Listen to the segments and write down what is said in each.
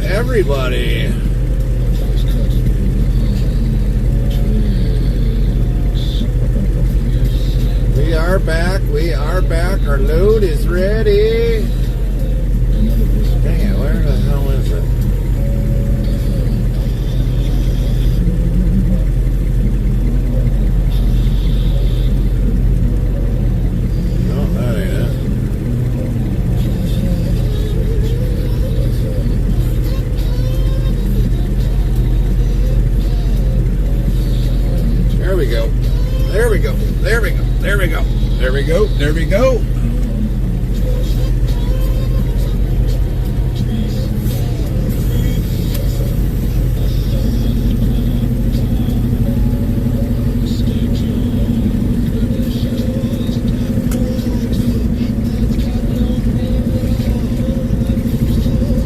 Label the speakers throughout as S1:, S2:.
S1: everybody. We are back. We are back. Our load is ready. Dang it, where the hell is it? No, that ain't it. There we go. There we go. There we go. There we go. There we go. There we go.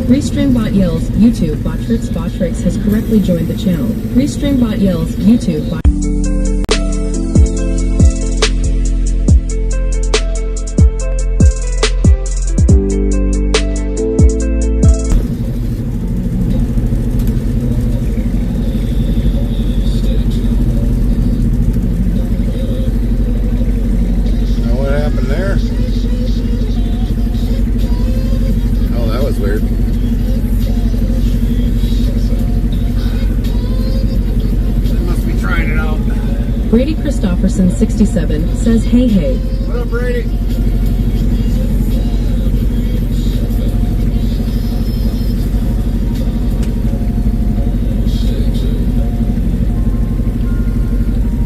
S2: Restreambot yells, YouTube, Botrix has correctly joined the channel. Restreambot yells, YouTube,
S1: What happened there? Oh, that was weird. Trying it out.
S2: Brady Christopherson 67 says hey hey.
S1: What up, Brady?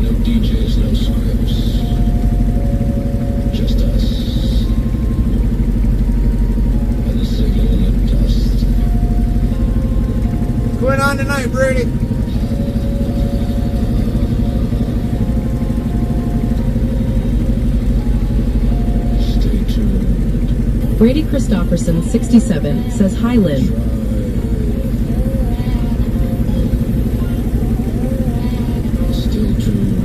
S3: No DJs, no scripts. Just us. And the signal in the dust.
S1: What's going on tonight, Brady?
S2: Brady Christopherson 67 says hi Lynn.
S3: Still tuned.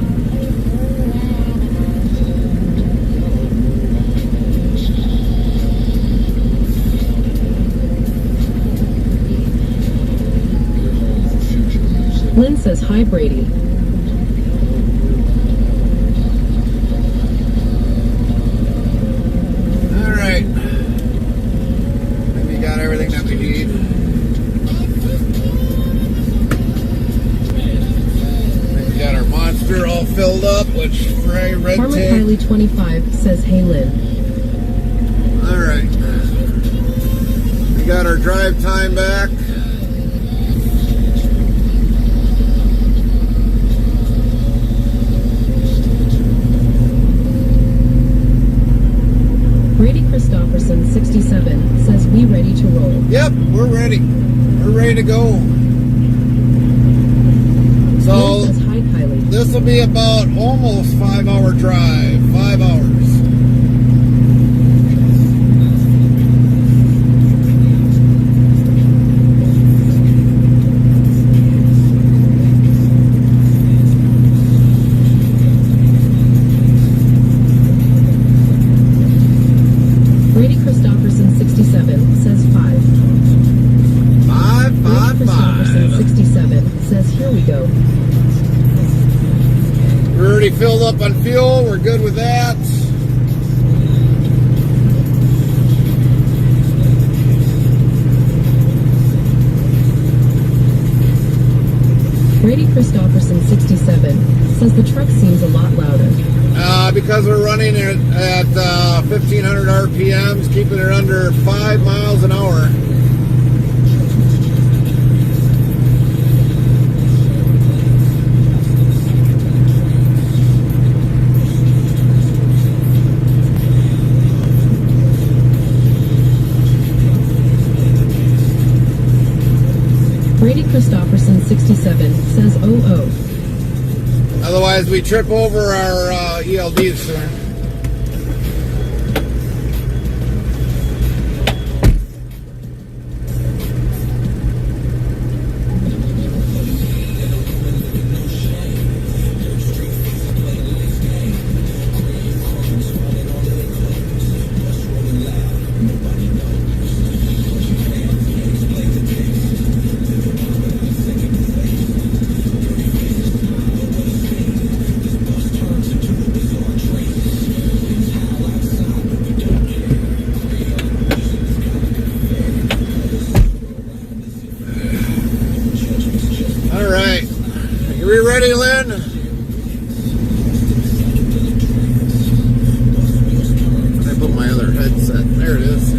S3: You're home for future music.
S2: Lynn says hi Brady.
S1: All right. Maybe you got everything that we need. We got our monster all filled up, which Ray Red
S2: Farmer
S1: Tape.
S2: Kylie 25 says hey Lynn.
S1: All right. We got our drive time back.
S2: Brady Christopherson 67 says we ready to roll.
S1: Yep, we're ready. We're ready to go. So
S2: Lynn says hi Kylie.
S1: this will be about almost 5-hour drive. 5 hours.
S2: Brady Christopherson 67 says 5.
S1: 5,
S2: Brady
S1: 5,
S2: Christopherson
S1: 5.
S2: 67 says here we go.
S1: We're already filled up on fuel. We're good with that.
S2: Brady Christopherson 67 says the truck seems a lot louder.
S1: Because we're running it at 1,500 RPMs, keeping it under 5 miles an hour.
S2: Brady Christopherson 67 says oh.
S1: Otherwise, we trip over our ELDs, sir. We ready, Lynn? I put my other headset. There it is.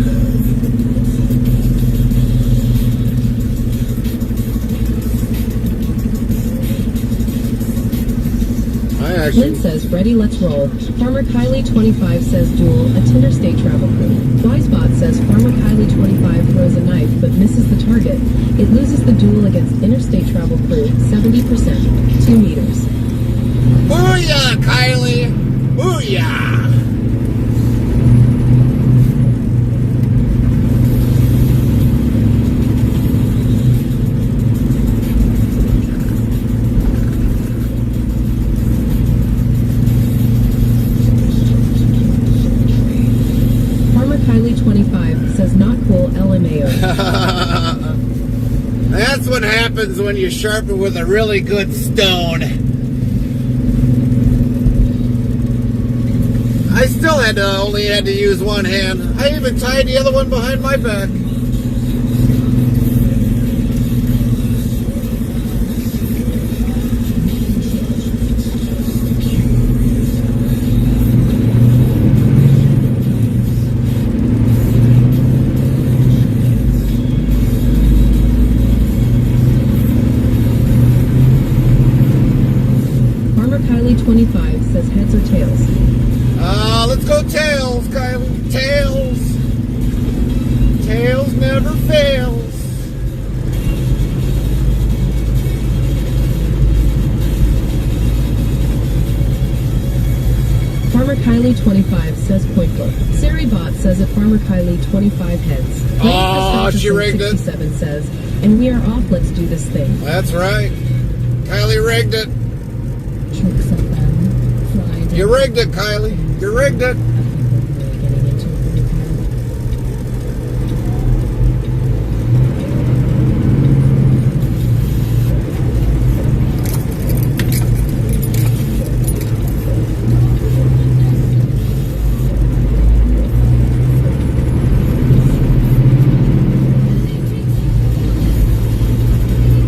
S2: Lynn says, ready, let's roll. Farmer Kylie 25 says duel, a interstate travel crew. Wisebot says Farmer Kylie 25 throws a knife but misses the target. It loses the duel against interstate travel crew, 70%, 2 meters.
S1: Booyah, Kylie! Booyah!
S2: Kylie 25 says not cool LMAO.
S1: That's what happens when you sharpen with a really good stone. I still only had to use one hand. I even tied the other one behind my back.
S2: Kylie 25 says heads or tails.
S1: Let's go tails, Kylie. Tails. Tails never fails.
S2: Farmer Kylie 25 says point book. Saribot says at Farmer Kylie 25 heads.
S1: Oh, she rigged it.
S2: 67 says, and we are off, let's do this thing.
S1: That's right. Kylie rigged it. You rigged it, Kylie. You rigged it.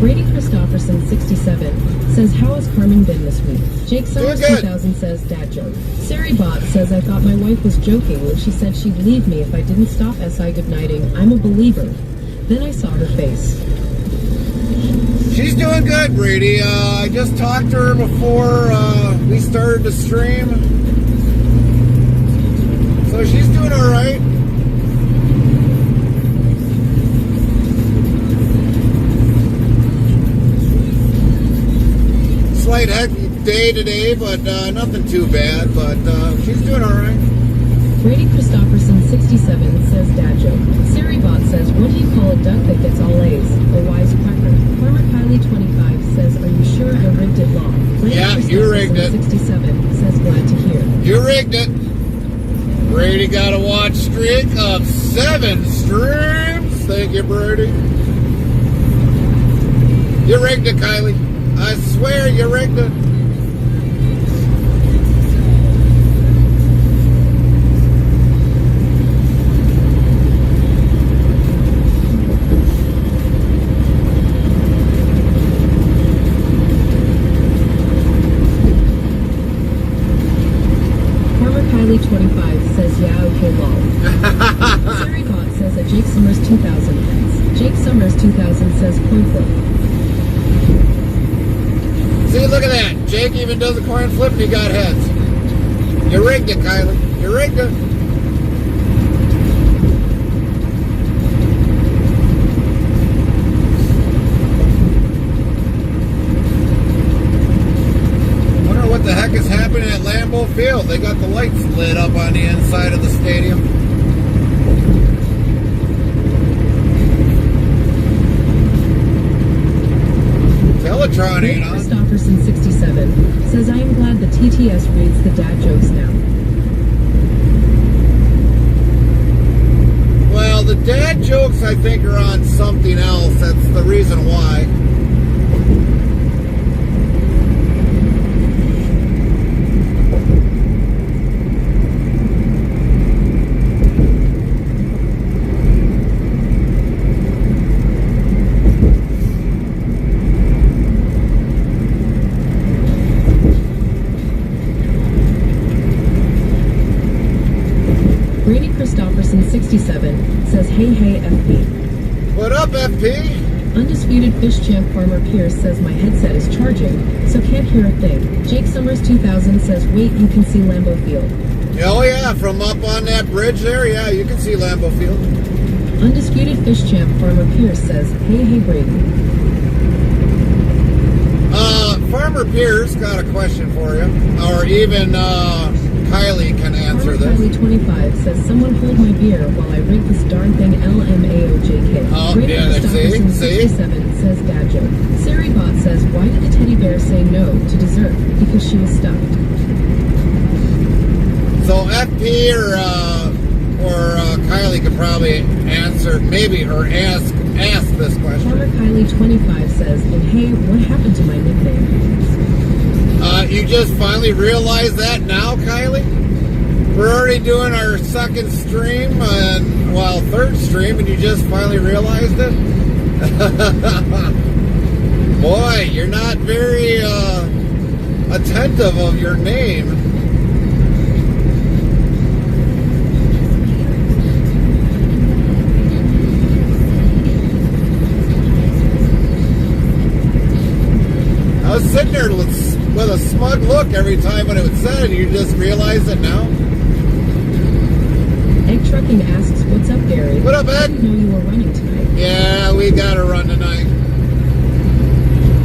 S2: Brady Christopherson 67 says, how has Carmen been this week? Jake Summers 2000 says, dad joke. Saribot says, I thought my wife was joking when she said she'd leave me if I didn't stop SI goodnighting. I'm a believer. Then I saw her face.
S1: She's doing good, Brady. I just talked to her before we started the stream. So she's doing all right. Slight hectic day today, but nothing too bad. But she's doing all right.
S2: Brady Christopherson 67 says dad joke. Saribot says, what do you call a duck that gets all A's? A wisecracker. Farmer Kylie 25 says, are you sure I rigged it long? Brady
S1: Yeah, you rigged it.
S2: 67 says, glad to hear.
S1: You rigged it. Brady got a watch streak of 7 streams. Thank you, Brady. You rigged it, Kylie. I swear you rigged it.
S2: Farmer Kylie 25 says, yeah, okay, lol. Saribot says that Jake Summers 2000 heads. Jake Summers 2000 says point flip.
S1: See, look at that. Jake even does a coin flip and he got heads. You rigged it, Kylie. You rigged it. Wonder what the heck is happening at Lambeau Field. They got the lights lit up on the inside of the stadium. Teletron ain't on.
S2: Christopherson 67 says, I am glad the TTS reads the dad jokes now.
S1: Well, the dad jokes, I think, are on something else. That's the reason why.
S2: 67 says, hey, FP.
S1: What up, FP?
S2: Undisputed Fish Champ Farmer Pierce says my headset is charging, so can't hear a thing. Jake Summers 2000 says, wait, you can see Lambeau Field.
S1: Oh yeah, from up on that bridge there, yeah, you can see Lambeau Field.
S2: Undisputed Fish Champ Farmer Pierce says, hey, Brady.
S1: Farmer Pierce got a question for you, or even Kylie can answer
S2: Farmer
S1: this.
S2: Kylie 25 says, someone hold my beer while I rate this darn thing LMAOJK.
S1: Oh,
S2: Brady
S1: yeah,
S2: Christopherson
S1: see?
S2: 67 says, dad joke. Saribot says, why did the teddy bear say no to dessert? Because she was stuffed.
S1: So FP or Kylie could probably answer, maybe, or ask this question.
S2: Farmer Kylie 25 says, and hey, what happened to my nickname?
S1: You just finally realized that now, Kylie? We're already doing our second stream, third stream, and you just finally realized it? Boy, you're not very attentive of your name. I was sitting there with a smug look every time when it was said, and you just realize it now?
S2: Egg Trucking asks, what's up, Gary?
S1: What up,
S2: I
S1: Ed?
S2: didn't know you were running tonight.
S1: Yeah, we got to run tonight.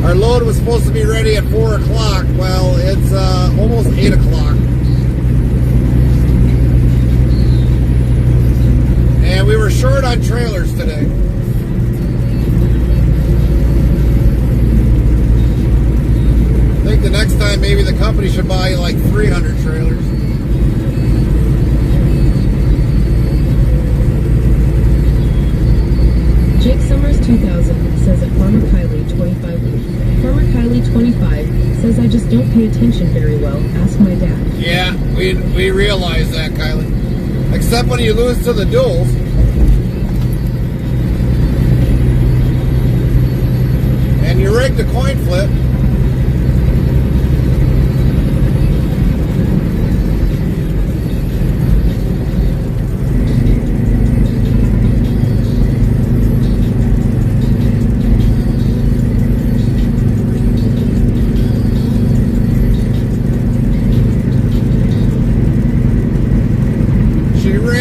S1: Our load was supposed to be ready at 4 o'clock. Well, it's almost 8 o'clock. And we were short on trailers today. I think the next time maybe the company should buy like 300 trailers.
S2: Jake Summers 2000 says at Farmer Kylie 25 week. Farmer Kylie 25 says I just don't pay attention very well. Ask my dad.
S1: Yeah, we realize that, Kylie. Except when you lose to the duels. And you rigged a coin flip.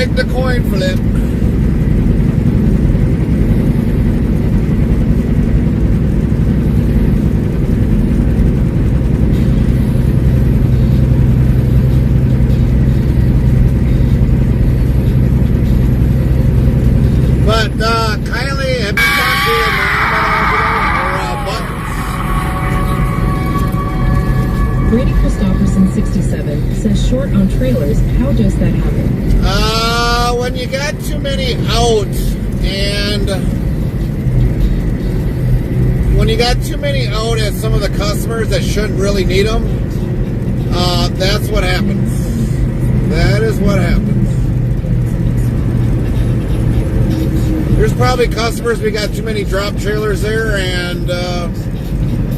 S1: The coin flip. But Kylie, have you talked to your mom at all today, or Buttons?
S2: Brady Christopherson 67 says short on trailers. How does that happen?
S1: When you got too many out, and when you got too many out at some of the customers that shouldn't really need them, that's what happens. That is what happens. There's probably customers, we got too many drop trailers there, and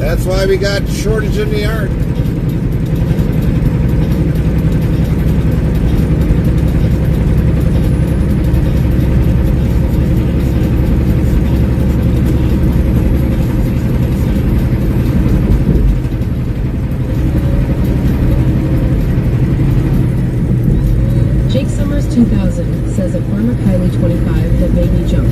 S1: that's why we got shortage in the yard.
S2: Jake Summers 2000 says at Farmer Kylie 25 that made me jump.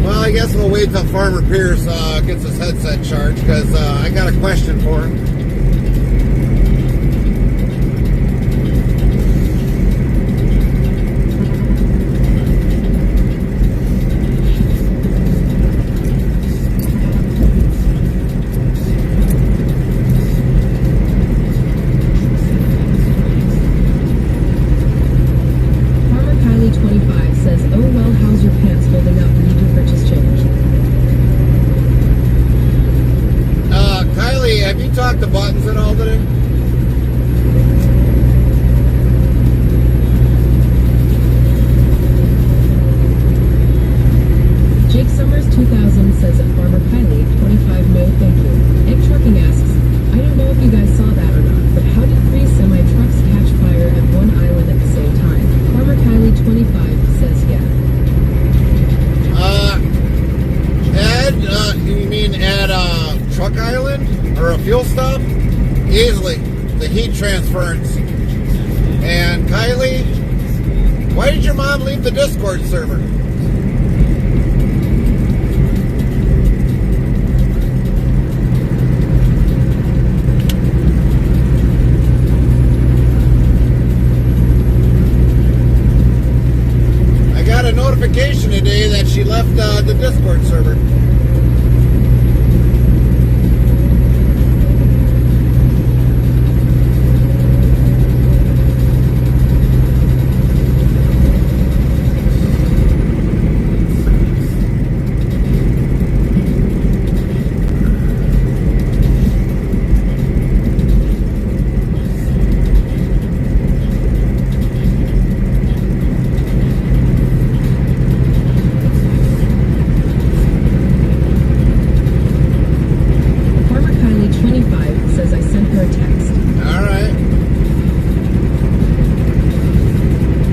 S1: I guess we'll wait till Farmer Pierce gets his headset charged, because I got a question for him.
S2: Farmer Kylie 25 says, oh well, how's your pants holding up when you do purchase change?
S1: Kylie, have you talked to
S2: says at Farmer Kylie, 25 no thank you. Egg Trucking asks, I don't know if you guys saw that or not, but how did 3 semi-trucks catch fire at one island at the same time? Farmer Kylie, 25 says yeah.
S1: Ed, you mean at Truck Island or a fuel stop? Easily, the heat transference. And Kylie, why did your mom leave the Discord server? I got a notification today that she left the Discord server.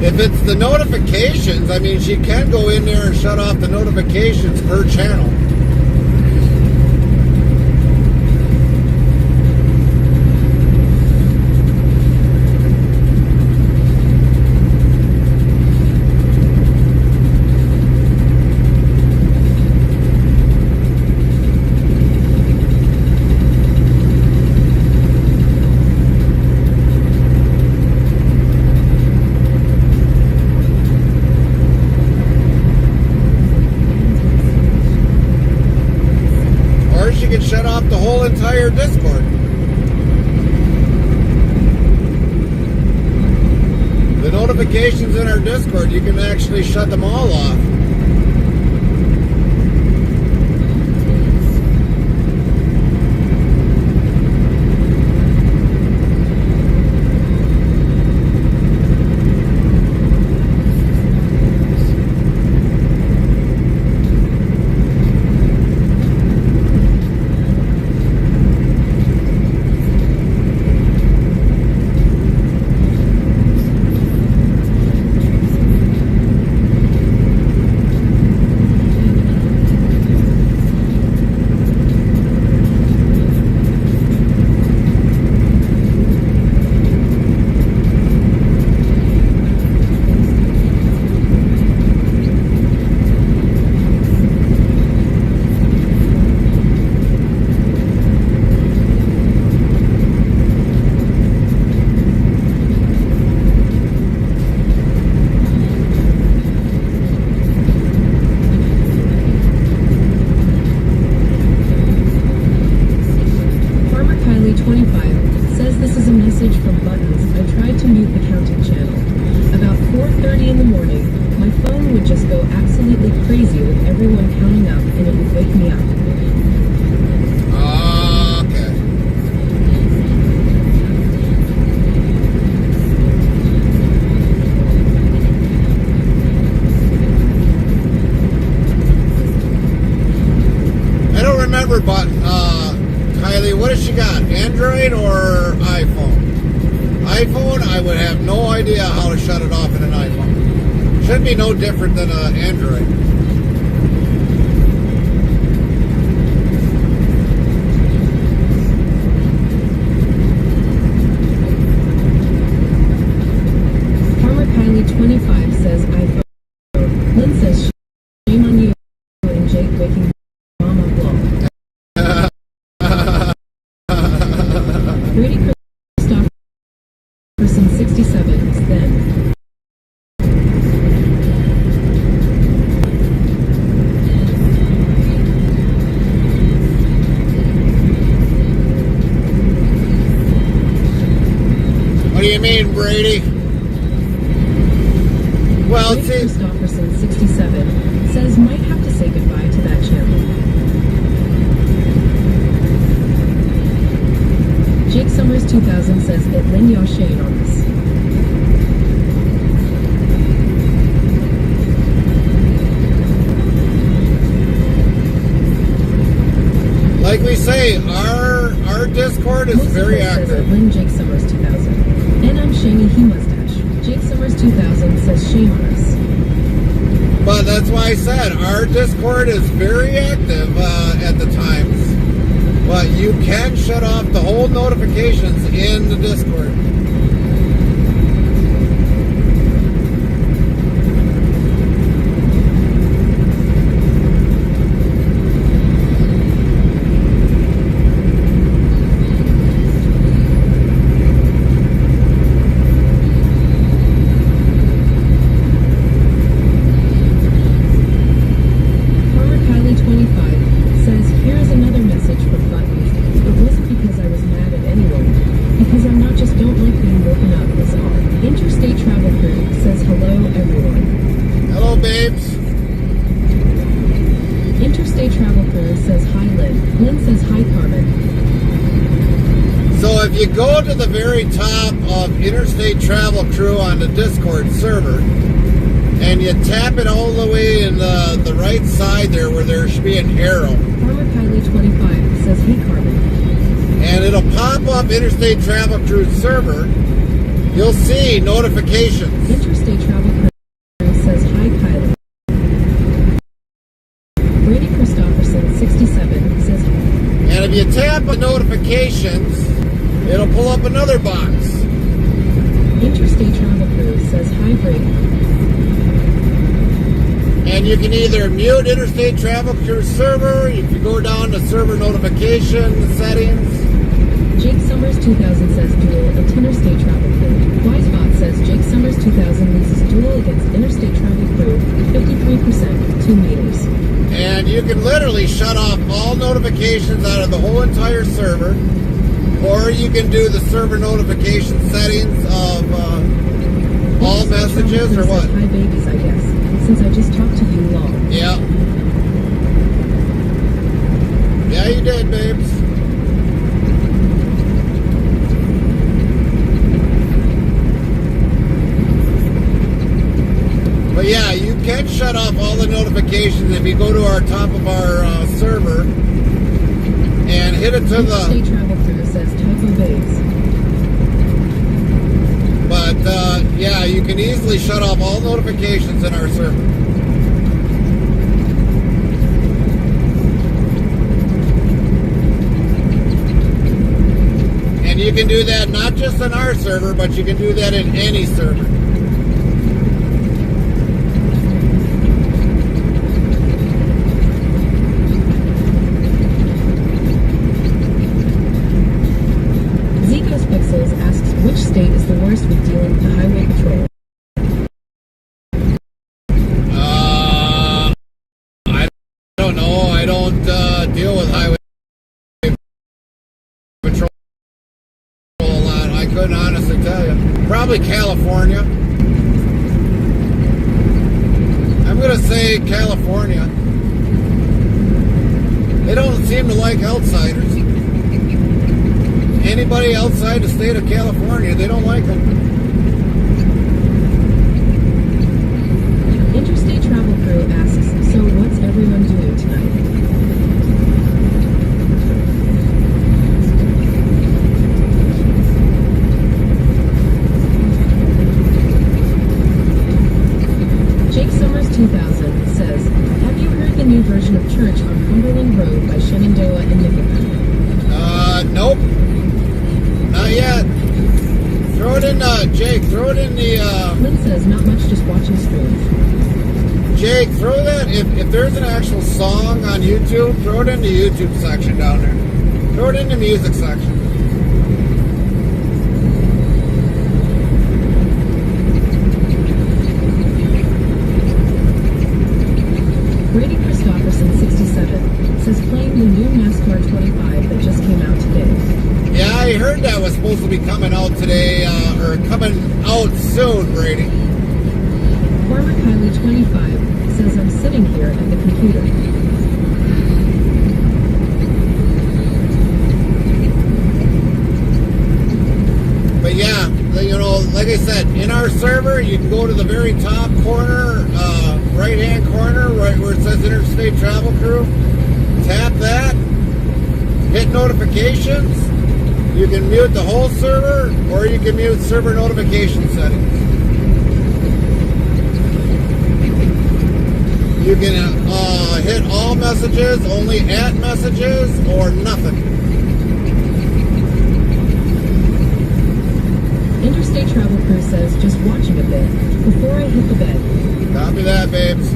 S1: If it's the notifications, I mean, she can go in there and shut off the notifications per channel. Can shut off the whole entire Discord. The notifications in our Discord, you can actually shut them all off. Kylie, what has she got? Android or iPhone? iPhone, I would have no idea how to shut it off in an iPhone. Should be no different than an Android.
S2: Farmer Kylie 25 says iPhone. Lynn says shame on you and Jake waking mama blow. Brady Christopherson 67 then.
S1: What do you mean, Brady? Well,
S2: Brady Christopherson 67 says might have to say goodbye to that channel. Jake Summers 2000 says that Lynn y'all shade on this.
S1: we say, our Discord is very
S2: Says
S1: active.
S2: Lynn Jake Summers 2000. And I'm Shamey He Mustache. Jake Summers 2000 says shame on us.
S1: But that's why I said our Discord is very active at the times. But you can shut off the whole notifications in the Discord. If you go to the very top of Interstate Travel Crew on the Discord server and you tap it all the way in the right side there where there should be an arrow.
S2: Farmer Kylie 25 says hey Carmen.
S1: And it'll pop up Interstate Travel Crew server. You'll see notifications.
S2: Interstate Travel Crew says hi Kylie. Brady Christopherson 67 says hi.
S1: And if you tap on notifications, it'll pull up another box.
S2: Interstate Travel Crew says hi Brady.
S1: And you can either mute Interstate Travel Crew server, if you go down to server notification settings.
S2: Jake Summers 2000 says duel at Interstate Travel Crew. Wisebot says Jake Summers 2000 loses duel against Interstate Travel Crew 53%, 2 meters.
S1: And you can literally shut off all notifications out of the whole entire server. Or you can do the server notification settings of all messages or what?
S2: Hi babies, I guess, since I just talked to you long.
S1: Yeah. Yeah, you did, babes. But yeah, you can shut off all the notifications if you go to our top of our server and hit it to the...
S2: Interstate Travel Crew says type of babes.
S1: But yeah, you can easily shut off all notifications in our server. And you can do that not just on our server, but you can do that in any server.
S2: Zikos Pixels asks which state is the worst with dealing with the highway patrol.
S1: I don't know. I don't deal with highway patrol a lot. I couldn't honestly tell you. Probably California. I'm gonna say California. They don't seem to like outsiders. Anybody outside the state of California, they don't like them.
S2: Interstate Travel Crew asks, so what's everyone doing tonight? Jake Summers 2000 says, have you heard the new version of Church on Cumberland Road by Shenandoah and Nickelback?
S1: Nope. Not yet. Throw it in, Jake, throw it in the,
S2: Lynn says, not much, just watching streams.
S1: Jake, throw that, if there's an actual song on YouTube, throw it in the YouTube section down there. Throw it in the music section.
S2: Brady Christopherson 67 says playing the new NASCAR 25 that just came out today.
S1: Yeah, I heard that was supposed to be coming out today, or coming out soon, Brady.
S2: Farmer Kylie 25 says I'm sitting here at the computer.
S1: But yeah, you know, like I said, in our server, you can go to the very top corner, right-hand corner, right where it says Interstate Travel Crew. Tap that, notifications, you can mute the whole server, or you can mute server notification settings. You can hit all messages, only at messages, or nothing.
S2: Interstate Travel Crew says, just watching a bit before I hit the bed.
S1: Copy that, babes.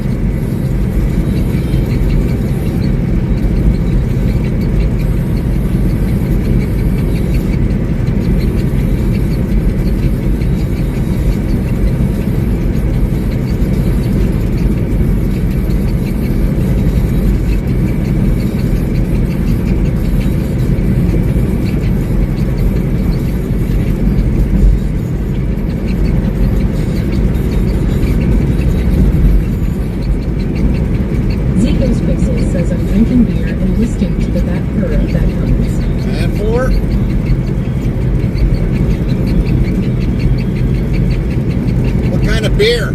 S1: Beer.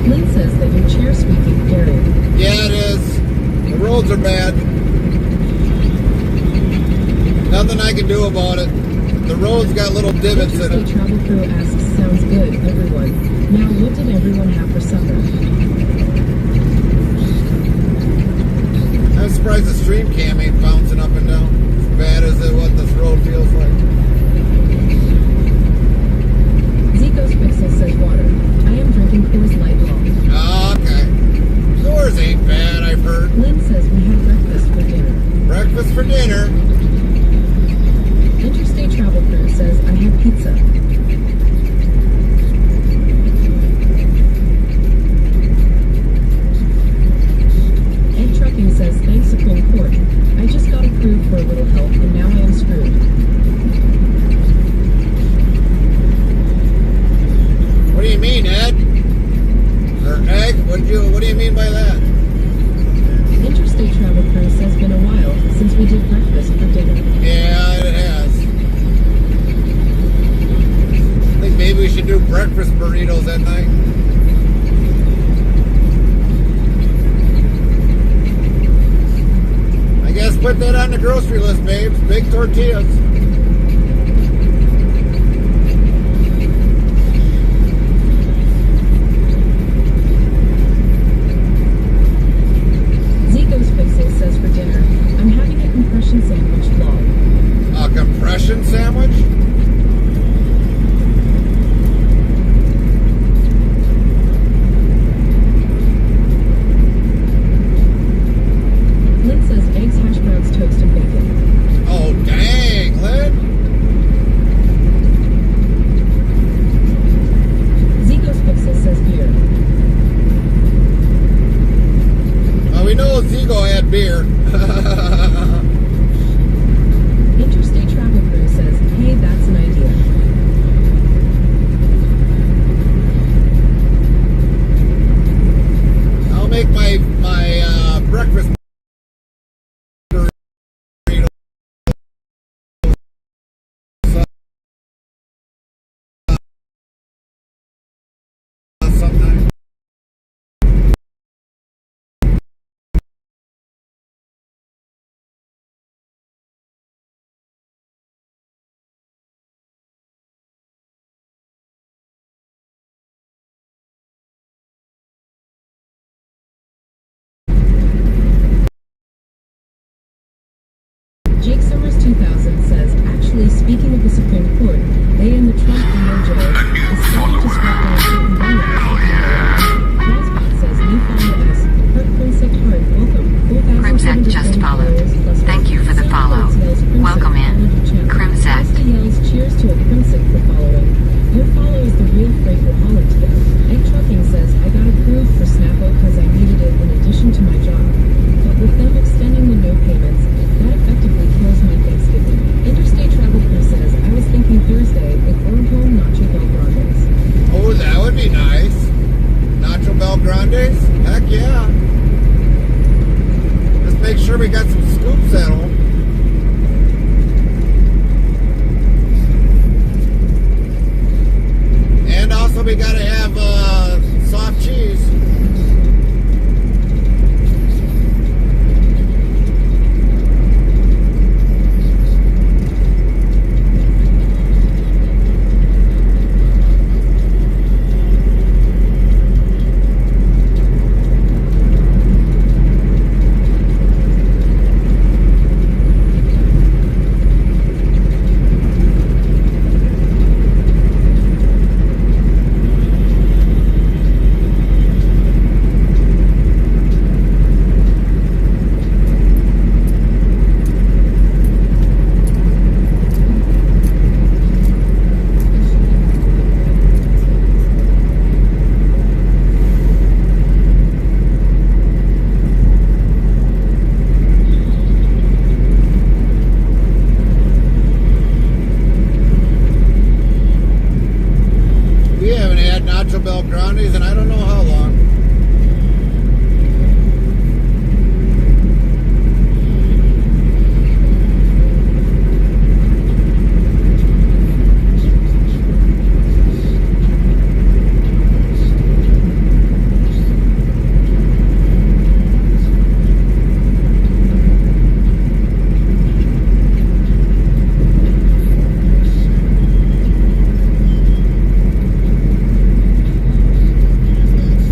S2: Lynn says that your chair squeaking scary.
S1: Yeah, it is. The roads are bad. Nothing I can do about it. The road's got little divots in it.
S2: Interstate Travel Crew asks, sounds good, everyone. Now, what did everyone have for supper?
S1: I'm surprised the stream cam ain't bouncing up and down. As bad as what this road feels like.
S2: Zico's Pixel says water. I am drinking Coors Light Long.
S1: Oh, okay. Coors ain't bad, I've heard.
S2: Lynn says we had breakfast for dinner.
S1: Breakfast for dinner.
S2: Interstate Travel Crew says, I had pizza. Egg Trucking says, thanks Supreme Court. I just got approved for a little help and now I am screwed.
S1: What do you mean, Ed? Or egg? What do you mean by that?
S2: Interstate Travel Crew says, been a while since we did breakfast for dinner.
S1: Yeah, it has. I think maybe we should do breakfast burritos at night. I guess put that on the grocery list, babes. Big tortillas.
S2: Zico's Pixel says for dinner, I'm having a compression sandwich vlog.
S1: A compression sandwich?
S2: Lynn says eggs, hash browns, toast, and bacon.
S1: Oh, dang, Lynn.
S2: Zico's Pixel says beer.
S1: Well, we know Zigo had beer.
S2: Interstate Travel Crew says, hey, that's an idea.
S1: I'll make my breakfast burrito sometime.
S2: Jake Summers 2000 says, actually, speaking of the Supreme Court, they and the Trump DOJ is starting to strike down certain banners. Wisebot says, new follow us. Kurt Crimsek Hard, welcome.
S4: Crimsek just followed. Thank you for the follow. Welcome in. Crimsek.
S2: Costa yells, cheers to a Crimsek for following. Your follow is the real freight we're hauling today. Egg Trucking says, I got approved for Snappo because I needed it in addition to my job. But with them extending the no payments, that effectively kills my Thanksgiving. Interstate Travel Crew says,
S1: groundies, and I don't know how long.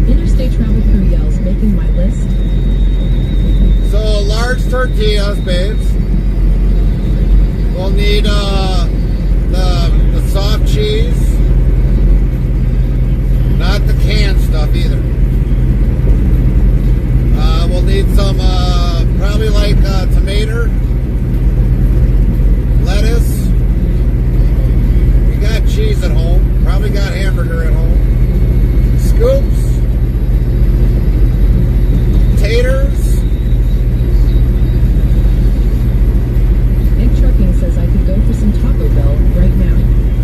S2: Interstate travel crew yells, making my list.
S1: So large tortillas, babes. We'll need the soft cheese, not the canned stuff either. We'll need some probably like tomato, lettuce. We got cheese at home. Probably got hamburger at home. Scoops. Taters.
S2: Egg Trucking says I could go for some Taco Bell right now.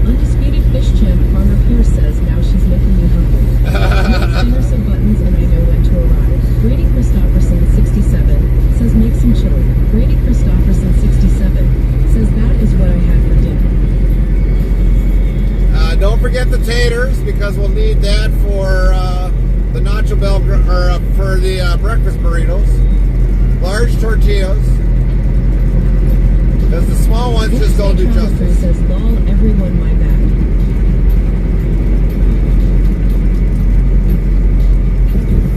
S2: Undisputed Fish Champ Farmer Pierce says now she's making me hungry. Finger some buttons and I know when to arrive. Brady Christopherson 67 says make some chili. Brady Christopherson 67 says that is what I had for dinner.
S1: Don't forget the taters because we'll need that for the Nacho Bell or for the breakfast burritos. Large tortillas. Because the small ones just don't do
S2: Travel Crew
S1: justice.
S2: says lol everyone my bad.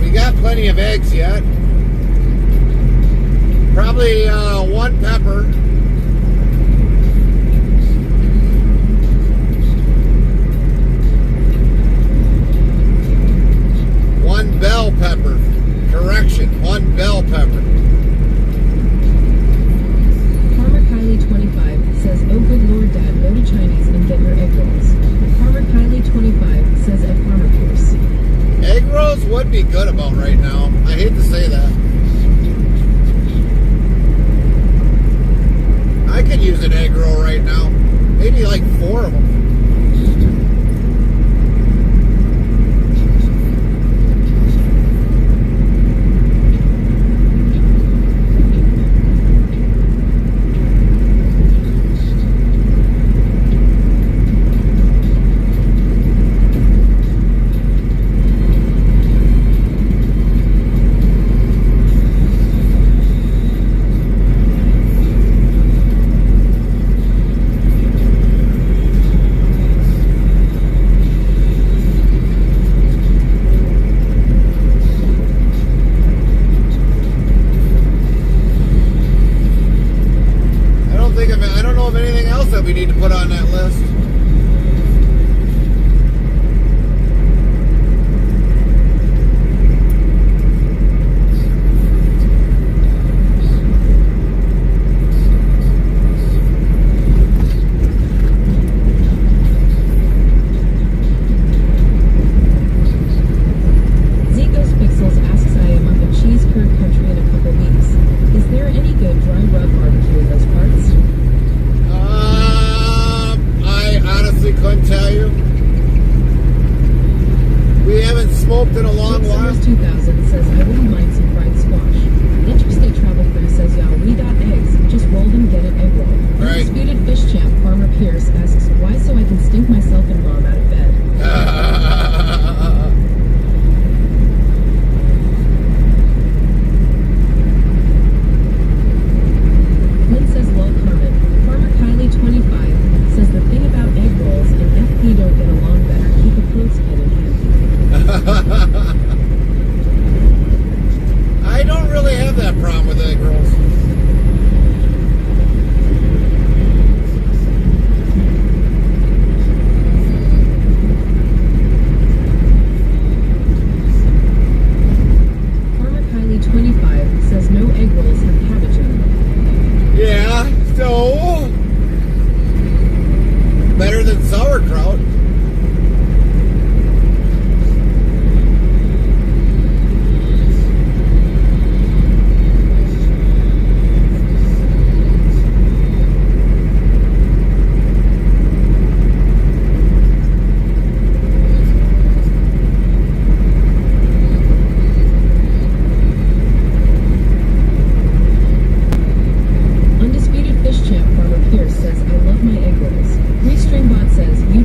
S1: We got plenty of eggs yet. Probably one pepper. One bell pepper. Correction, one bell pepper.
S2: Farmer Kylie 25 says oh good lord dad go to Chinese and get your egg rolls. Farmer Kylie 25 says at Farmer Pierce.
S1: Egg rolls would be good about right now. I hate to say that. I could use an egg roll right now. Maybe like 4 of them. I don't know of anything else that we need to put on that list.
S2: Zigos Pixels asks I am up in cheese curd country in a couple weeks. Is there any good dry rub barbecue in those parts?
S1: I honestly couldn't tell you. We haven't smoked in a long while.
S2: Summers 2000 says I wouldn't mind some fried squash. Interstate Travel Crew says y'all we got eggs. Just roll them, get an egg roll.
S1: Right.
S2: Undisputed Fish Champ Farmer Pierce asks why so I can stink myself and mom out of bed. Lynn says lol Carmen. Farmer Kylie 25 says the thing about egg rolls and FP don't get along better. Keep a clothespin in hand.
S1: I don't really have that problem with egg rolls.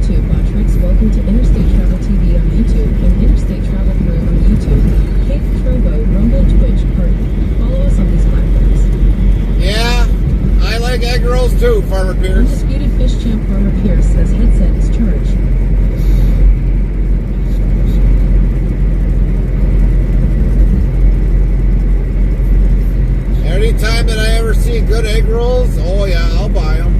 S2: YouTube, Botrix. Welcome to Interstate Travel TV on YouTube and Interstate Travel Crew on YouTube. Cape Trovo, Rumble, Twitch, Party. Follow us on these platforms.
S1: Yeah, I like egg rolls too, Farmer Pierce.
S2: Undisputed Fish Champ Farmer Pierce says headset is charged.
S1: Anytime that I ever see good egg rolls, oh yeah, I'll buy them.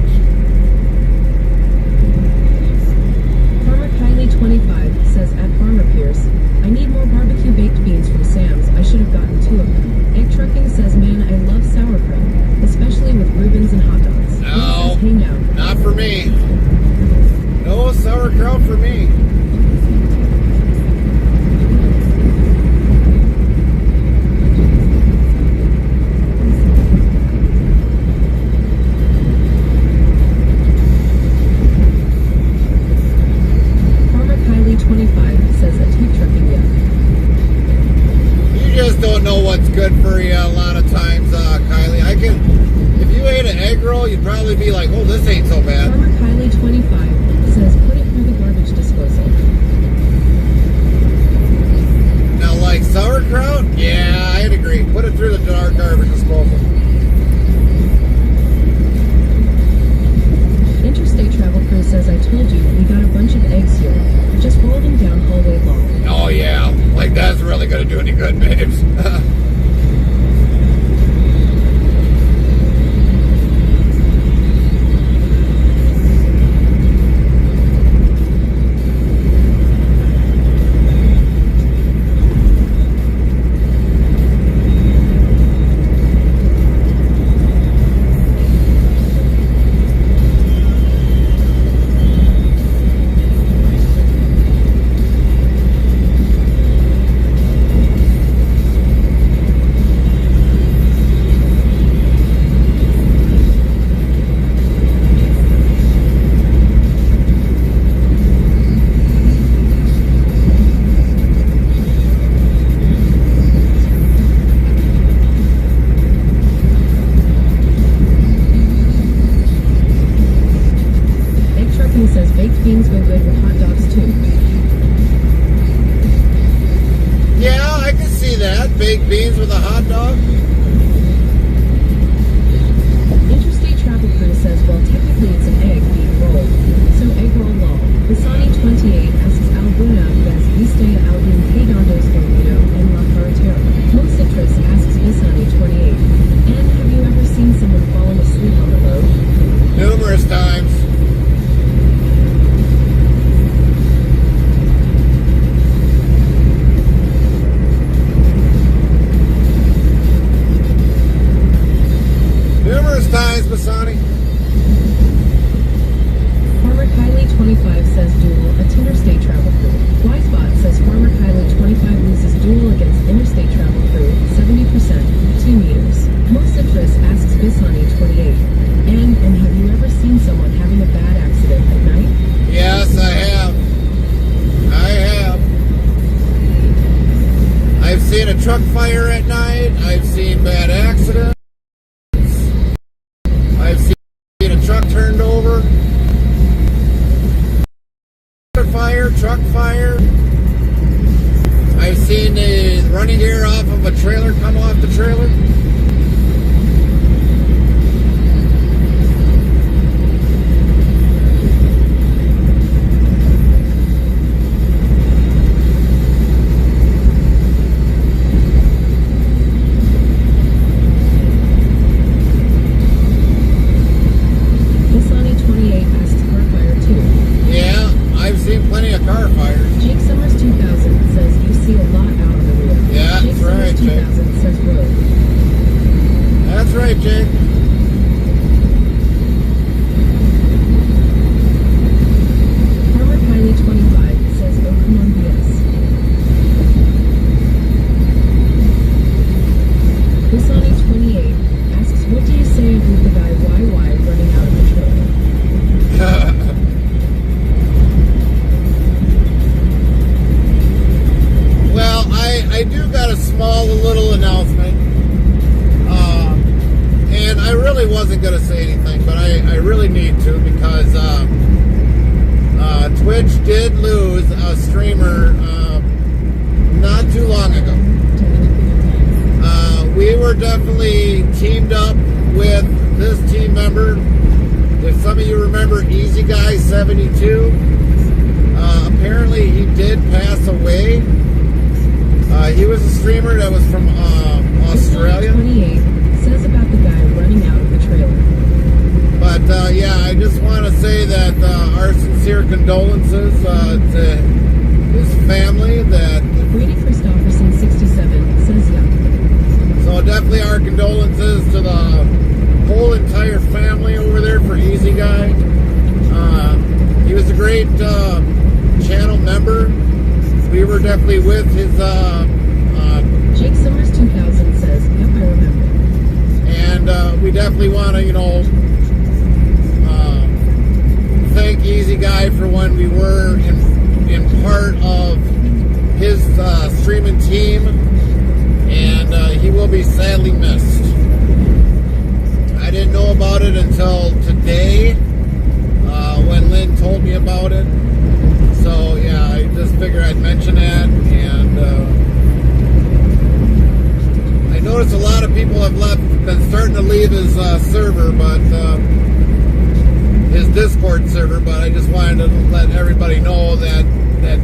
S2: Farmer Kylie 25 says at Farmer Pierce, I need more barbecue baked beans from Sam's. I should have gotten 2 of them. Egg Trucking says, man, I love sauerkraut, especially with Reubens and hot dogs.
S1: No,
S2: Says, hey now.
S1: not for me. No sauerkraut for me.
S2: Farmer Kylie 25 says at Egg Trucking, yeah.
S1: You just don't know what's good for you a lot of times, Kylie. If you ate an egg roll, you'd probably be like, oh, this ain't so bad.
S2: Farmer Kylie 25 says put it through the garbage disposal.
S1: Now, like sauerkraut, yeah, I'd agree. Put it through the garbage disposal.
S2: Interstate Travel Crew says, I told you, we got a bunch of eggs here. Just roll them down hallway long.
S1: Oh, yeah. Like, that's really going to do any good, babes.
S2: Says baked beans go good with hot dogs too.
S1: Yeah, I can see that. Baked beans with a hot dog.
S2: Interstate Travel Crew says, well, technically it's an egg being rolled. So egg roll law. Visani 28 asks alguna vez viste a algún quedándose dormido en la carretera. Mo Citrus asks Visani 28. And have you ever seen someone falling asleep on the road?
S1: Numerous times. Numerous times, Basani.
S2: Farmer Kylie 25 says duel at Interstate Travel Crew. Wisebot says Farmer Kylie 25 loses duel against Interstate Travel Crew 70%, 2 meters. Mo Citrus asks Bisani 28. And have you ever seen someone having a bad accident at night?
S1: Yes, I have. I have. I've seen a truck fire at night. I've seen bad accidents. I've seen a truck turned over. Fire, truck fire. I've seen the running gear off of a trailer come off the trailer.
S2: Visani 28 asks car fire too.
S1: Yeah, I've seen plenty of car fires.
S2: Jake Summers 2000 says you see a lot out on the road.
S1: Yeah,
S2: Jake
S1: that's right,
S2: Summers
S1: Jake.
S2: 2000 says road.
S1: That's right, Jake.
S2: Farmer Kylie 25 says oh come on BS. Visani 28 asks what do you say about the guy YY running out of the trailer?
S1: Well, I do got a small little announcement. And I really wasn't going to say anything, but I really need to because Twitch did lose a streamer not too long ago. We were definitely teamed up with this team member. If some of you remember Easy Guy 72, apparently he did pass away. He was a streamer that was from Australia.
S2: 28 says about the guy running out of the trailer.
S1: But yeah, I just want to say that our sincere condolences to his family. That
S2: Brady Christopherson 67 says yeah.
S1: So definitely our condolences to the whole entire family over there for Easy Guy. He was a great channel member. We were definitely with his.
S2: Jake Summers 2000 says, yep, I remember.
S1: And we definitely want to, thank Easy Guy for when we were in part of his streaming team. And he will be sadly missed. I didn't know about it until today when Lynn told me about it. So yeah, I just figured I'd mention that. And I noticed a lot of people have been starting to leave his server, but his Discord server. But I just wanted to let everybody know that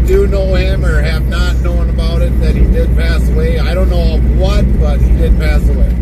S1: do know him or have not known about it, that he did pass away. I don't know of what, but he did pass away.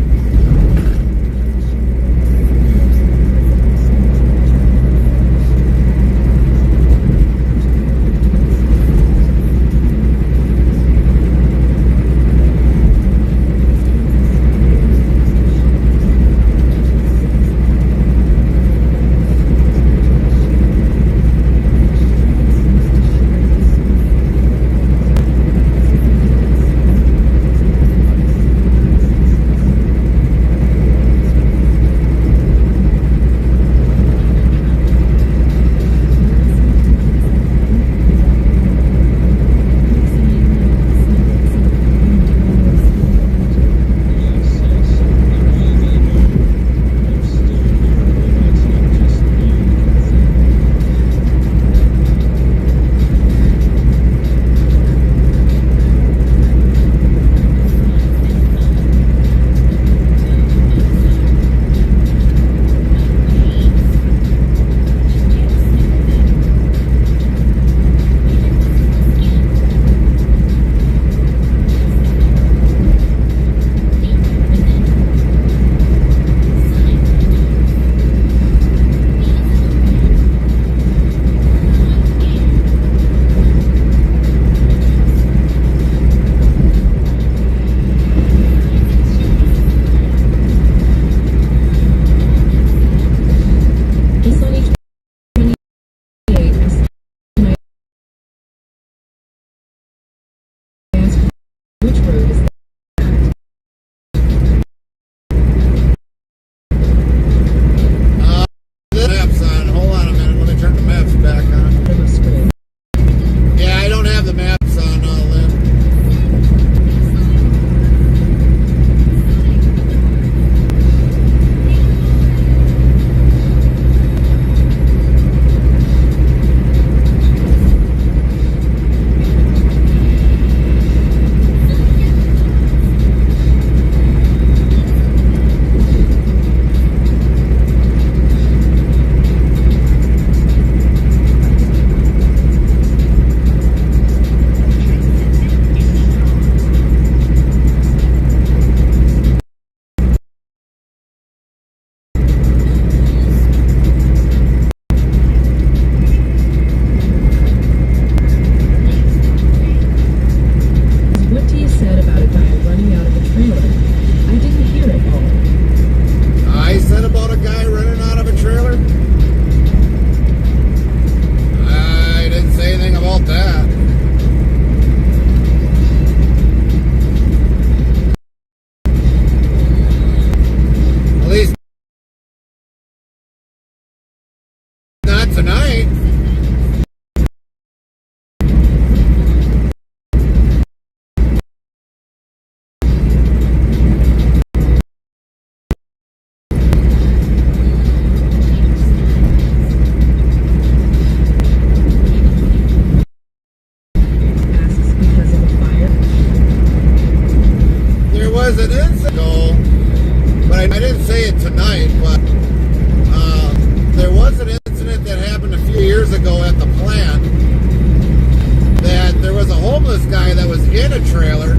S1: in a trailer,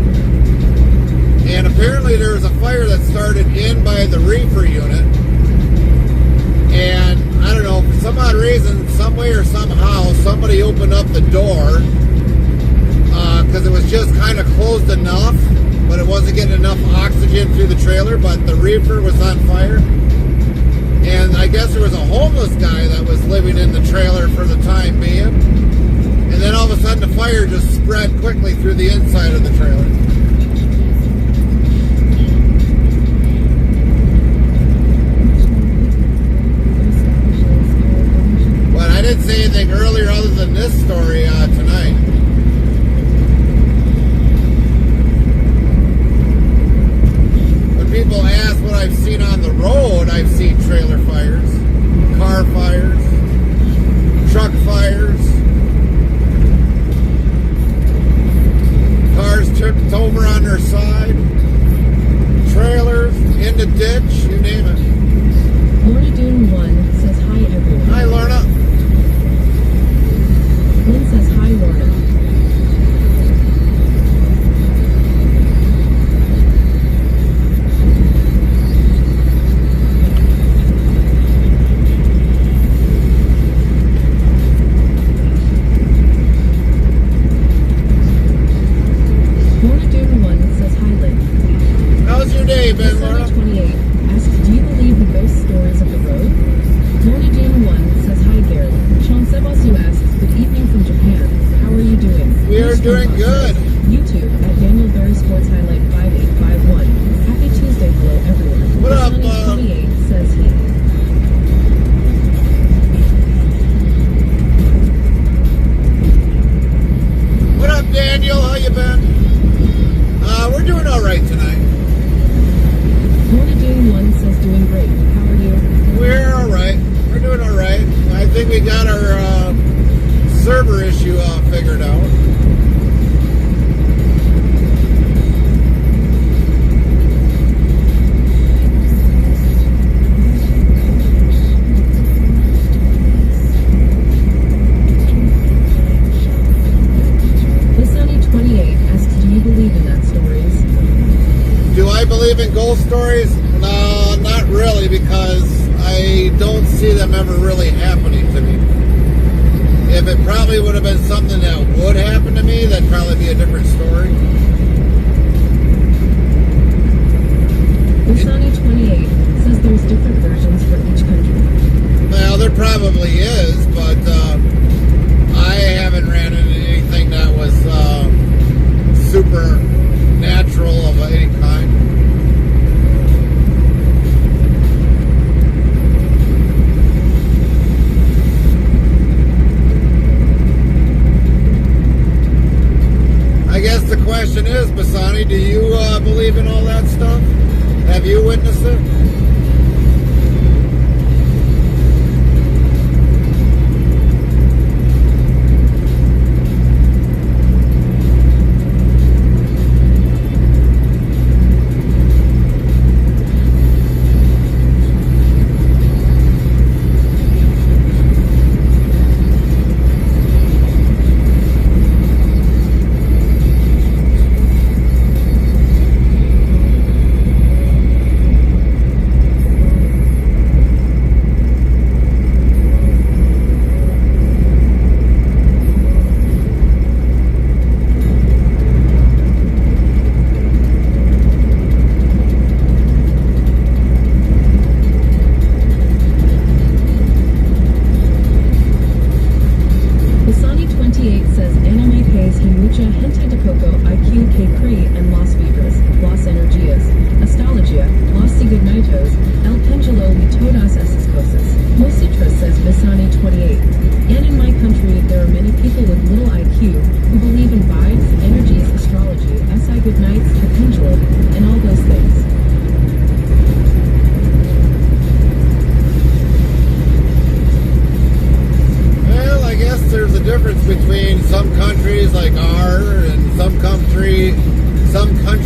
S1: and apparently there was a fire that started in by the reefer unit, and I don't know, for some odd reason, some way or somehow, somebody opened up the door, because it was just kind of closed enough, but it wasn't getting enough oxygen through the trailer, but the reefer was on fire. And I guess there was a homeless guy that was living in the trailer for the time being. And then all of a sudden the fire just spread quickly through the inside of the trailer. But I didn't say anything earlier other than this story tonight. People ask what I've seen on the road. I've seen trailer fires, car fires, truck fires, cars tipped over on their side, trailers in the ditch, you name it.
S2: Lorna Dune 1 says hi everyone.
S1: Hi, Lorna.
S2: Lynn says hi Lorna.
S1: How's your day been, Lorna?
S2: 28 asks, do you believe the ghost stories of the road? Lorna Dune 1 says hi Gary. Sean Sebasu asks, good evening from Japan. How are you doing?
S1: We are doing good.
S2: YouTube at Daniel Berry Sports Highlight 5851. Happy Tuesday, hello everyone.
S1: What up,
S2: 28 says he.
S1: What up, Daniel? How you been? We're doing all right tonight.
S2: Lorna Dune 1 says doing great. How are you?
S1: We're all right. We're doing all right. I think we got our server issue figured out.
S2: Lissani 28 asks, do you believe in that stories?
S1: Do I believe in ghost stories? No, not really, because I don't see them ever really happening to me. If it probably would have been something that would happen to me, that'd probably be a different story.
S2: Lissani 28 says there's different versions for each country.
S1: Well, there probably is, but I haven't ran into anything that was supernatural of any kind. I guess the question is, Basani, do you believe in all that stuff? Have you witnessed it?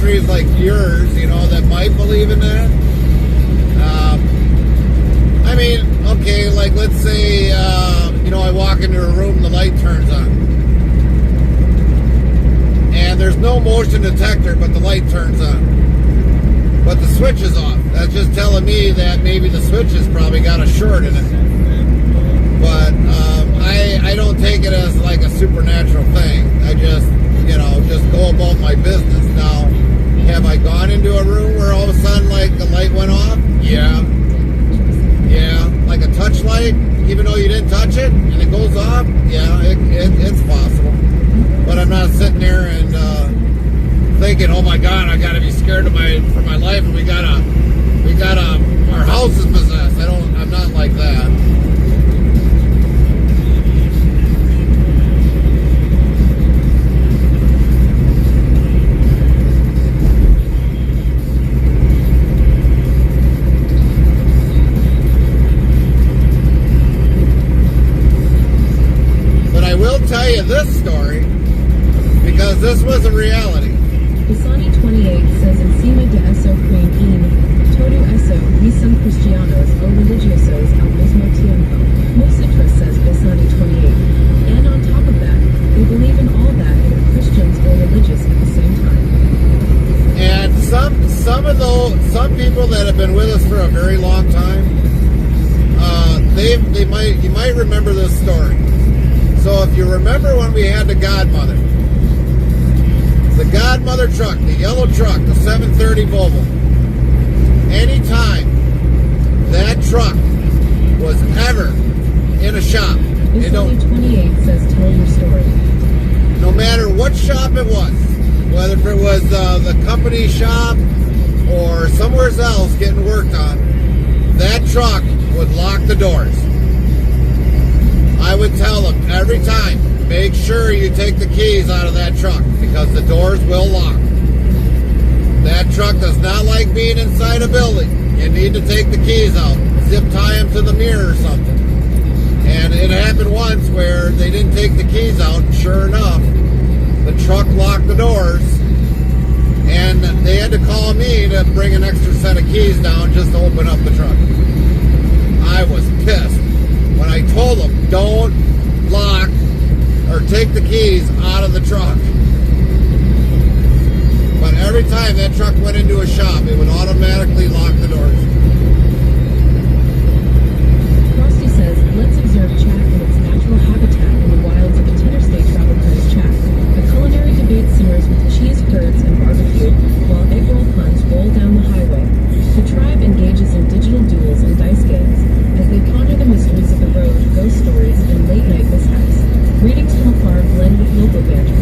S1: countries like yours, you know, that might believe in that. I mean, okay, like let's say, you know, I walk into a room and the light turns on. And there's no motion detector, but the light turns on. But the switch is off. That's just telling me that maybe the switch has probably got a short in it. But I don't take it as like a supernatural thing. I just, just go about my business. Now, have I gone into a room where all of a sudden, like, the light went off? Yeah. Yeah. Like a touch light, even though you didn't touch it, and it goes off? Yeah, it's possible. But I'm not sitting there and thinking, oh my God, I gotta be scared for my life, and we gotta, our house is possessed. I'm not like that. Tell you this story because this was a reality.
S2: Pisani 28 says encima de eso creen en todo eso y son cristianos o religiosos al mismo tiempo. Musitra says Pisani 28. And on top of that, they believe in all that and are Christians or religious at the same time.
S1: And some people that have been with us for a very long time, you might remember this story. So if you remember when we had the Godmother truck, the yellow truck, the 730 Volvo, anytime that truck was ever in a shop,
S2: This only 28 says tell your story.
S1: No matter what shop it was, whether it was the company shop or somewhere else getting worked on, that truck would lock the doors. I would tell them every time, make sure you take the keys out of that truck because the doors will lock. That truck does not like being inside a building. You need to take the keys out, zip tie them to the mirror or something. And it happened once where they didn't take the keys out, and sure enough, the truck locked the doors, and they had to call me to bring an extra set of keys down just to open up the truck. I was pissed. When I told them, don't lock or take the keys out of the truck. But every time that truck went into a shop, it would automatically lock the doors.
S2: Frosty says, let's observe chat in its natural habitat in the wilds of interstate travel cruise chat. The culinary debate simmers with cheese curds and barbecue, while egg roll puns roll down the highway. The tribe engages in digital duels and dice games as they ponder the mysteries of the road, ghost stories, and late-night mishaps. Greetings from afar blend with local banter,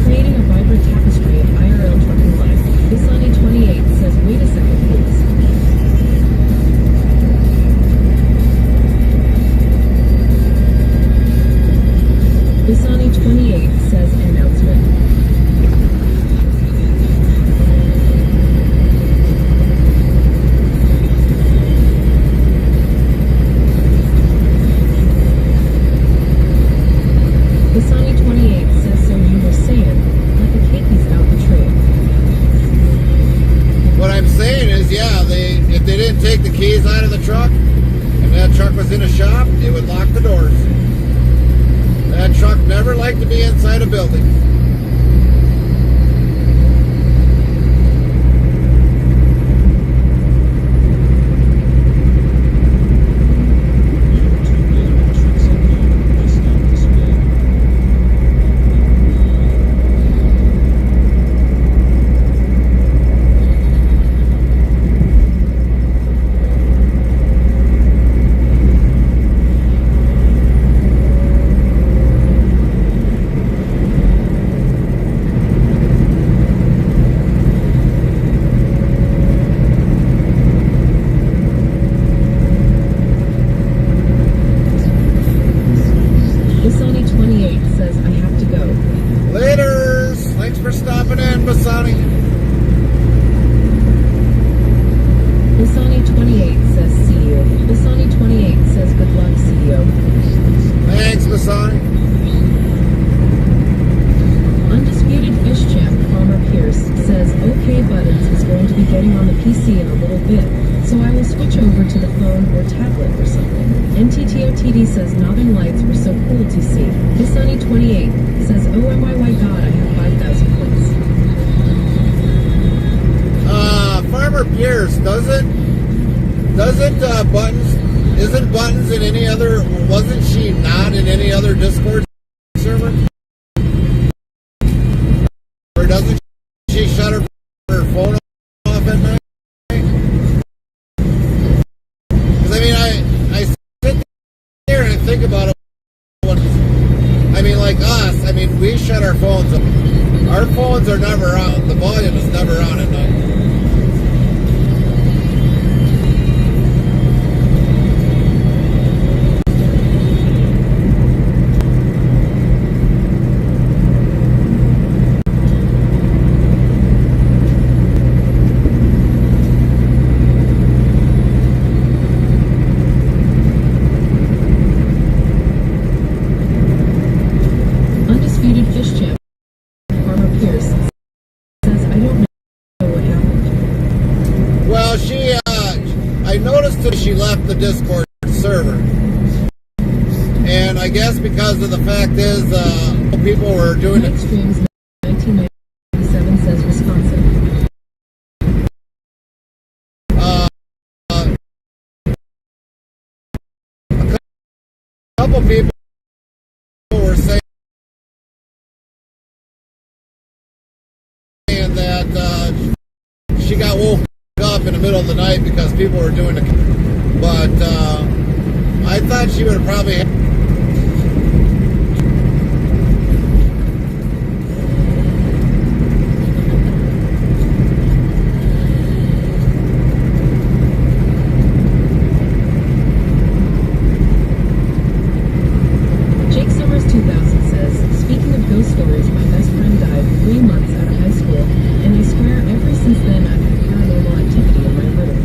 S2: creating a vibrant tapestry of IRL trucking life. Bisani 28 says, wait a second, please. Bisani 28 says, announcement. Bisani 28 says, so you were saying, let the kekies out the trail.
S1: What I'm saying is, yeah, if they didn't take the keys out of the truck, and that truck was in a shop, they would lock the doors. That truck never liked to be inside a building. Basani 28 says, I have to go. Laters! Thanks for stopping in, Basani.
S2: Basani 28 says, see you. Basani 28 says, good luck, see you.
S1: Thanks, Basani.
S2: Undisputed Fish Champ, Farmer Pierce, says, OK Buttons is going to be getting on the PC in a little bit, so I will switch over to the phone or tablet or something. NTTOTD says, Northern Lights were so cool to see. Bisani 28 says, oh my god, I have 5,000 points.
S1: Farmer Pierce, isn't Buttons in any other, wasn't she not in any other Discord server? Or doesn't she shut her phone off at night? Because I mean, I sit there and I think about it. I mean, like us, I mean, we shut our phones off. Our phones are never on. The volume is never on at night.
S2: Undisputed fish champ Farmer Pierce says, I don't know what happened.
S1: Well, I noticed that she left the Discord server. And I guess because of the fact is, people were doing it.
S2: Streams 1997 says Wisconsin.
S1: A couple people were saying that she got woke up in the middle of the night because people were doing it. But I thought she would have probably.
S2: Jake Summers 2000 says, speaking of ghost stories, my best friend died 3 months out of high school, and I swear ever since then I've had paranormal activity in my room.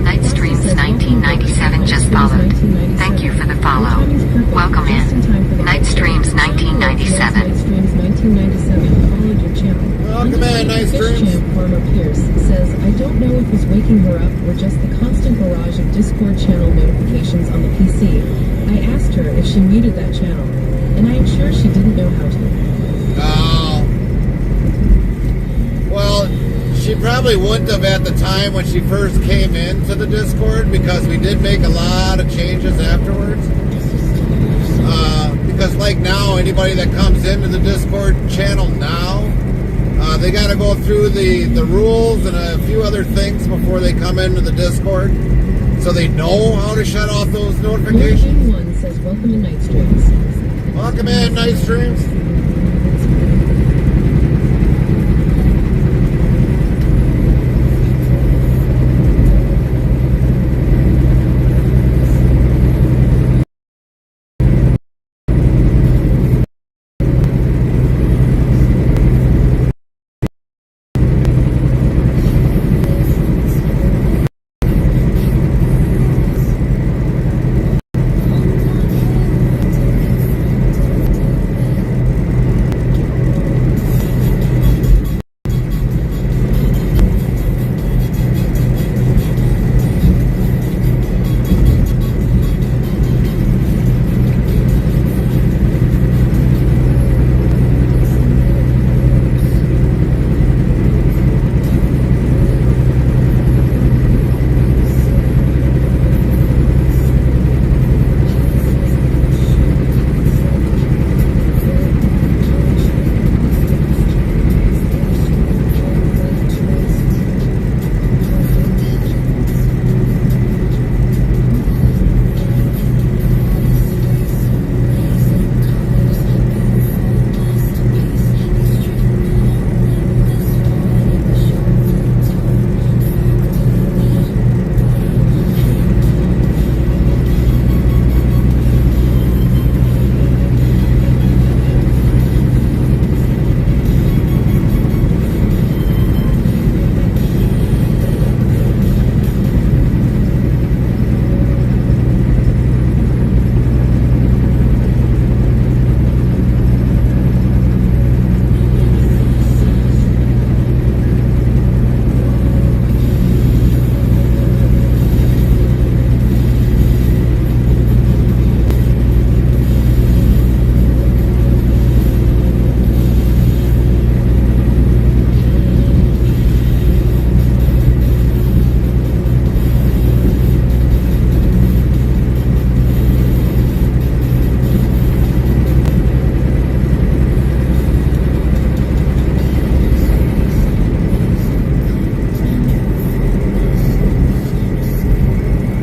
S4: Night Streams 1997 just followed. Thank you for the follow. Welcome in. Night Streams 1997.
S2: Night Streams 1997 followed your channel.
S1: Welcome in, Night
S2: Fish
S1: Streams.
S2: champ Farmer Pierce says, I don't know if it's waking her up or just the constant barrage of Discord channel notifications on the PC. I asked her if she muted that channel, and I am sure she didn't know how to.
S1: Well, she probably wouldn't have at the time when she first came into the Discord, because we did make a lot of changes afterwards. Because like now, anybody that comes into the Discord channel now, they got to go through the rules and a few other things before they come into the Discord, so they know how to shut off those notifications.
S2: One says, welcome to Night Streams.
S1: Welcome in, Night Streams.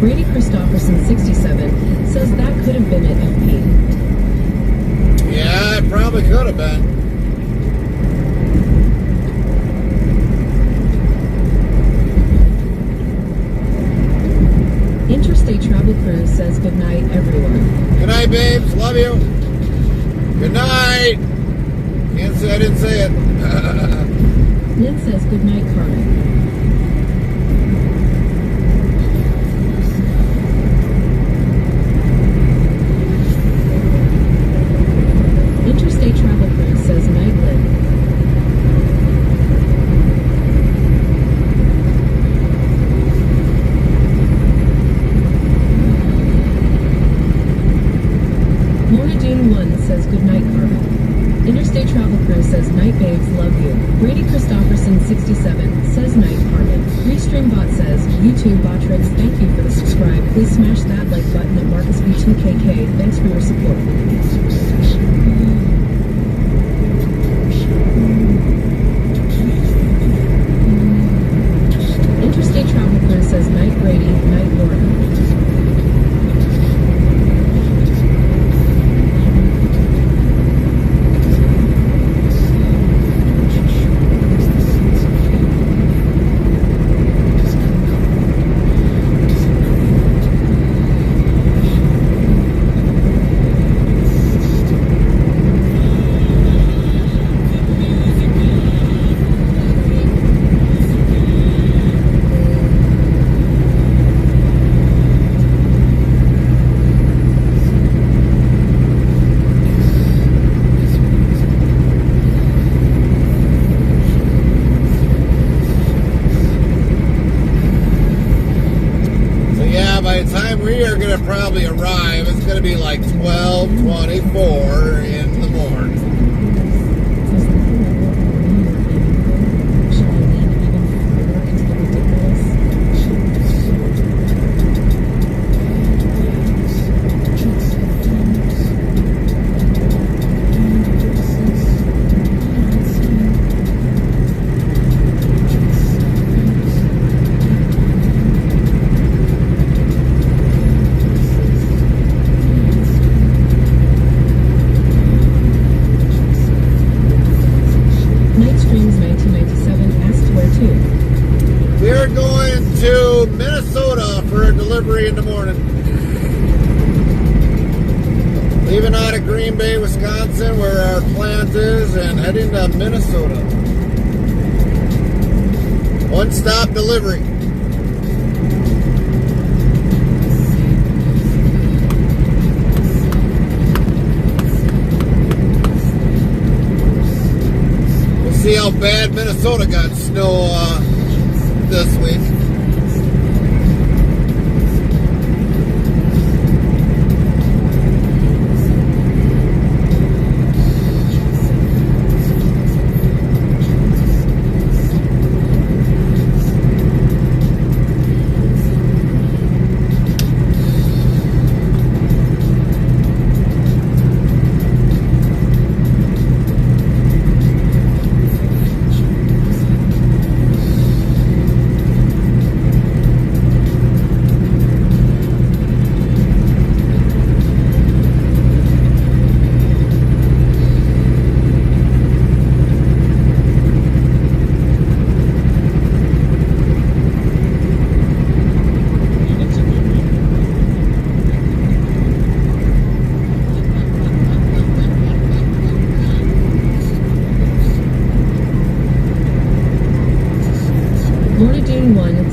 S2: Brady Christopherson 67 says that could have been at FP.
S1: Yeah, it probably could have been.
S2: Interstate Travel Cruise says good night, everyone.
S1: Good night, babes. Love you. Good night. Can't say I didn't say it.
S2: Lynn says good night, Carmen. Interstate Travel Cruise says night, Lynn. Lorna Dune 1 says good night, Carmen. Interstate Travel Cruise says night, babes, love you. Brady Christopherson 67 says night, Carmen. Restreambot says YouTube Botrix, thank you for the subscribe. Please smash that like button at Marcus B2KK. Thanks for your support. Interstate Travel Cruise says night, Brady, night, Lorna.
S1: By the time we are going to probably arrive, it's going to be like 12:24 in the morning. We're going to Minnesota for a delivery in the morning. Leaving out of Green Bay, Wisconsin, where our plant is, and heading to Minnesota. One-stop delivery. We'll see how bad Minnesota got snow this week.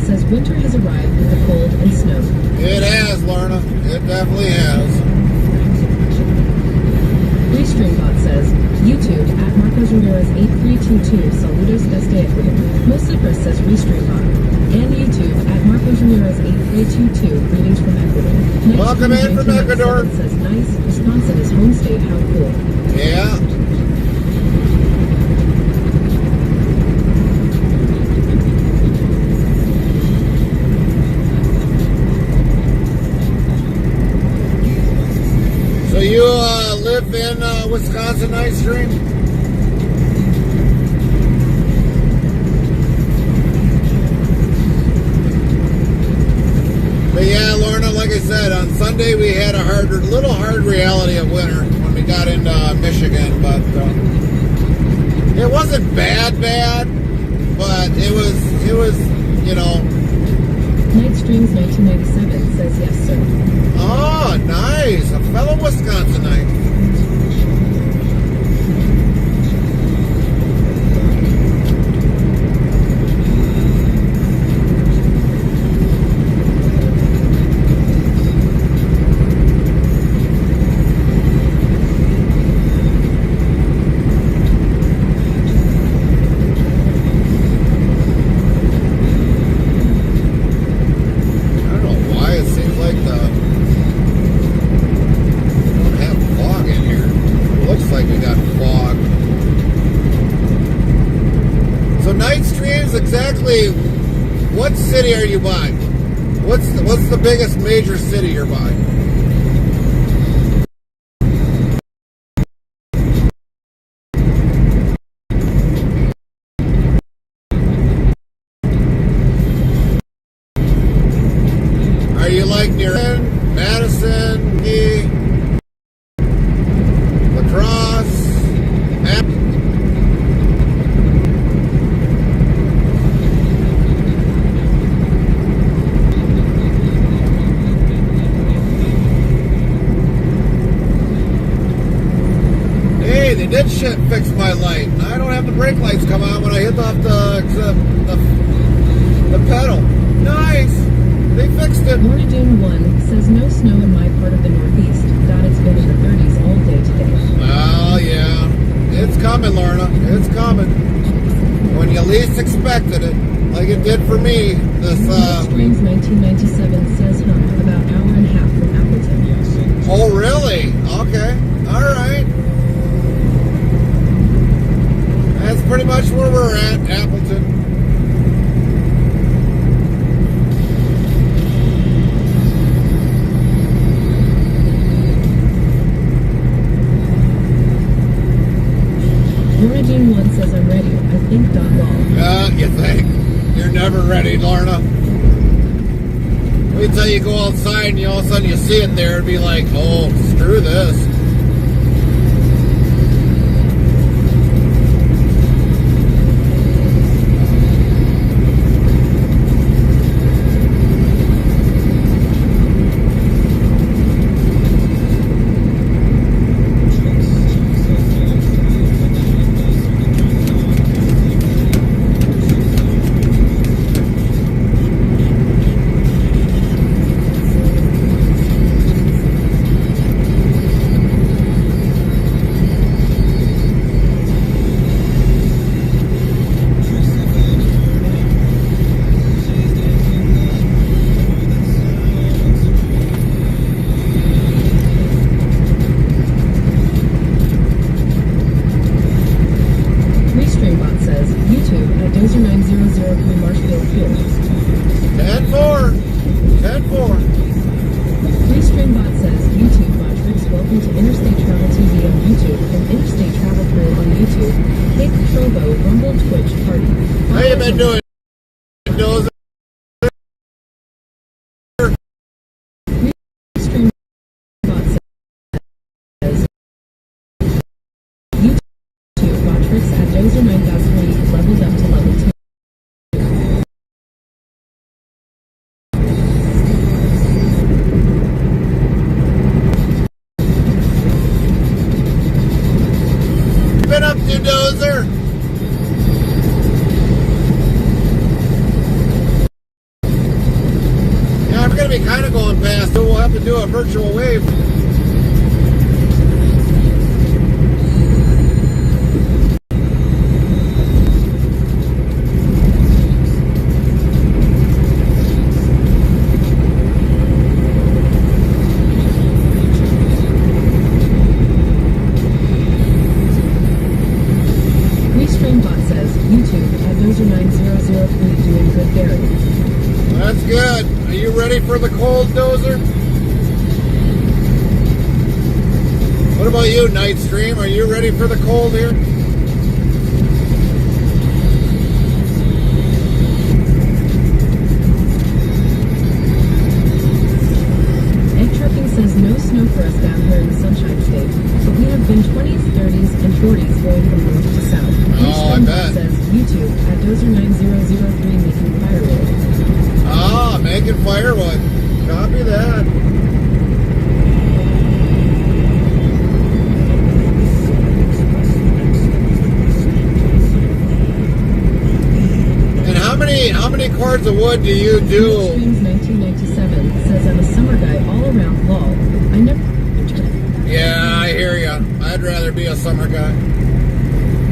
S2: Says winter has arrived with the cold and snow.
S1: It has, Lorna. It definitely has.
S2: Restreambot says, YouTube at Marcos Ramirez 8322. Saludos desde Ecuador. Mo Cypress says Restreambot. And YouTube at Marcos Ramirez 8322. Greetings from Ecuador.
S1: Welcome in from Ecuador.
S2: Says nice. Wisconsin is home state. How cool.
S1: Yeah. So you live in Wisconsin, Ice Cream? But yeah, Sunday we had a little hard reality of winter when we got into Michigan, but it wasn't bad, but it was, you know.
S2: Nightstreams 1997 says yes, sir.
S1: Oh, nice. A fellow Wisconsinite. Exactly what city are you buying? What's the biggest major city you're buying? Are you like near Madison, Lacrosse? They did fix my light. I don't have the brake lights come on when I hit off the pedal. Nice. They fixed it.
S2: Lorna Dune 1 says no snow in my part of the Northeast. God, it's been in the 30s all day today.
S1: Oh, yeah. It's coming, Lorna. It's coming. When you least expected it, like it did for me. This,
S2: Springs 1997 says about hour and a half from Appleton.
S1: Oh, really? Okay. All right. That's pretty much where we're at, Appleton.
S2: Lorna Jean 1 says I'm ready. I think .law.
S1: You think? You're never ready, Lorna. Wait till you go outside and all of a sudden you see it there and be like, oh, screw this. Do a virtual wave.
S2: Restreambot says YouTube at Dozer9003 doing good Barry.
S1: That's good. Are you ready for the cold, Dozer? What about you, Nightstream? Are you ready for the cold here?
S2: Egg Trucking for us down here in the Sunshine State, but we have been 20s, 30s, and 40s going from north to south.
S1: Oh, I bet.
S2: Says YouTube at Dozer9003 making firewood.
S1: Ah, making firewood. Copy that. And how many cords of wood do you do?
S2: Streams 1997 says I'm a summer guy all around. Lol. I never.
S1: Yeah, I hear ya. I'd rather be a summer guy.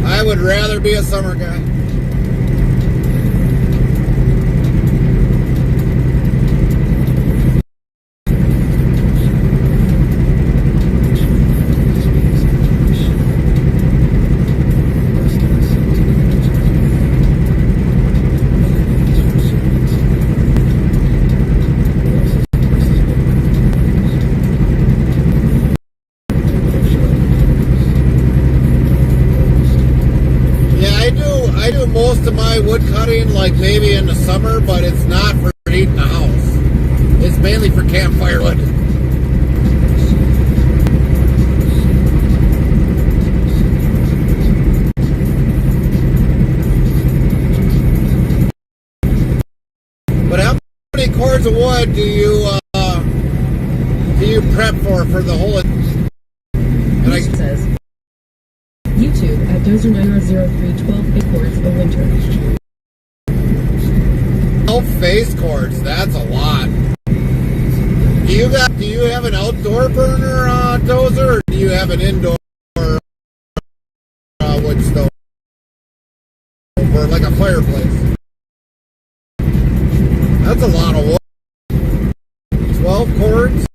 S1: I would rather be a summer guy. I do most of my wood cutting like maybe in the summer, but it's not for heating the house. It's mainly for camp firewood. But how many cords of wood do you prep for the whole? And I
S2: says YouTube at Dozer9003 12 big cords a winter.
S1: 12 face cords. That's a lot. Do you have an outdoor burner dozer, or do you have an indoor wood stove or like a fireplace? That's a lot of wood. 12 cords.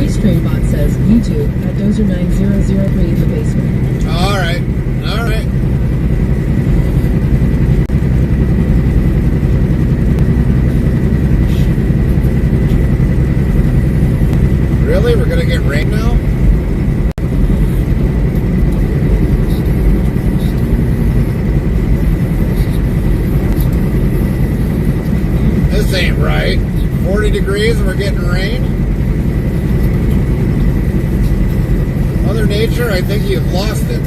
S2: Streambot says YouTube at Dozer9003 in the basement.
S1: All right. Really? We're gonna get rain now? This ain't right. 40 degrees and we're getting rain? Mother Nature, I think you've lost it.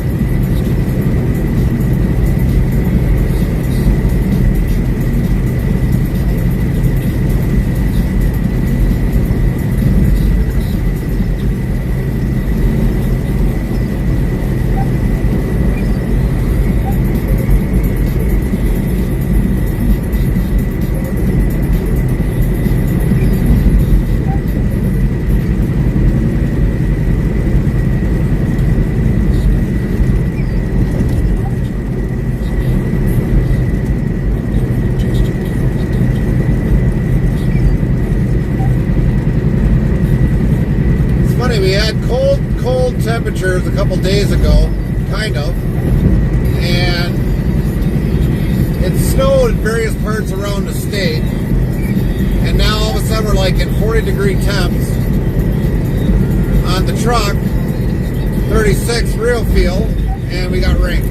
S1: We had cold temperatures a couple days ago, kind of, and it snowed in various parts around the state, and now all of a sudden we're like in 40-degree temps on the truck, 36 real feel, and we got rain.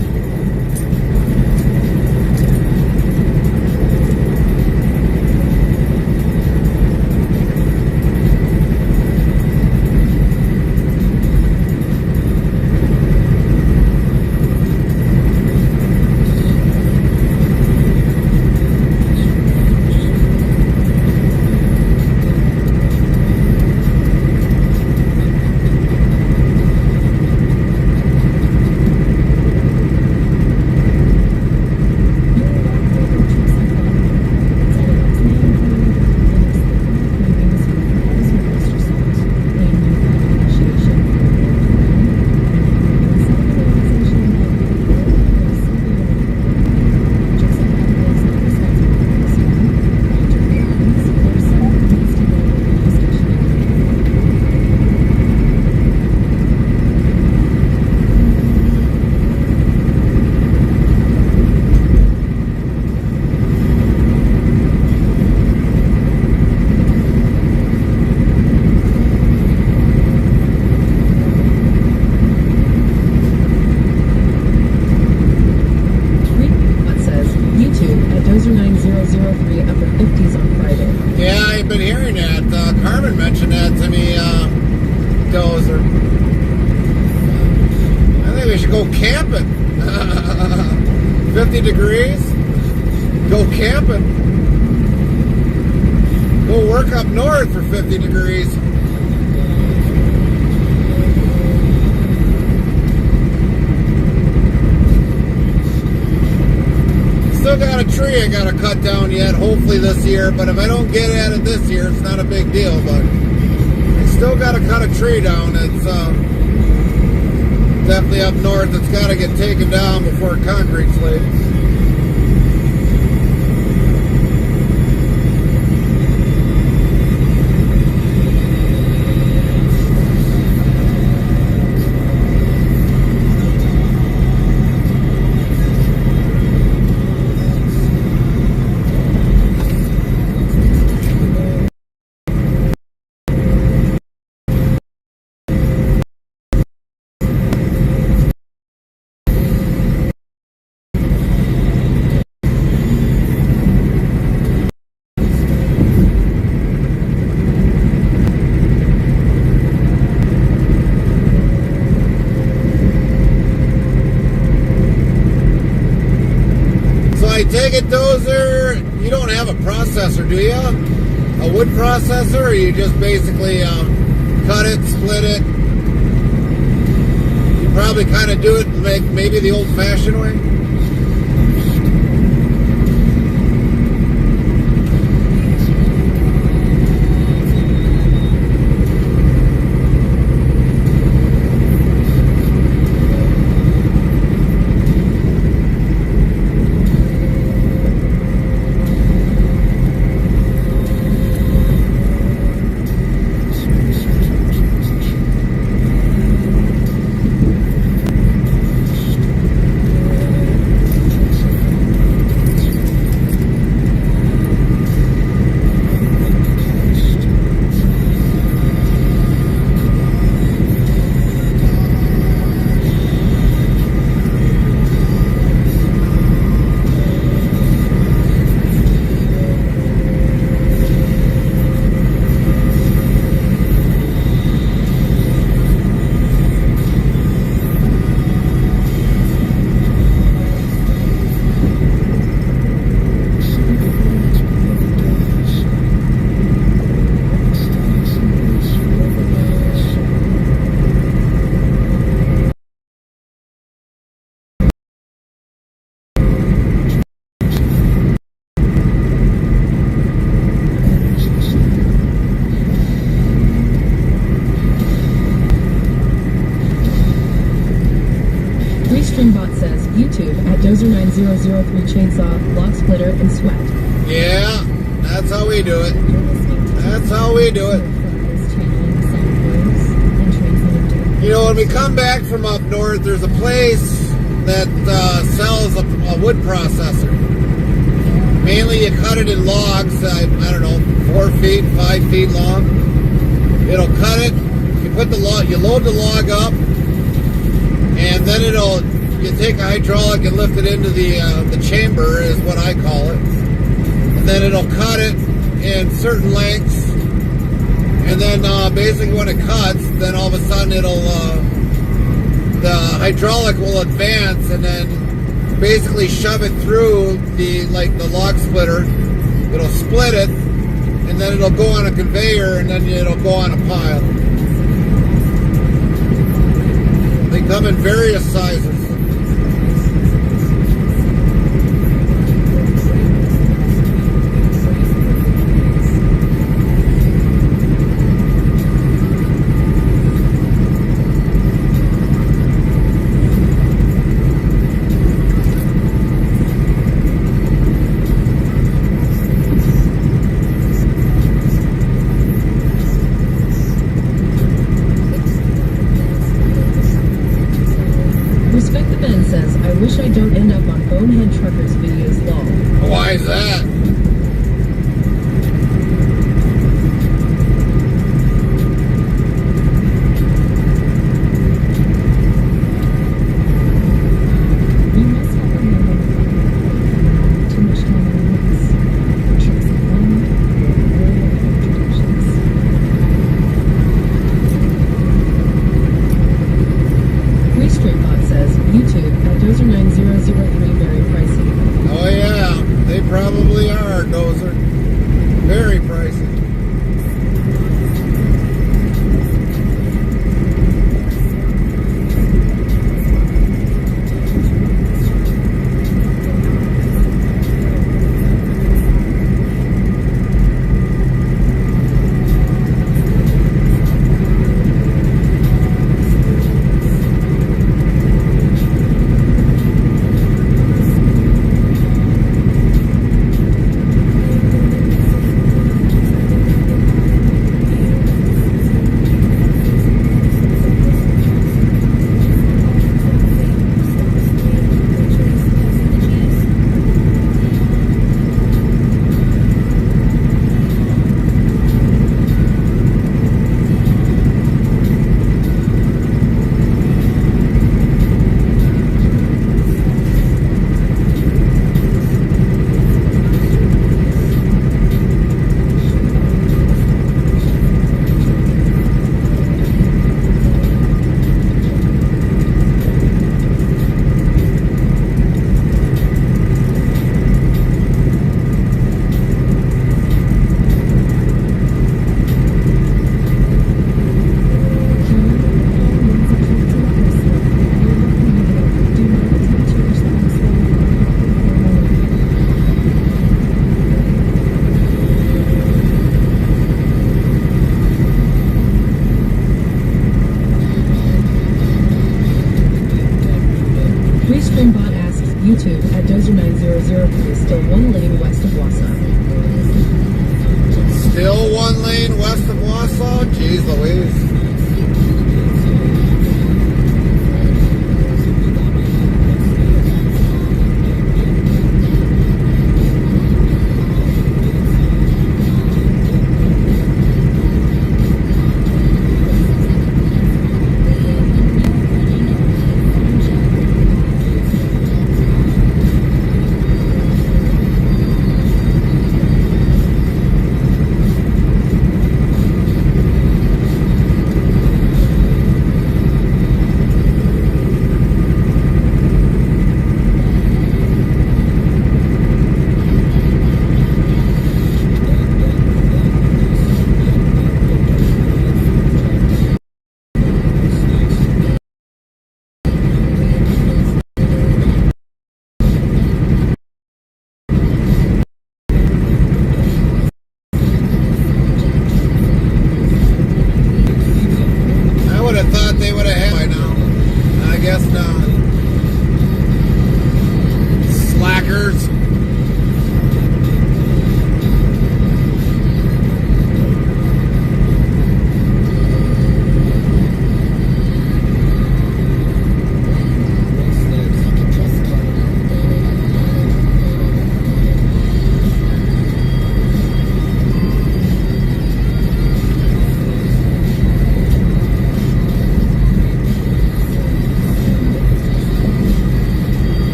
S1: camping. 50 degrees. Go camping. Go work up north for 50 degrees. Still got a tree I gotta cut down yet, hopefully this year, but if I don't get at it this year, it's not a big deal, but I still gotta cut a tree down. It's definitely up north. It's gotta get taken down before concrete's laid. I take it, Dozer, you don't have a processor, do you? A wood processor, or you just basically cut it, split it? You probably kind of do it like maybe the old-fashioned way?
S2: Streambot says, YouTube at Dozer9003 Chainsaw, Log Splitter, and Sweat.
S1: Yeah, that's how we do it. That's how we do it. You know, when we come back from up north, there's a place that sells a wood processor. Mainly you cut it in logs, I don't know, 4 feet, 5 feet long. It'll cut it, you put the log, you load the log up, and then you take a hydraulic and lift it into the chamber, is what I call it. And then it'll cut it in certain lengths. And then basically when it cuts, then all of a sudden the hydraulic will advance and then basically shove it through the log splitter. It'll split it, and then it'll go on a conveyor, and then it'll go on a pile. They come in various sizes.
S2: Respect the Ben says, I wish I don't end up on Bonehead Truckers videos long.
S1: Why is that?
S2: You must have remembered too much time on this. Tricks of one, introductions. Restreambot says, YouTube Dozer 9003, very pricey.
S1: Oh yeah, they probably are, Dozer. Very pricey.
S2: Restreambot asks YouTube at Dozer 9003, still one lane west of Wausau.
S1: Still one lane west of Wausau? Jeez Louise.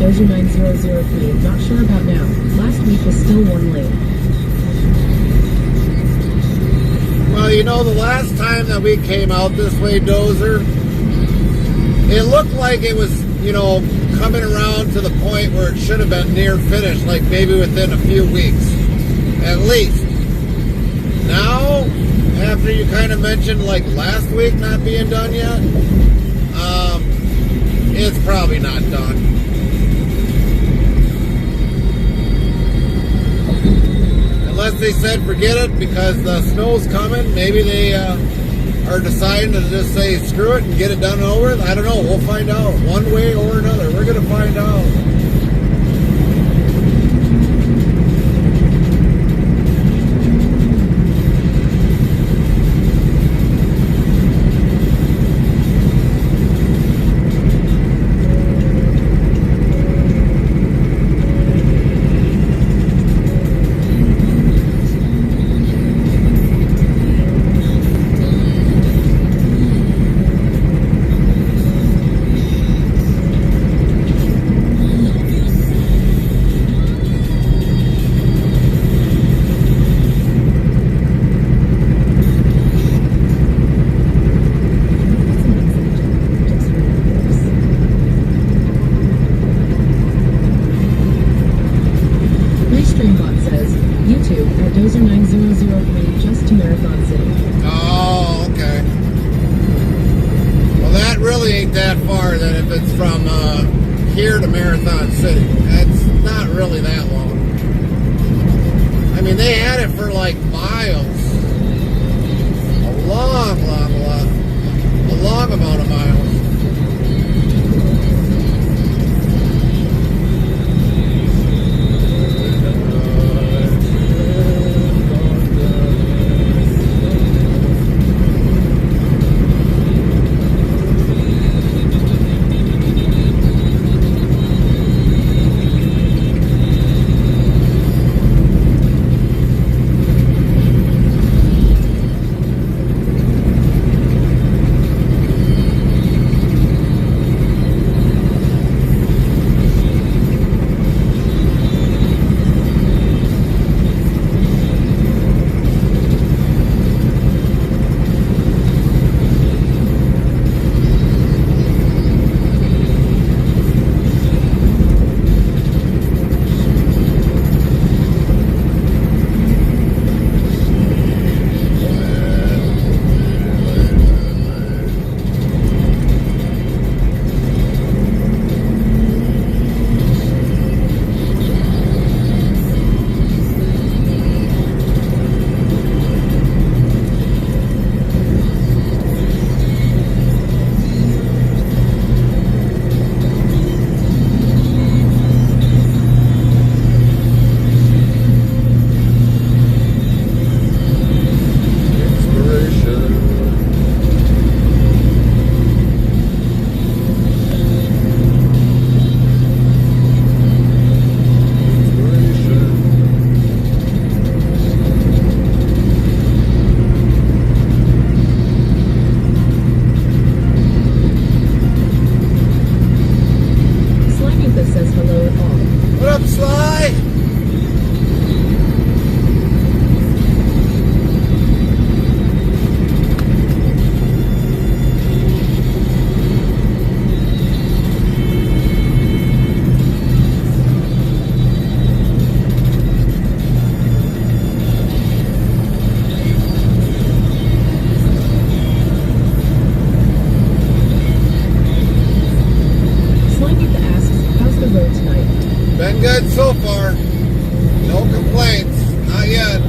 S2: Dozer 9003, not sure about now. Last week was still one lane.
S1: Well, you know, the last time that we came out this way, Dozer, it looked like it was, you know, coming around to the point where it should have been near finished, like maybe within a few weeks, at least. Now, after you kind of mentioned like last week not being done yet, it's probably not done. Unless they said forget it because the snow's coming, maybe they are deciding to just say screw it and get it done and over with. I don't know. We'll find out one way or another. We're going to find out.
S2: Dozer9003 just to Marathon City.
S1: Oh, okay. Well, that really ain't that far then if it's from here to Marathon City. That's not really that long. I mean, they had it for like miles. A long amount of miles. Been good so far. No complaints. Not yet.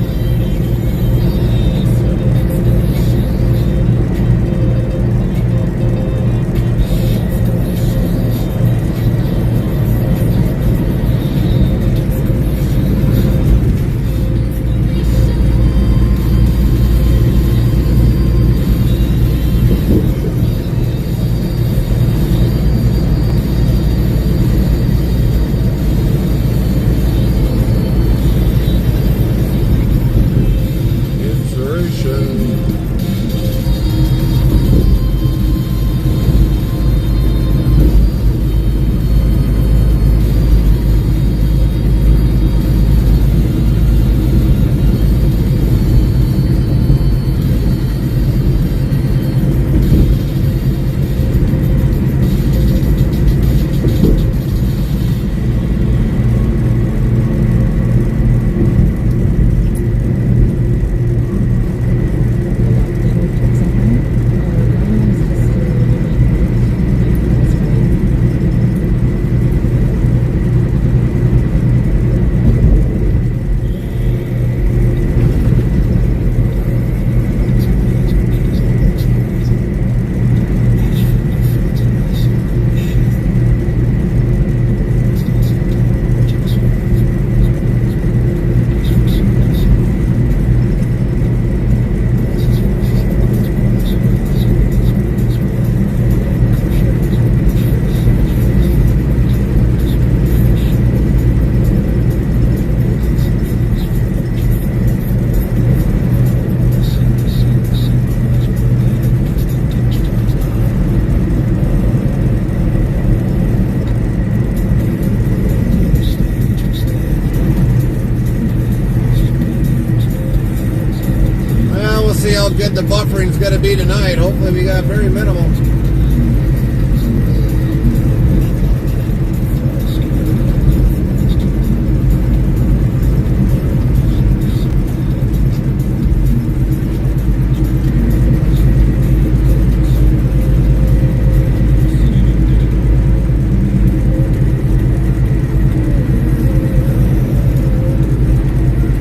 S1: good the buffering's going to be tonight. Hopefully we got very minimal.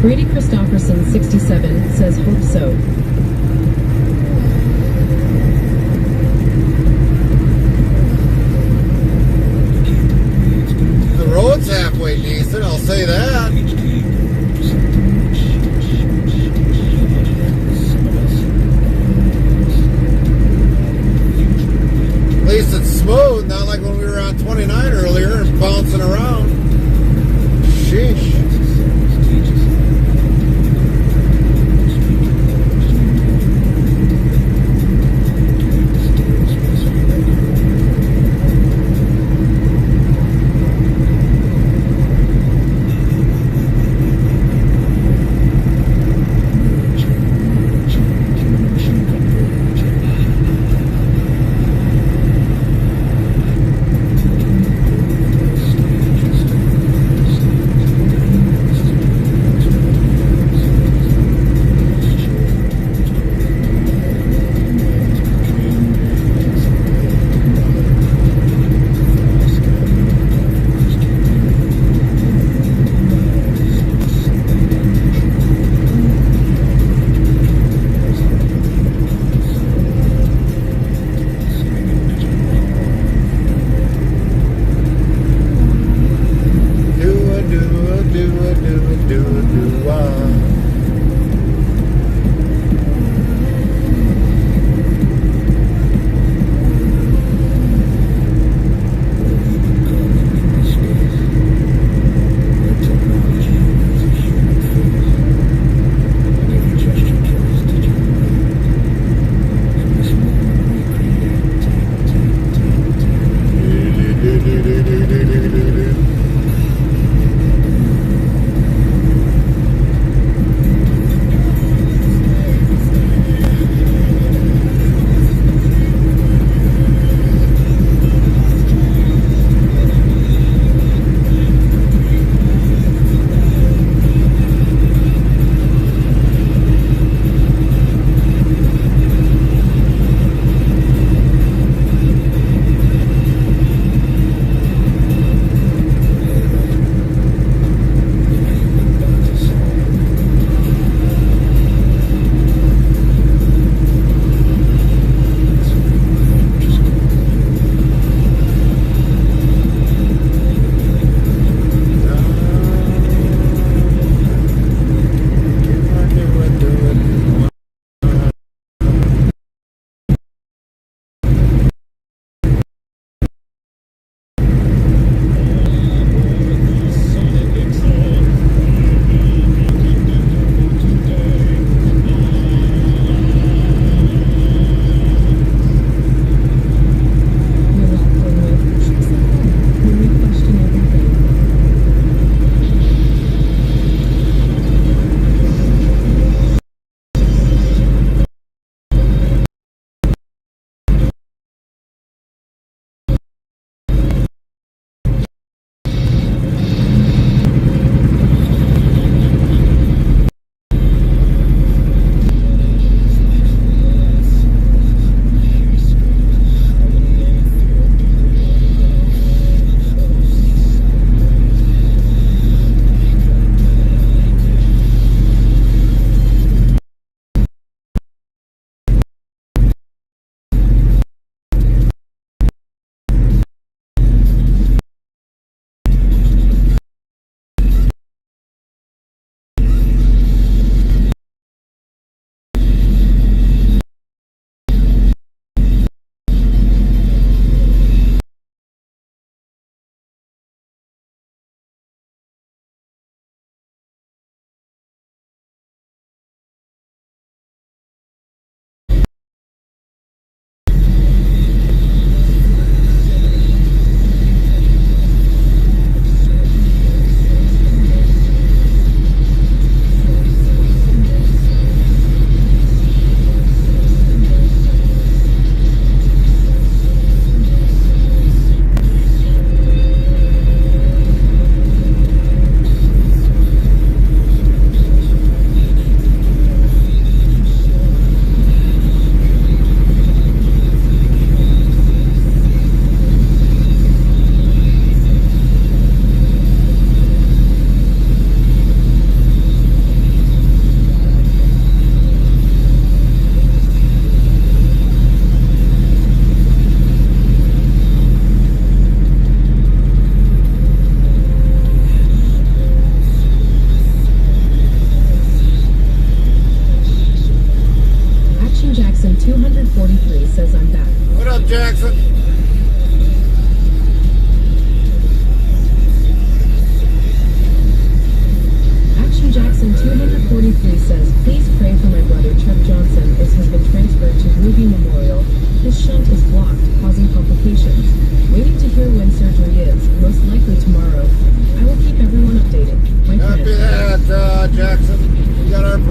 S2: Brady Christofferson, 67, says hope so.
S1: The road's halfway decent, I'll say that. At least it's smooth, not like when we were on 29 earlier and bouncing around. Sheesh.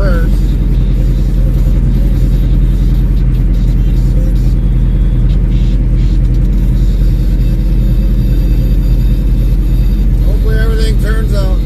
S1: prayers. Hopefully everything turns out.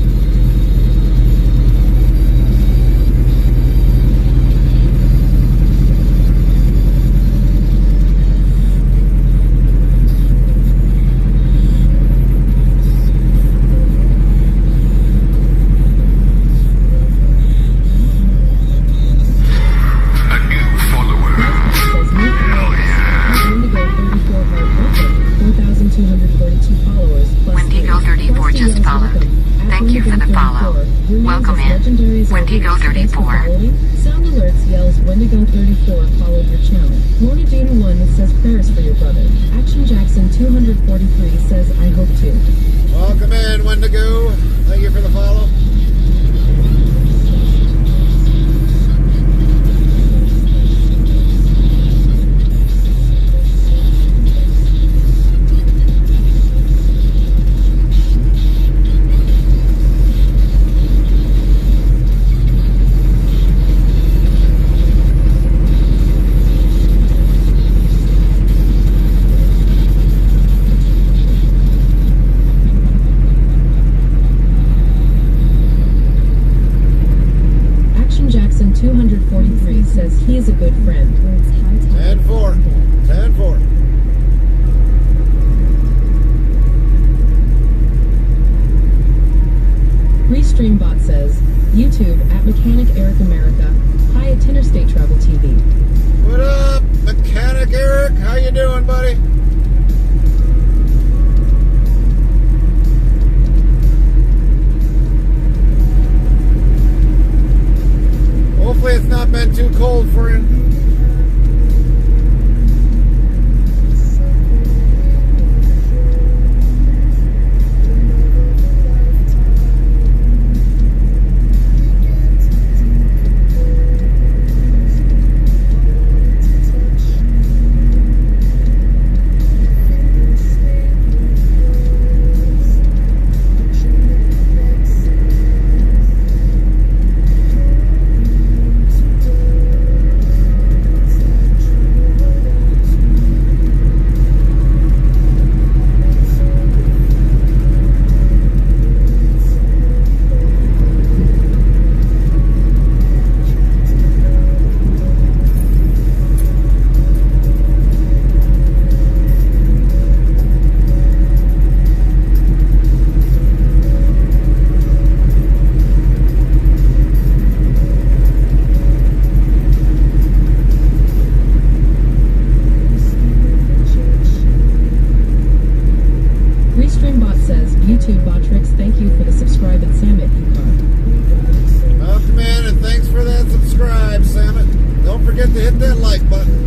S5: A new follower.
S2: Says new Wendigo 34 hard welcome. 4,242 followers. Plus
S4: Wendigo 34 just
S2: yells
S4: followed.
S2: welcome. At
S4: Thank you for the
S2: Wendigo
S4: follow.
S2: 34, your name
S4: Welcome
S2: is
S4: in.
S2: legendary as
S4: Wendigo
S2: always. Thanks for
S4: 34.
S2: following. Sound alerts yells Wendigo 34 followed your channel. Lorna Dune 1 says prayers for your brother. Action Jackson 243 says I hope to.
S1: Welcome in, Wendigo. Thank you for the follow.
S2: Action Jackson 243 says he is a good friend.
S1: 10-4. 10-4.
S2: Restreambot says YouTube at Mechanic Eric America. Hi at Interstate Travel TV.
S1: What up, Mechanic Eric? How you doing, buddy? Hopefully it's not been too cold for you.
S2: Restreambot says YouTube Botrix, thank you for the subscribe and Samet UCAR.
S1: Welcome in and thanks for that subscribe, Samet. Don't forget to hit that like button.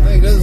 S1: I think this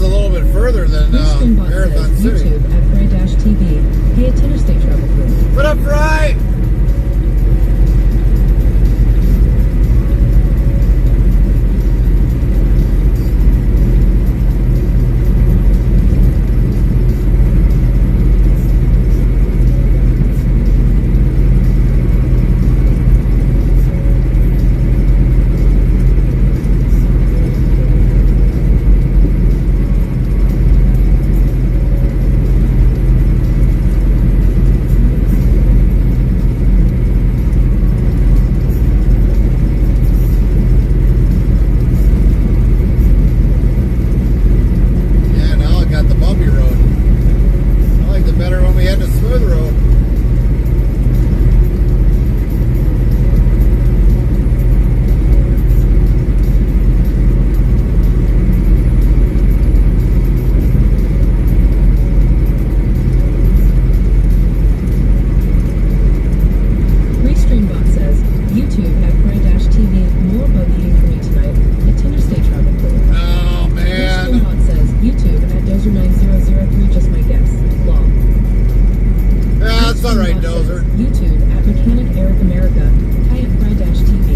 S1: It's all right, Dozer.
S2: YouTube at Mechanic Eric America. Hi at Fry-TV.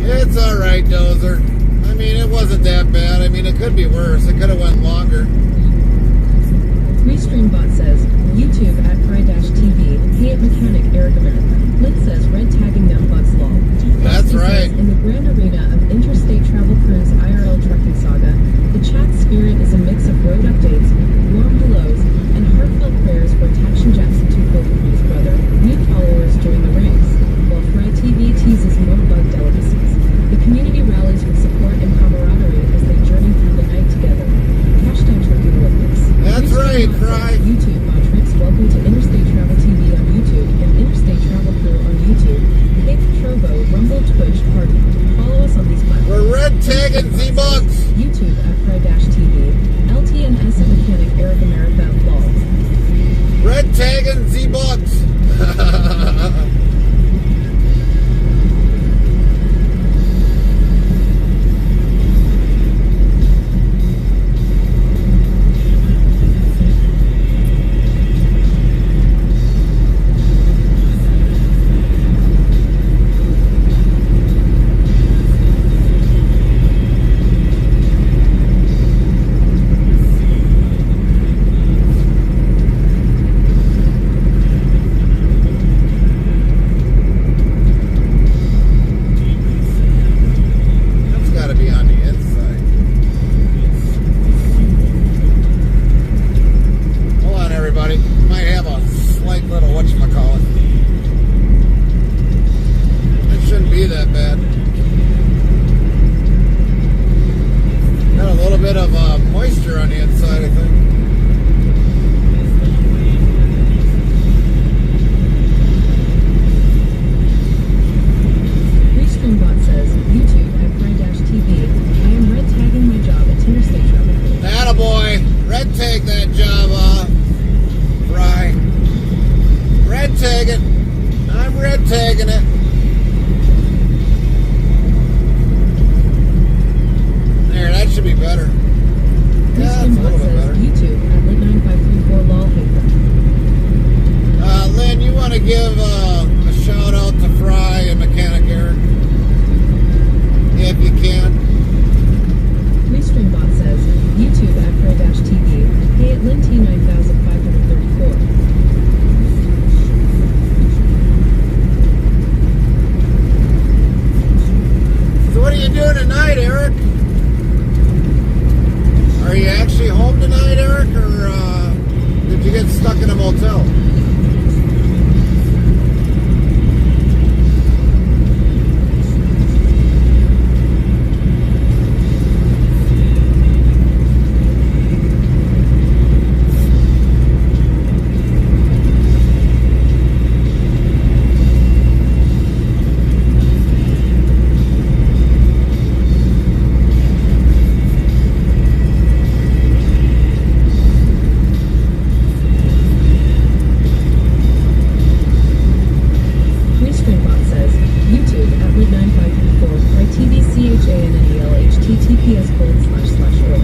S1: It's all right, Dozer. I mean, it wasn't that bad. I mean, it could be worse. It could have went longer.
S2: Restreambot says, YouTube at Fry-TV. Hey at Mechanic Eric America. Lynn says, red tagging them bugs lol.
S1: That's
S2: He
S1: right.
S2: says, in the grand arena of Interstate Travel Cruise IRL trucking saga, the chat spirit is a mix of road updates, warm hellos, and heartfelt prayers for Taction Jackson 2 Cruise brother, new followers join the ranks, while Fry-TV teases more bug delicacies. The community rallies with support and camaraderie as they journey through the night together. Hashtag Trucking Olympics.
S1: That's right, Fry.
S2: YouTube Botrix, welcome to Interstate Travel TV on YouTube and Interstate Travel Crew on YouTube. Hey Trovo, Rumble, Twitch, Party. Follow us on these platforms.
S1: We're red tagging Z-Bugs.
S2: YouTube at Fry-TV. LTNS at Mechanic Eric America. Lol.
S1: Red tagging Z-Bugs. That's got to be on the inside. Hold on, everybody. Might have a slight little whatchamacallit. It shouldn't be that bad. Got a little bit of moisture on the inside, I think.
S2: Restreambot says, YouTube at Fry-TV. I am red tagging my job at Interstate Travel Crew.
S1: Attaboy. Red tag that job, Fry. Red tag it. I'm red tagging it. There, that should be better. Yeah, it's a
S2: Restreambot
S1: little bit
S2: says,
S1: better.
S2: YouTube at Lit9534 lol hater.
S1: Lynn, you want to give a shout out to Fry and Mechanic Eric? If you can.
S2: Restreambot says, YouTube at Fry-TV. Hey at Lint9534.
S1: So what are you doing tonight, Eric? Are you actually home tonight, Eric, or did you get stuck in a motel?
S2: Restreambot says, YouTube at Lit9534. Fry-TV CHANNEL https://oil.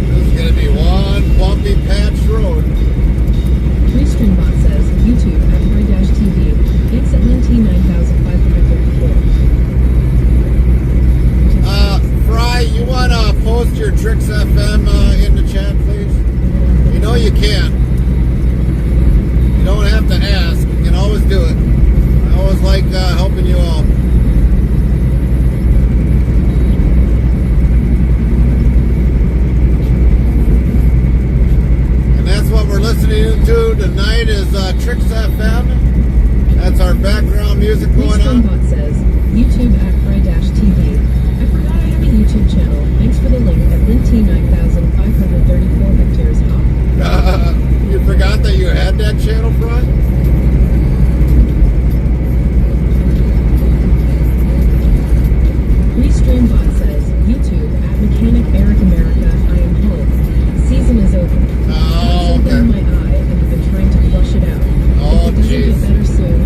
S1: This is going to be one bumpy patch road.
S2: Restreambot says, YouTube at Fry-TV. Thanks at Lint9534.
S1: Fry, you want to post your Tricks FM in the chat, please? You know you can. You don't have to ask. You can always do it. I always like helping you out. And that's what we're listening to tonight is Tricks FM. That's our background music going on.
S2: Restreambot says, YouTube at Fry-TV. I forgot I have a YouTube channel. Thanks for the link at Lint9534 hectares hop.
S1: You forgot that you had that channel, Fry?
S2: Restreambot says, YouTube at Mechanic Eric America. I am home. Season is over.
S1: Oh,
S2: Something in
S1: okay.
S2: my eye and I've been trying to flush it out.
S1: Oh,
S2: If it doesn't
S1: jeez.
S2: get better soon,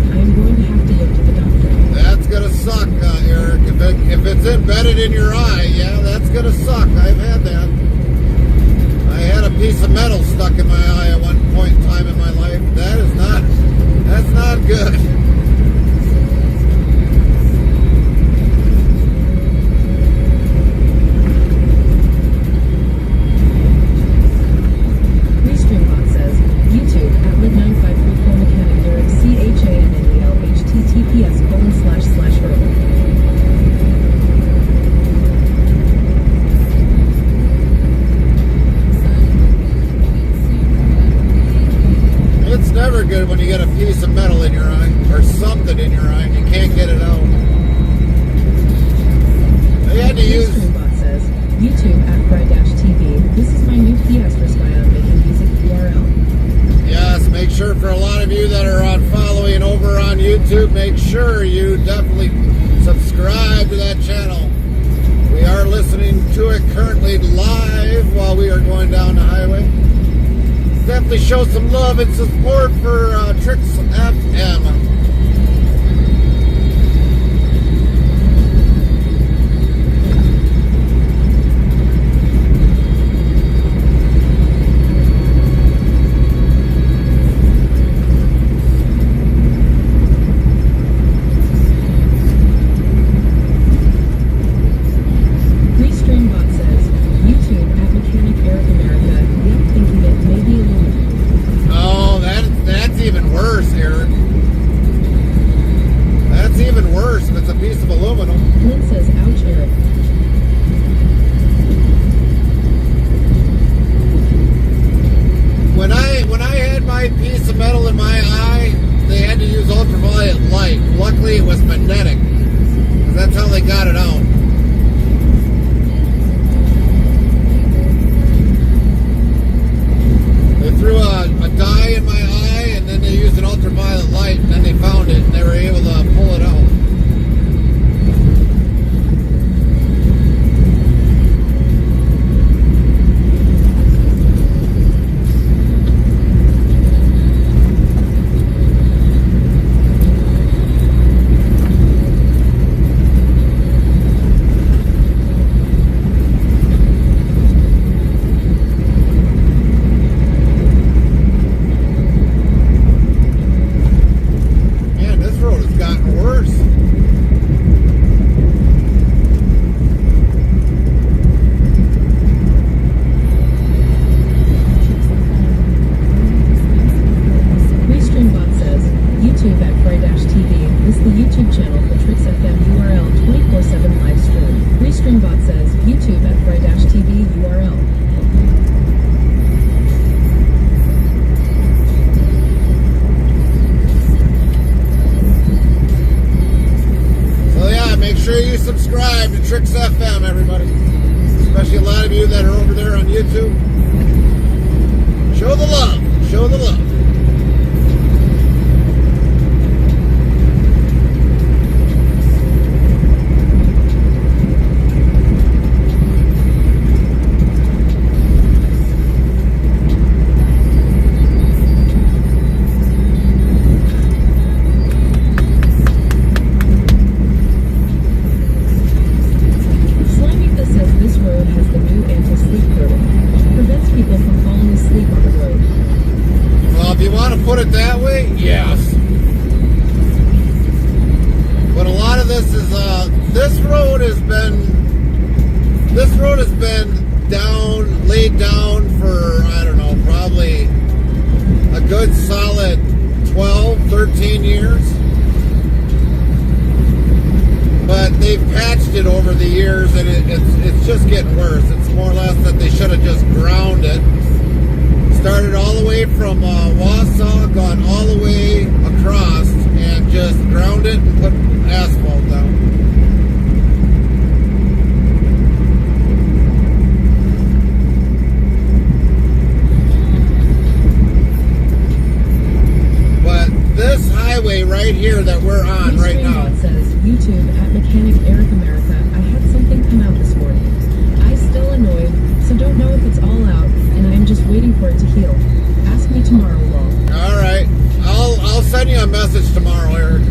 S1: good.
S2: Restreambot says, YouTube, @lit953 Pro Mechanic Eric CHANNEL https://hurdle.
S1: It's never good when you get a piece of metal in your eye or something in your eye and you can't get it out. They had to use.
S2: Restreambot says, YouTube @Fry-TV. This is my new PS for Spy on Making Music URL.
S1: Yes, make sure for a lot of you that are on following over on YouTube, make sure you definitely subscribe to that channel. We are listening to it currently live while we are going down the highway. Definitely show some love and support for Tricks FM.
S2: Restreambot says, YouTube @Mechanic Eric America. Yep, thinking it may be aluminum.
S1: Oh, that's even worse, Eric. That's even worse if it's a piece of aluminum.
S2: Lynn says, ouch, Eric.
S1: When I had my piece of metal in my eye, they had to use ultraviolet light. Luckily, it was magnetic, 'cause that's how they got it out. They threw a dye in my eye, and then they used an ultraviolet light, and then they found it, and they were able to pull it out. Man, this road has gotten worse.
S2: Restreambot says, YouTube @Fry-TV. This is the YouTube channel for Tricks FM URL 24/7 live stream. Restreambot says, YouTube @Fry-TV URL.
S1: So yeah, make sure you subscribe to Tricks FM, everybody. Especially a lot of you that are over there on YouTube. Show the love. Show the love.
S2: Slimita says this road has the new anti-sleep coating. Prevents people from falling asleep on the road.
S1: Well, if you want to put it that way, yes. But a lot of this is this road has been laid down for, I don't know, probably a good solid 12, 13 years. But they've patched it over the years, and it's just getting worse. It's more or less that they should have just ground it. Started all the way from Wausau, gone all the way across, and just ground it and put asphalt down. But this highway right here that we're on right now.
S2: Restreambot says, YouTube @Mechanic Eric America. I had something come out this morning. I still annoyed, so don't know if it's all out, and I am just waiting for it to heal. Ask me tomorrow, Walt.
S1: All right, I'll send you a message tomorrow, Eric.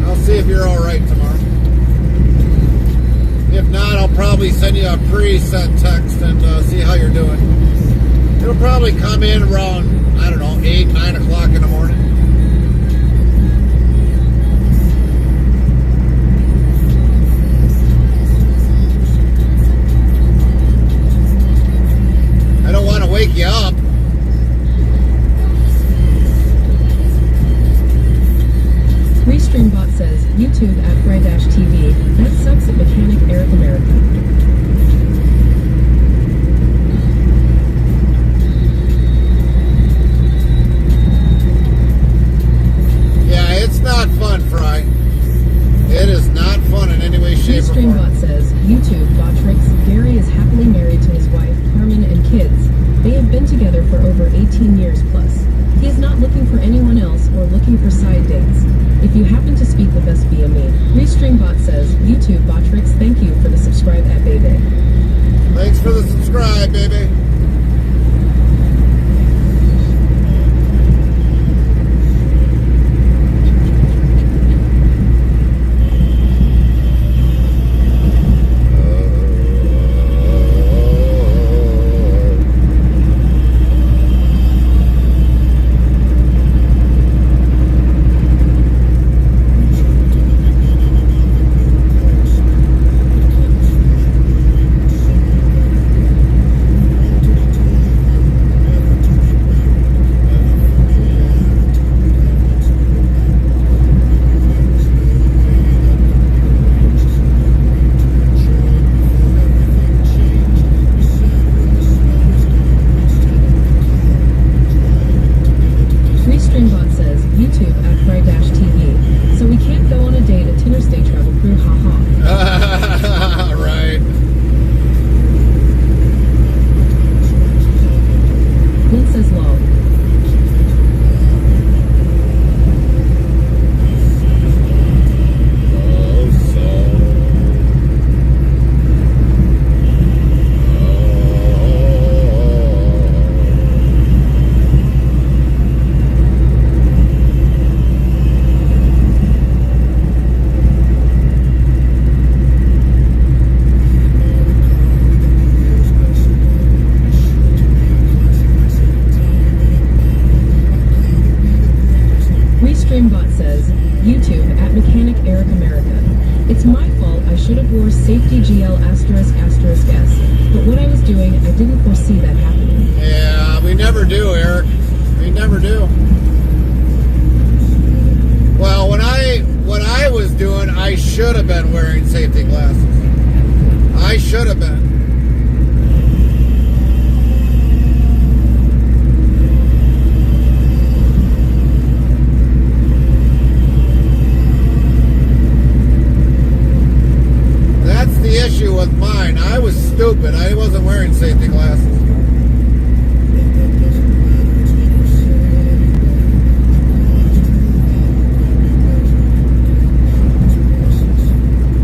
S1: I'll see if you're all right tomorrow. If not, I'll probably send you a preset text and see how you're doing. It'll probably come in around, I don't know, 8, 9 o'clock in the morning.
S2: Restreambot says, YouTube at Fry-TV. That sucks at Mechanic Eric America.
S1: Yeah, it's not fun, Fry. It is not fun in any way, shape, or form.
S2: Restreambot says, YouTube Botrix. Gary is happily married to his wife, Carmen, and kids. They have been together for over 18 years plus. He is not looking for anyone else or looking for side dates. If you happen to speak the best via me. Restreambot says, YouTube Botrix, thank you for the subscribe at baby.
S1: Thanks for the subscribe, baby.
S2: Restreambot says, YouTube at Fry-TV. So we can't go on a date at Interstate Travel Crew, haha.
S1: Right.
S2: Lynn says, lol. Restreambot says, YouTube at Mechanic Eric America. It's my fault. I should have wore safety GL *****S. But what I was doing, I didn't foresee that happening.
S1: Yeah, we never do, Eric. We never do. Well, what I was doing, I should have been wearing safety glasses. I should have been. That's the issue with mine. I was stupid. I wasn't wearing safety glasses.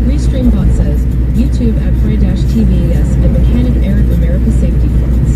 S2: Restreambot says, YouTube at Fry-TV, yes, and Mechanic Eric America safety fronts.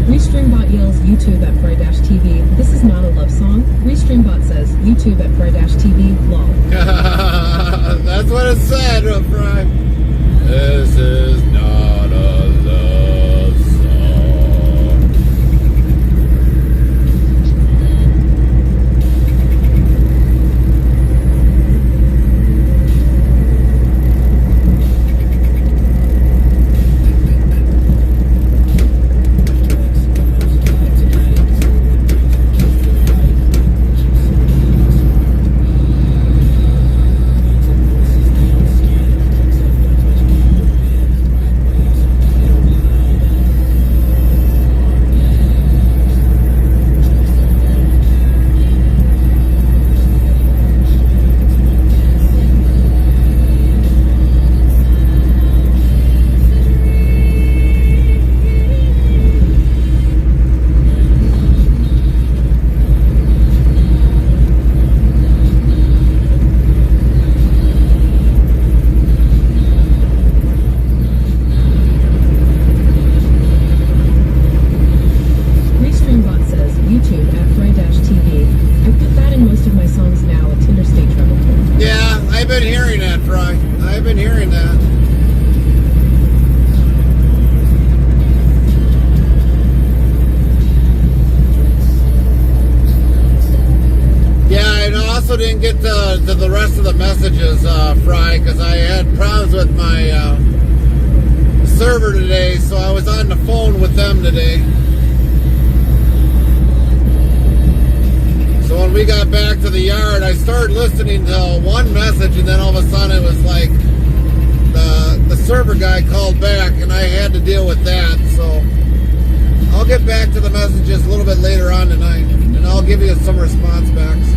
S2: Restreambot yells YouTube at Fry-TV. This is not a love song. Restreambot says YouTube at Fry-TV. Lol.
S1: That's what it said, Fry. This is not a love song. been hearing that, Fry. I've been hearing that. Yeah, I also didn't get to the rest of the messages, Fry, because I had problems with my server today, so I was on the phone with them today. So when we got back to the yard, I started listening to one message, and then all of a sudden it was like the server guy called back, and I had to deal with that. So I'll get back to the messages a little bit later on tonight, and I'll give you some response backs.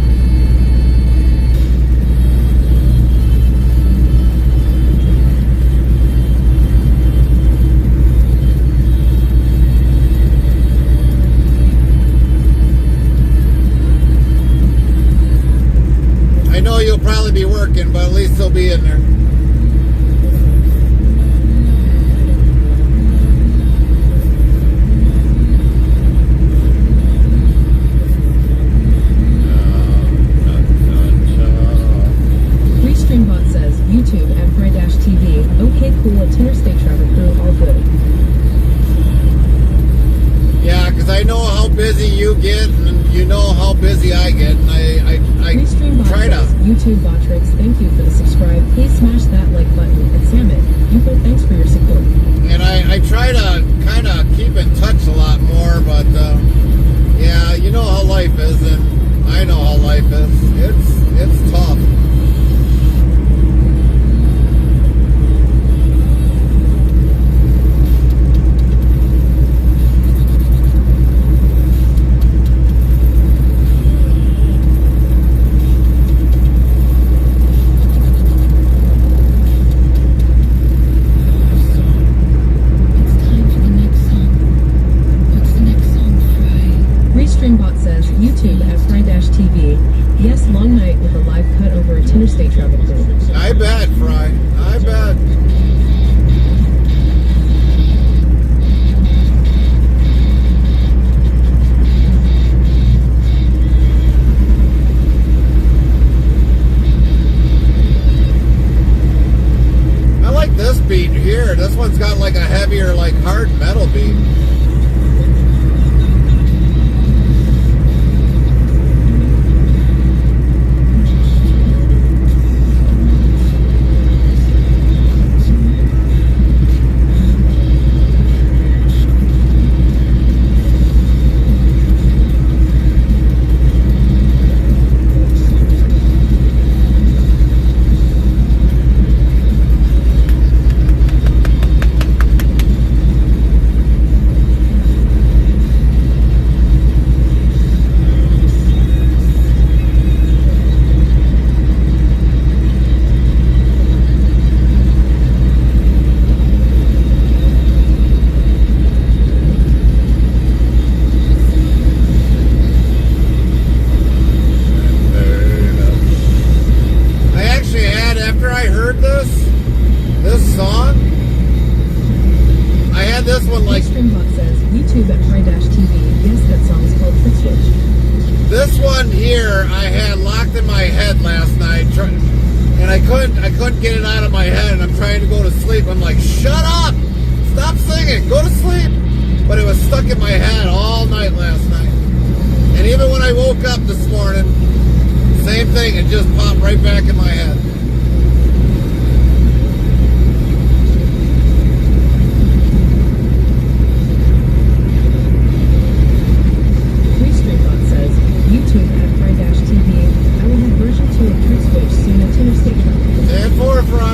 S1: I know you'll probably be working, but at least they'll be in there.
S2: Restreambot says, YouTube at Fry-TV. Okay, cool, at Interstate Travel Crew, all good.
S1: Yeah, because I know how busy you get, and you know how busy I get, and I try to.
S2: YouTube Botrix, thank you for the subscribe. Please smash that like button. And Samet, Yuko, thanks for your support.
S1: And I try to kind of keep in touch a lot more, but yeah, you know how life is, and I know how life is. It's tough.
S2: Restreambot says, YouTube at Fry-TV. Yes, long night with a live cut over at Interstate Travel Crew.
S1: I bet, Fry. I bet. I like this beat here. This one's got like a heavier, like hard metal beat. This song, I had this one like.
S2: Restreambot says, YouTube at Fry-TV. Yes, that song is called Foot Switch.
S1: This one here, I had locked in my head last night, and I couldn't get it out of my head. And I'm trying to go to sleep. I'm like, shut up, stop singing, go to sleep. But it was stuck in my head all night last night. And even when I woke up this morning, same thing. It just popped right back in my head.
S2: YouTube at Fry-TV. I will have version 2 of Foot Switch soon at Interstate Travel.
S1: And for Fry.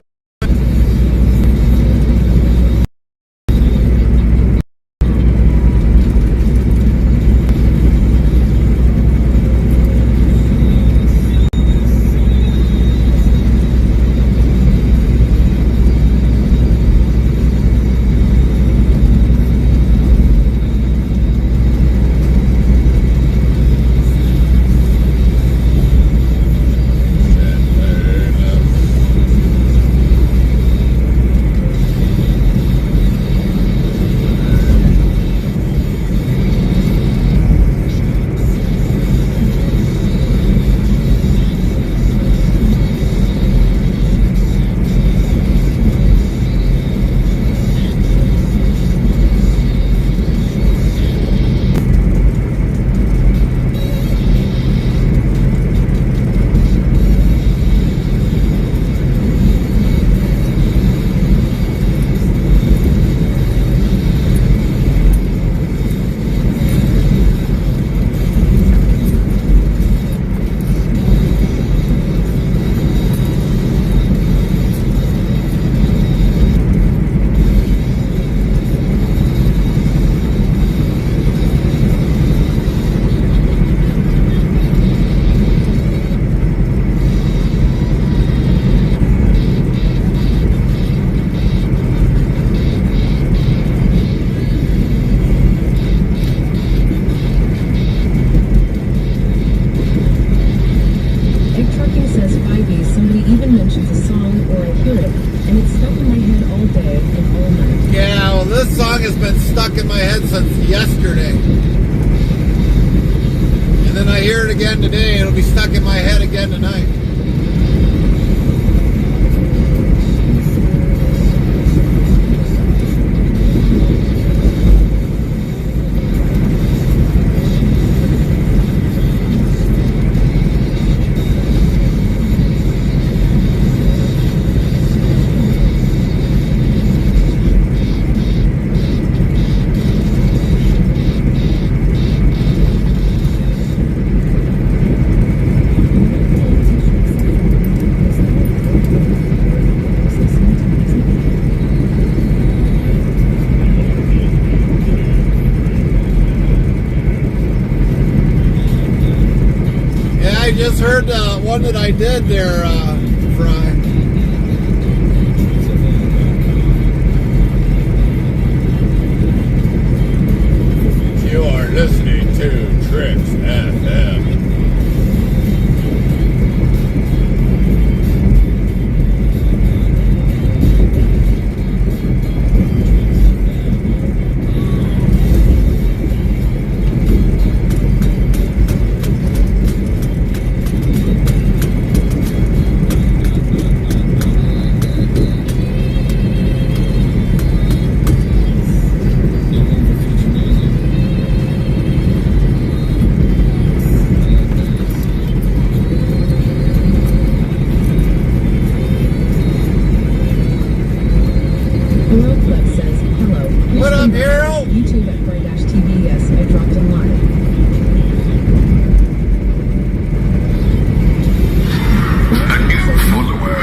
S2: target, and it's stuck in my head all day and all night.
S1: Yeah, well, this song has been stuck in my head since yesterday. And then I hear it again today, it'll be stuck in my head again tonight. I just heard one that I did there, Fry. You are listening to Tricks FM. What up, Harold?
S2: YouTube at Fry-TV. Yes, I dropped in live.
S5: A new follower.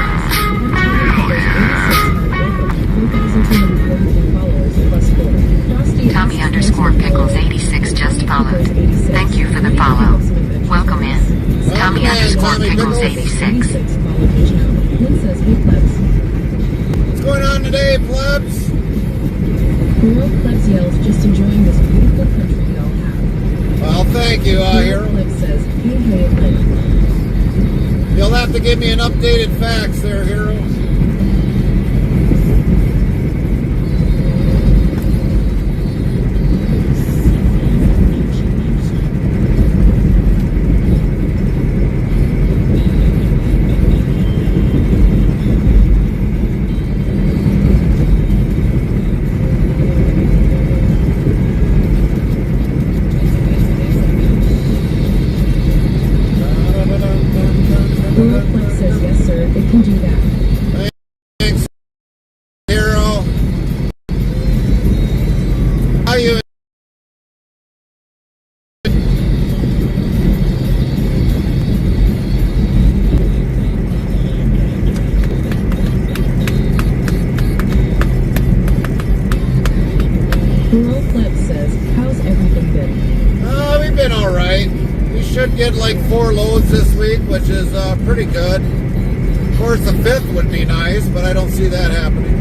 S4: Tommy_Pickles86 just followed. Thank you for the follow. Welcome in. Tommy_Pickles86.
S2: Lynn says, hey plebs.
S1: What's going on today, plebs?
S2: Rural plebs yells, just enjoying this beautiful country y'all have.
S1: Well, thank you,
S2: Rural
S1: Harold.
S2: plebs says, hey, hey, Lynn.
S1: You'll have to give me an updated fax there, Harold.
S2: Rural plebs says, yes sir, it can do that.
S1: Thanks, Harold. How you?
S2: Rural plebs says, how's everything been?
S1: We've been all right. We should get like 4 loads this week, which is pretty good. Of course, the 5th would be nice, but I don't see that happening.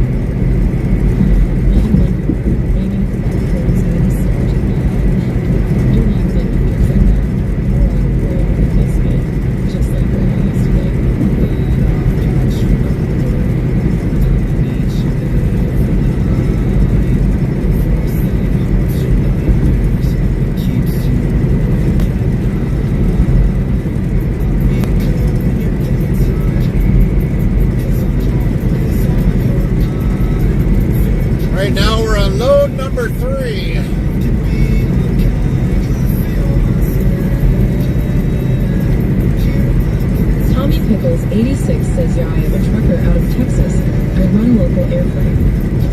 S1: Right now we're on load number 3.
S2: Tommy Pickles 86 says, yeah, I am a trucker out of Texas. I run local air freight.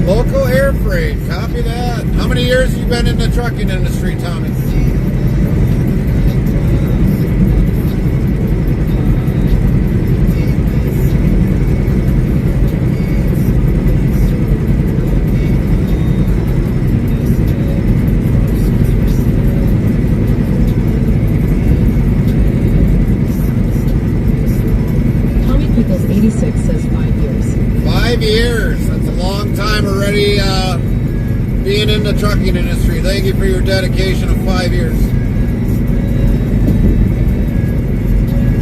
S1: Local air freight, copy that. How many years have you been in the trucking industry, Tommy?
S2: Tommy Pickles 86 says 5 years.
S1: 5 years. That's a long time already being in the trucking industry. Thank you for your dedication of 5 years.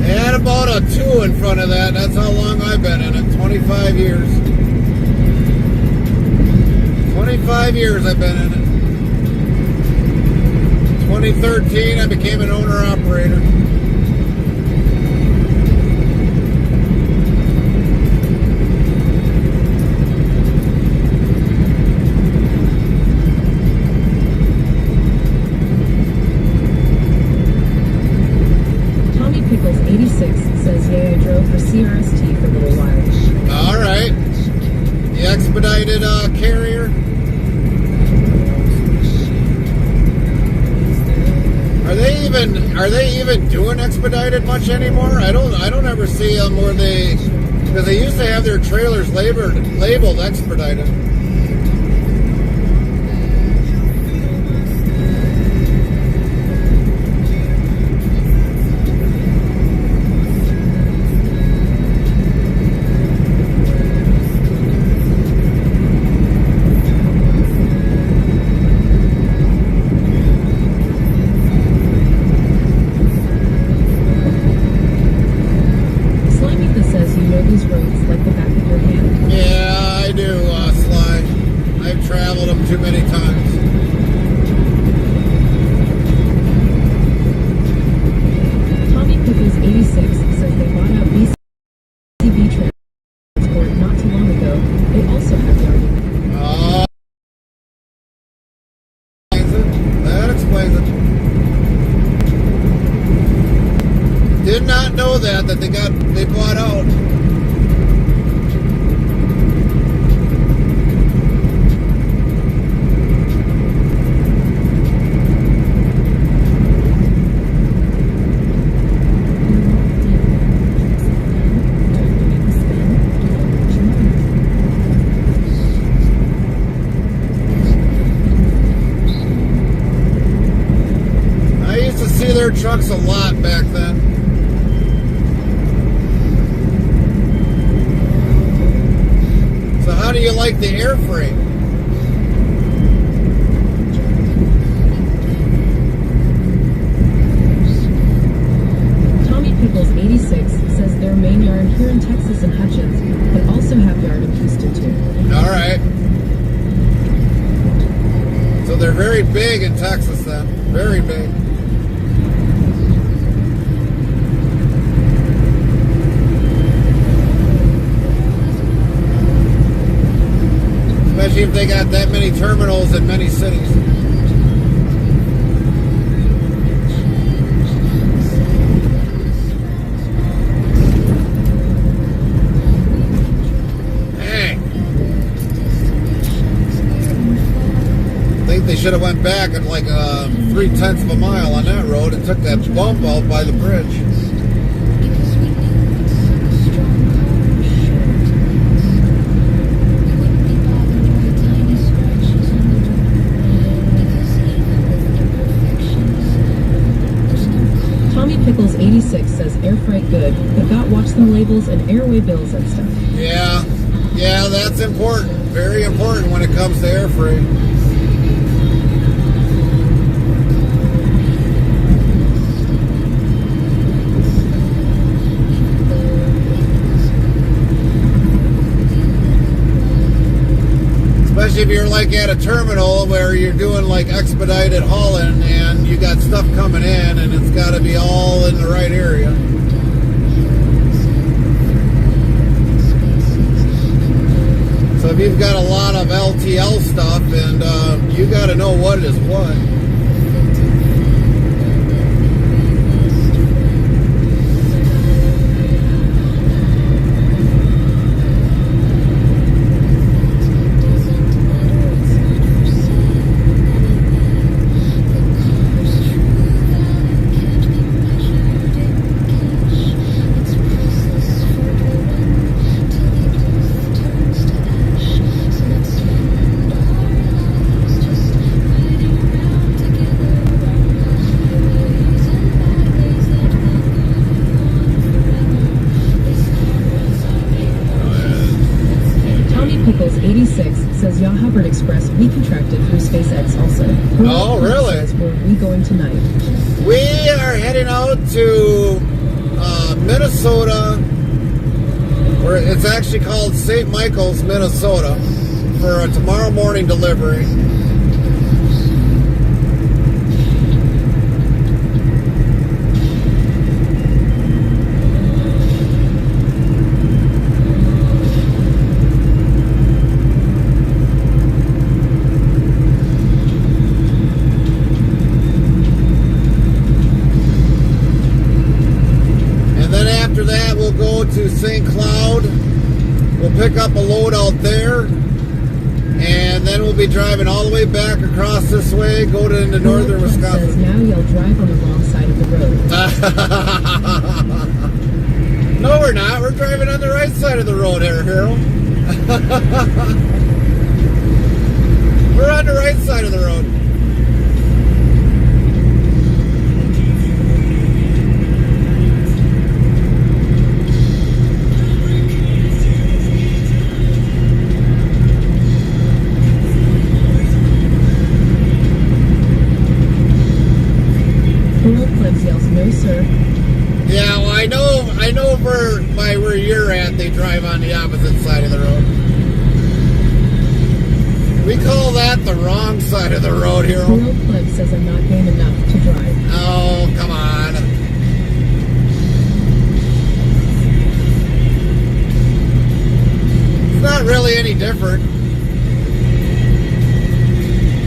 S1: And about a 2 in front of that. That's how long I've been in it. 25 years. 25 years I've been in it. 2013, I became an owner-operator.
S2: Tommy Pickles 86 says, "Yay, I drove for CRST for a little while."
S1: All right. The expedited carrier. Are they even doing expedited much anymore? I don't ever see them where because they used to have their trailers labeled expedited.
S2: These roads like the back of your hand?
S1: Yeah, I do, Sly. I've traveled them too many times.
S2: Tommy Pickles 86 says they bought out BCB Transport not too long ago. They also have yarding.
S1: Oh, that explains it. Did not know that they bought out. Their trucks a lot back then. So how do you like the air freight?
S2: Tommy Pickles 86 says their main yard here in Texas and Hutchins, but also have yard in Houston too.
S1: All right. So they're very big in Texas then. Very big. Especially if they got that many terminals in many cities. Dang. I think they should have went back at like 3/10 of a mile on that road and took that bump out by the bridge.
S2: Pickles 86 says air freight good, but got watch them labels and airway bills and stuff.
S1: Yeah, that's important. Very important when it comes to air freight. Especially if you're like at a terminal where you're doing like expedited hauling and you got stuff coming in and it's got to be all in the right area. So if you've got a lot of LTL stuff and you got to know what is what.
S2: Pickles 86 says Yaw Hubbard Express we contracted through SpaceX also.
S1: Oh, really?
S2: Says, where are we going tonight?
S1: We are heading out to Minnesota, where it's actually called St. Michael's, Minnesota, for a tomorrow morning delivery. After that, we'll go to St. Cloud. We'll pick up a load out there, and then we'll be driving all the way back across this way, go to into northern Wisconsin.
S2: Says now you'll drive on the wrong side of the road.
S1: No, we're not. We're driving on the right side of the road here, Harold. We're on the right side of the road.
S2: No, sir.
S1: Yeah, well, I know where you're at, they drive on the opposite side of the road. We call that the wrong side of the road here.
S2: Real Clip says I'm not game enough to drive.
S1: Oh, come on. It's not really any different.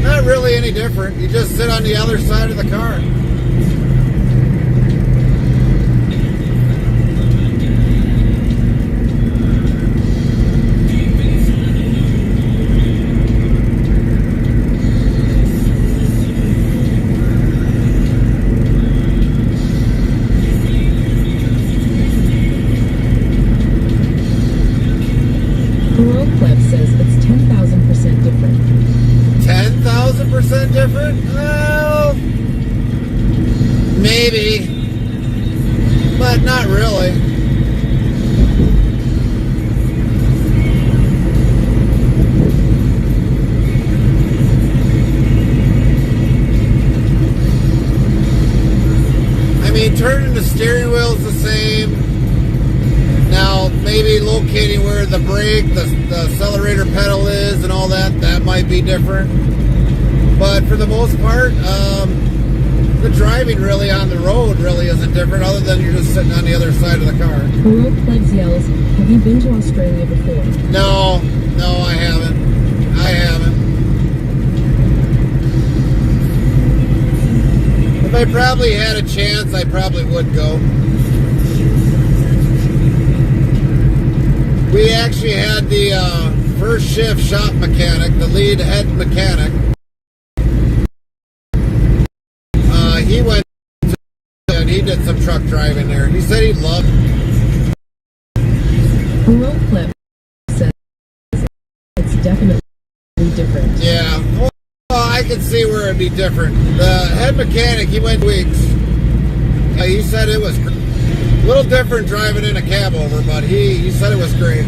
S1: Not really any different. You just sit on the other side of the car.
S2: Clip says it's 10,000% different.
S1: 10,000% different? Well, maybe, but not really. I mean, turning the steering wheel is the same. Now, maybe locating where the brake, the accelerator pedal is and all that, that might be different. But for the most part, the driving really on the road really isn't different, other than you're just sitting on the other side of the car.
S2: Road Plugs yells, have you been to Australia before?
S1: No, I haven't. If I probably had a chance, I probably would go. We actually had the first shift shop mechanic, the lead head mechanic. He went to, and he did some truck driving there. He said he loved it.
S2: Road Clip says it's definitely different.
S1: Yeah, well, I could see where it'd be different. The head mechanic, he went weeks. He said it was a little different driving in a cab over, but he said it was great.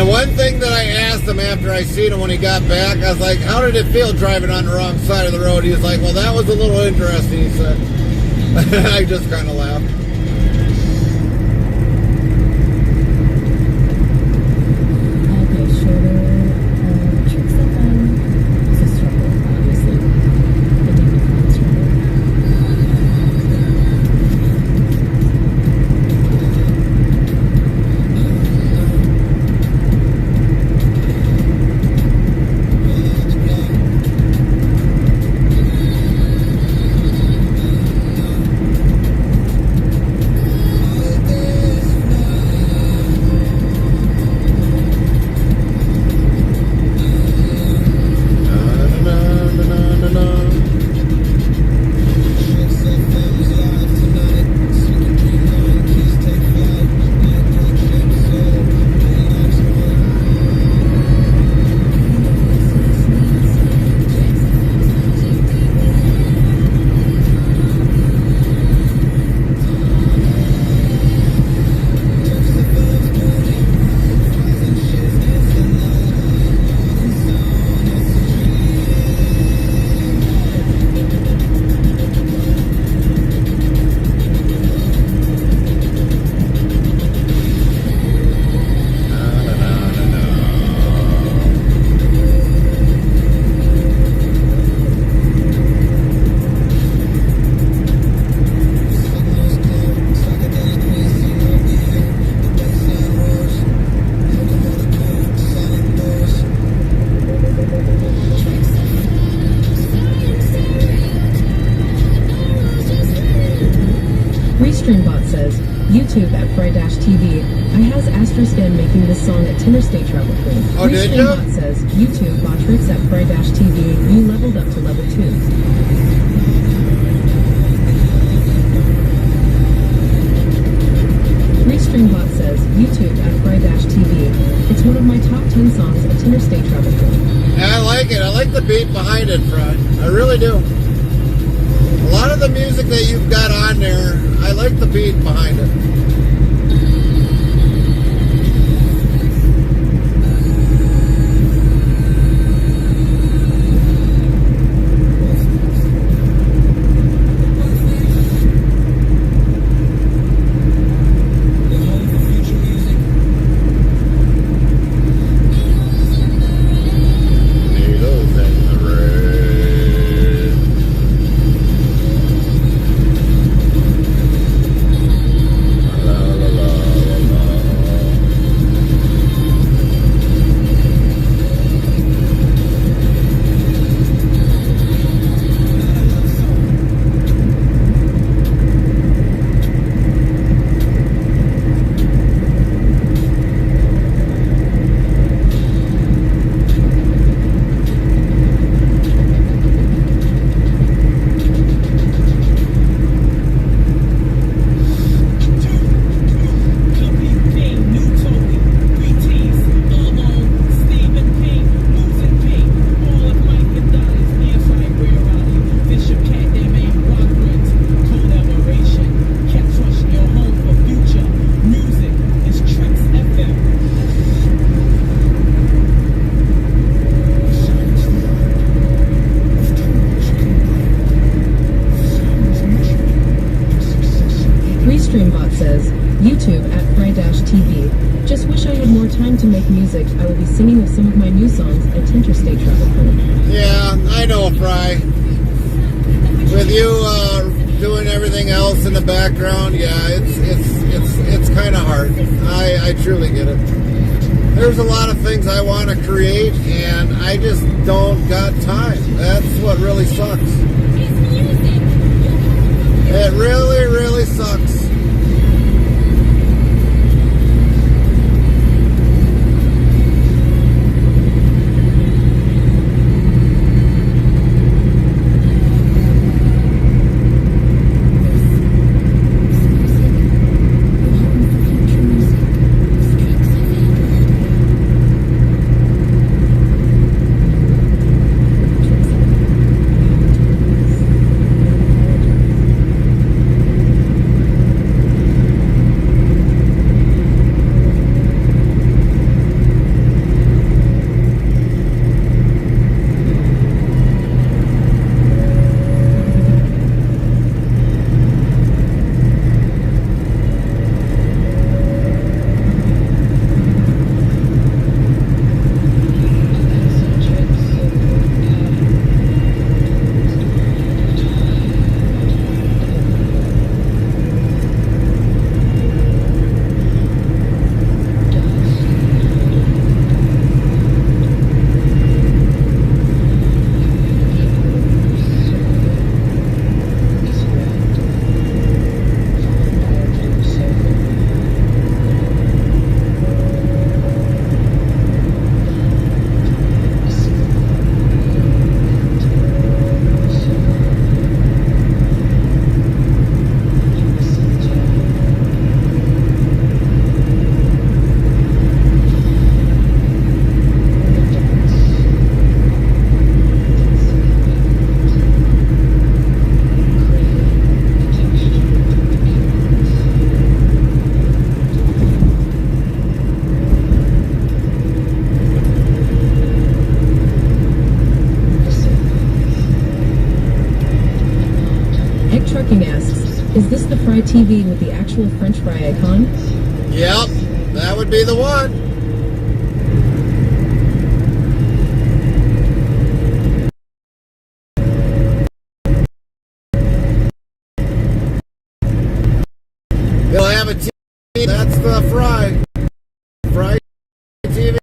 S1: One thing that I asked him after I seen him when he got back, I was like, how did it feel driving on the wrong side of the road? He was like, well, that was a little interesting, he said. I just kind of laughed.
S2: Okay, shorter tricks up on is a struggle, obviously. The Democrats struggle. Restreambot says, YouTube at Fry-TV. I has Astroscan making this song at Interstate Travel Crew.
S1: Oh, did ya?
S2: Restreambot says, YouTube Botrix at Fry-TV. You leveled up to level 2. Restreambot says, YouTube at Fry-TV. It's one of my top 10 songs at Interstate Travel Crew.
S1: Yeah, I like it. I like the beat behind it, Fred. I really do. A lot of the music that you've got on there, I like the beat behind it. Needles in the red. La, la, la, la, la.
S2: Restreambot says, YouTube at Fry-TV. Just wish I had more time to make music. I will be singing with some of my new songs at Interstate Travel Crew.
S1: Yeah, I know, Fry. With you doing everything else in the background, yeah, it's kind of hard. I truly get it. There's a lot of things I want to create, and I just don't got time. That's what really sucks. It really, really sucks.
S2: Trucking asks, is this the Fry TV with the actual French fry icon?
S1: Yep, that would be the one. They'll have a TV. That's the Fry. Fry TV.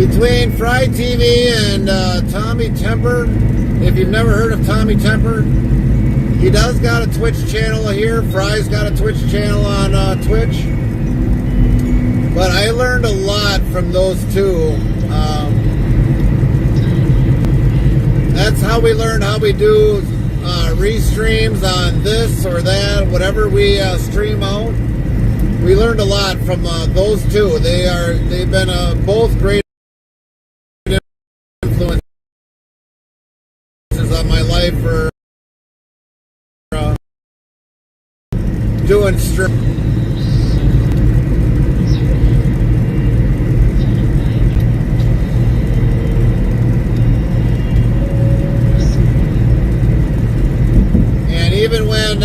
S1: between Fry TV and Tommy Temper. If you've never heard of Tommy Temper, he does got a Twitch channel here. Fry's got a Twitch channel on Twitch. But I learned a lot from those two. That's how we learn how we do restreams on this or that, whatever we stream out. We learned a lot from those two. They've been both great influences on my life for doing stream. Even when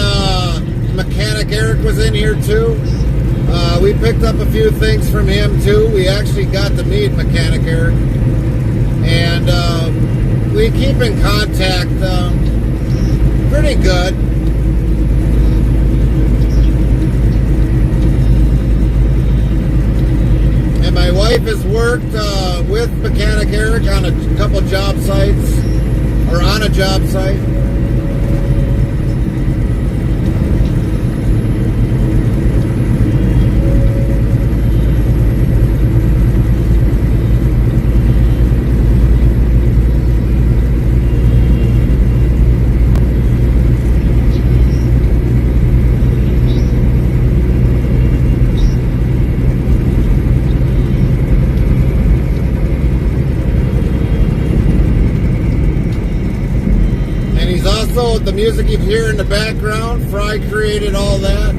S1: Mechanic Eric was in here too, we picked up a few things from him too. We actually got to meet Mechanic Eric, and we keep in contact pretty good. And my wife has worked with Mechanic Eric on a couple job sites, or on a job site. Also, the music you hear in the background, Fry created all that.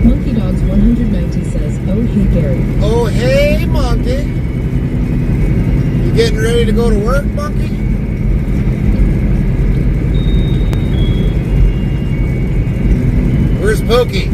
S2: Monkey Dogs 190 says, "Oh hey Gary."
S1: Oh hey Monkey. You getting ready to go to work, Monkey? Where's Pokey?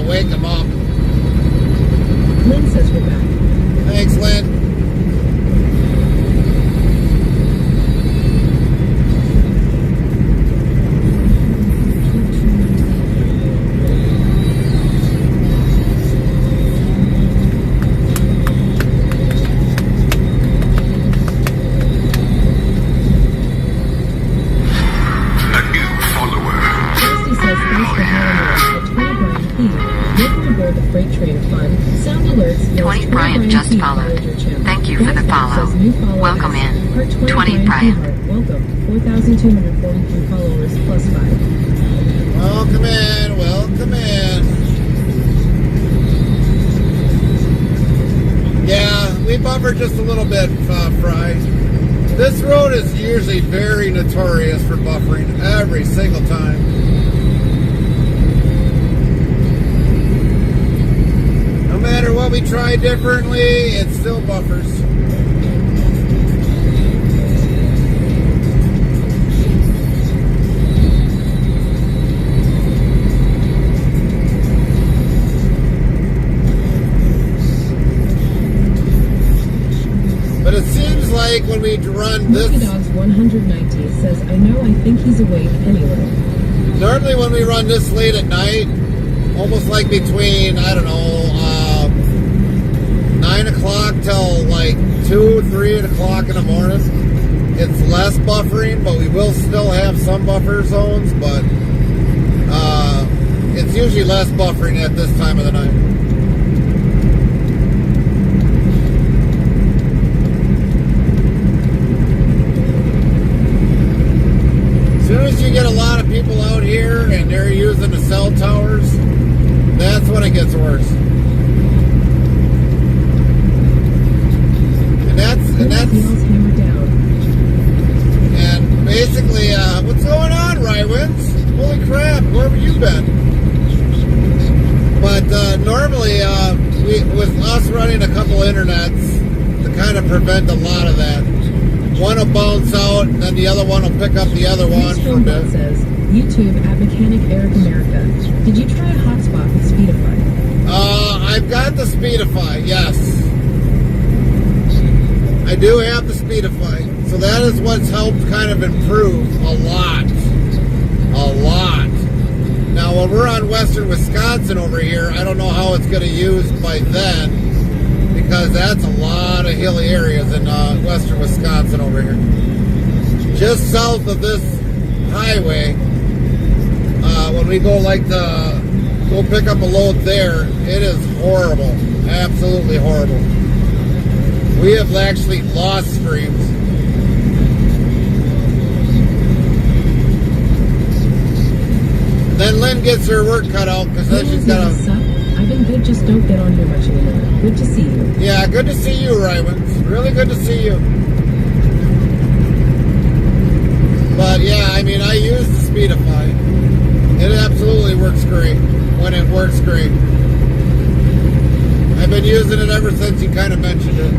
S1: wake them up.
S2: Lynn says we're back.
S1: Thanks, Lynn.
S5: A new follower.
S2: Kirsty says thanks for having us at 20 Brian P. Welcome aboard the freight train of fun. Sound alerts.
S4: 20 Brian just followed. Thank you for the follow. Welcome in. 20 Brian.
S2: Welcome. 4,243 followers plus 5.
S1: Welcome in. Welcome in. Yeah, we buffered just a little bit, Fry. This road is usually very notorious for buffering every single time. No matter what we try differently, it still buffers. But it seems like when we run
S2: Monkey
S1: this,
S2: Dogs 190 says, I know I think he's awake anyway.
S1: normally when we run this late at night, almost like between, I don't know, 9 o'clock till like 2, 3 o'clock in the morning, it's less buffering, but we will still have some buffer zones, but it's usually less buffering at this time of the night. As soon as you get a lot of people out here and they're using the cell towers, that's when it gets worse. And that's
S2: Wheels hammered down.
S1: and basically what's going on, Rywins? Holy crap, where have you been? But normally with us running a couple internets to kind of prevent a lot of that. One will bounce out, and then the other one will pick up the other one for a bit.
S2: Says, YouTube at Mechanic Eric America. Did you try a hotspot with Speedify?
S1: I've got the Speedify, yes. I do have the Speedify. So that is what's helped kind of improve a lot. A lot. Now, when we're on western Wisconsin over here, I don't know how it's going to use by then, because that's a lot of hilly areas in western Wisconsin over here. Just south of this highway, when we go go pick up a load there, it is horrible. Absolutely horrible. We have actually lost streams. Then Lynn gets her work cut out because then she's got
S2: Suck. I've been good, just don't get on here much anymore. Good to see you.
S1: Yeah, good to see you, Rywins. Really good to see you. But yeah, I mean, I use the Speedify. It absolutely works great when it works great. I've been using it ever since you kind of mentioned it.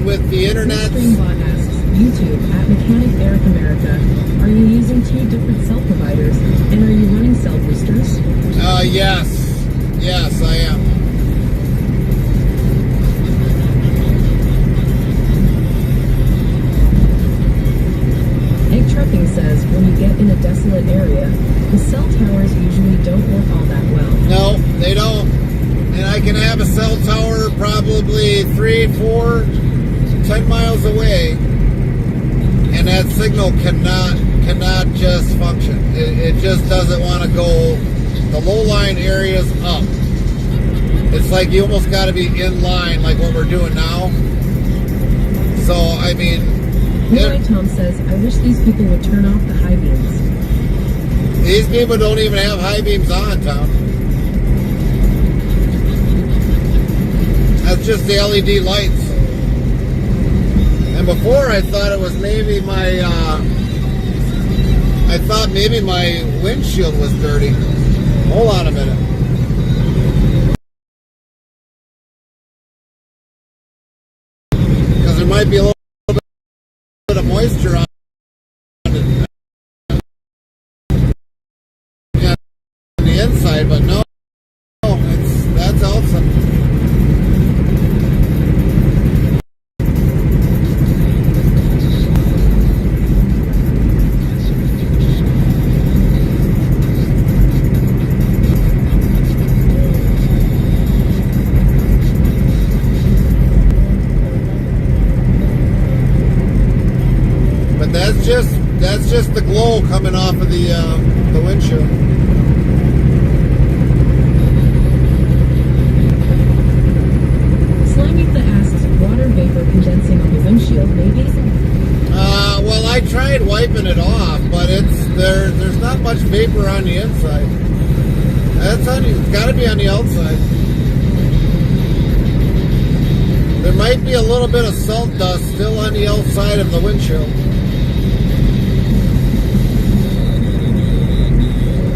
S1: With the internet.
S2: Streambot asks, YouTube at Mechanic Eric America, are you using 2 different cell providers, and are you running cell boosters?
S1: Yes. Yes, I am.
S2: Egg Trucking says, when you get in a desolate area, the cell towers usually don't work all that well.
S1: No, they don't. and I can have a cell tower probably 3, 4, 10 miles away, and that signal cannot just function. It just doesn't want to go the low line areas up. It's like you almost got to be in line, like what we're doing now. So I mean,
S2: Tom says, I wish these people would turn off the high beams.
S1: These people don't even have high beams on, Tom. That's just the LED lights. And before I thought it was maybe my, I thought maybe my windshield was dirty. Hold on a minute. Because there might be a little bit of moisture on the inside, but no, that's outside. But that's just the glow coming off of the windshield.
S2: Water vapor condensing on the windshield, maybe?
S1: Well, I tried wiping it off, but there's not much vapor on the inside. It's got to be on the outside. There might be a little bit of salt dust still on the outside of the windshield.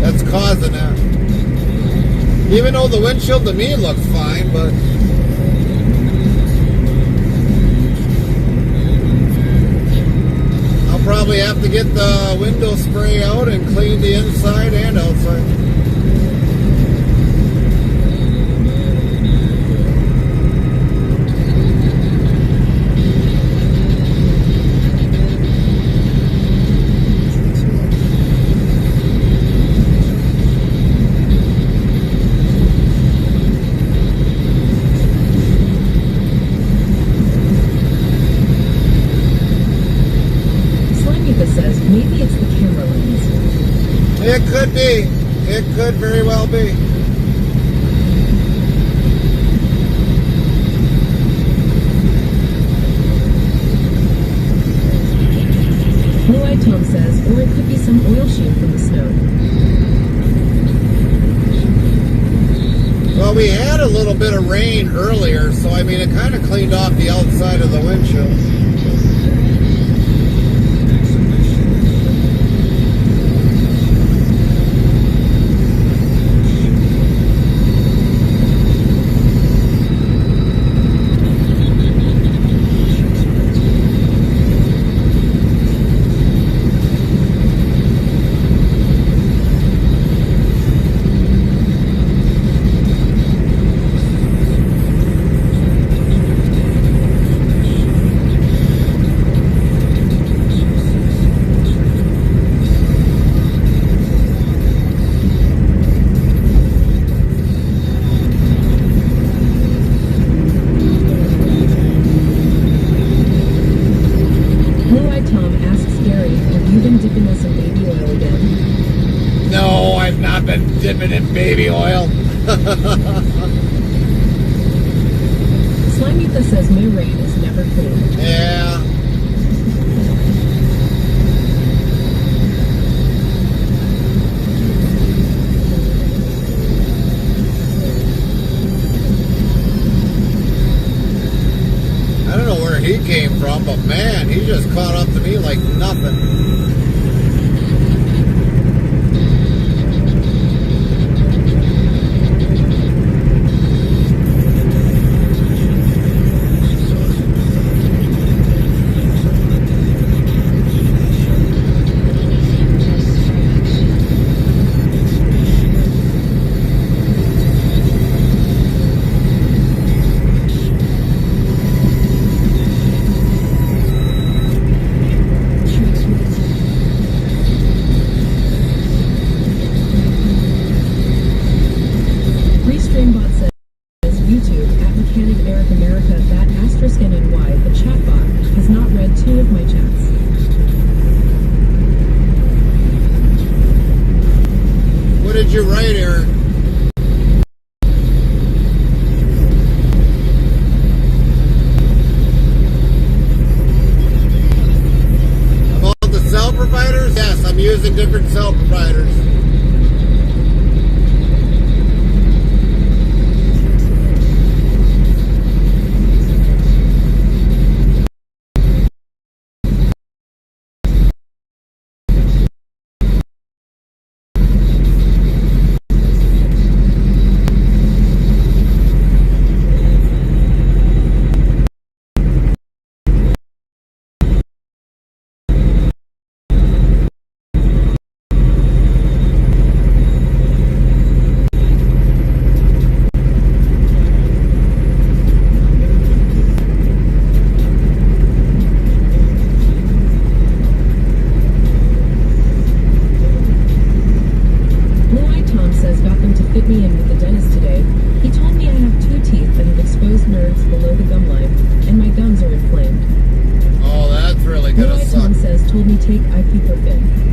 S1: That's causing that. Even though the windshield to me looks fine, but probably have to get the window spray out and clean the inside and outside.
S2: Maybe it's the camera lens.
S1: It could be. It could very well be.
S2: Follow-A Tom says, or it could be some oil sheen from the snow.
S1: Well, we had a little bit of rain earlier, so I mean, it kind of cleaned off the outside of the windshield. Dipping in baby oil.
S2: Slimeetha says my rain is never clean.
S1: Yeah. I don't know where he came from, but man, he just caught up to me like nothing. read you right here. About the cell providers? Yes, I'm using different cell providers.
S2: fit me in with the dentist today. He told me I have 2 teeth that have exposed nerves below the gum line, and my gums are inflamed.
S1: Oh, that's really gonna
S2: Leroy
S1: suck.
S2: Tom says told me take ibuprofen.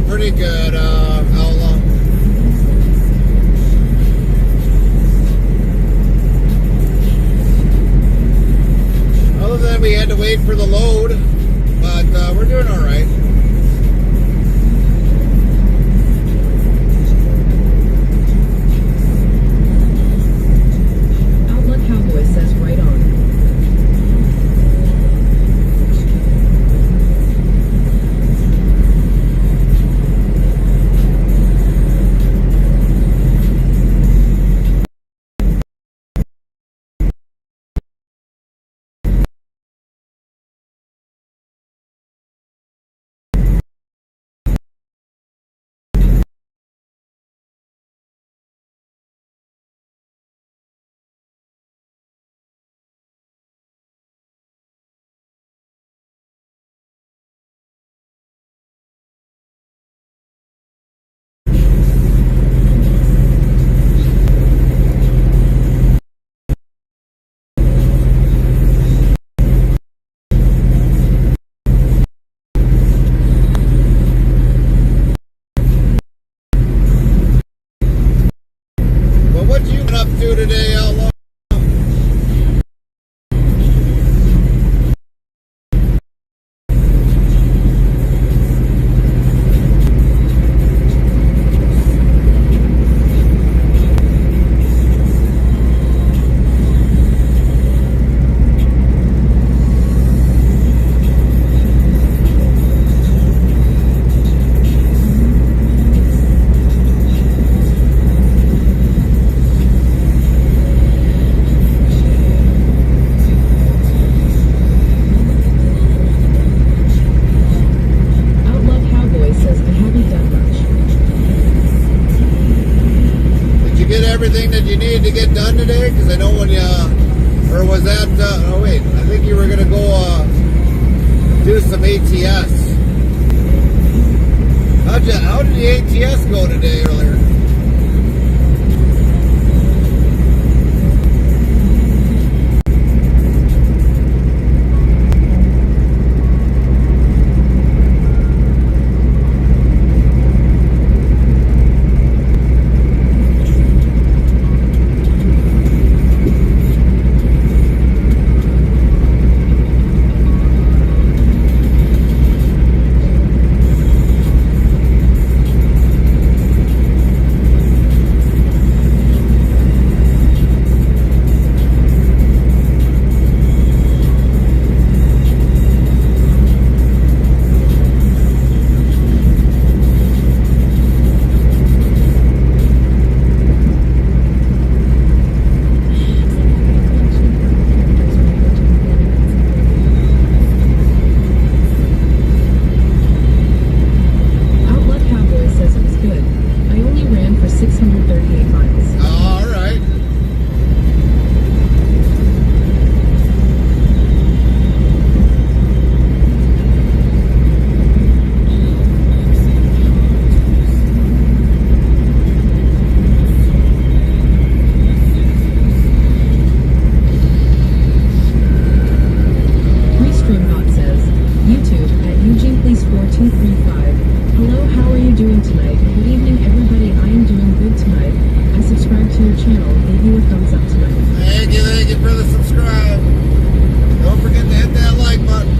S1: pretty good, Outlaw. Other than we had to wait for the load, but we're doing all right.
S2: Outlook Cowboy says right on.
S1: But what you been up to today, Outlaw?
S2: Outlook Cowboy says I haven't done much.
S1: Did you get everything that you needed to get done today? Because I know when you, or was that, oh wait, I think you were going to go do some ATS. How did the ATS go today earlier?
S2: Outlook Cowboy says it was good. I only ran for 638 miles.
S1: All right.
S2: Restreambot says, YouTube at Eugene Police 4235. Hello, how are you doing tonight? Good evening, everybody. I am doing good tonight. I subscribed to your channel. Gave you a thumbs up tonight.
S1: Thank you for the subscribe. Don't forget to hit that like button.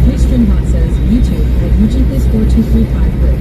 S2: Restreambot says, YouTube at Eugene Police 4235. Great.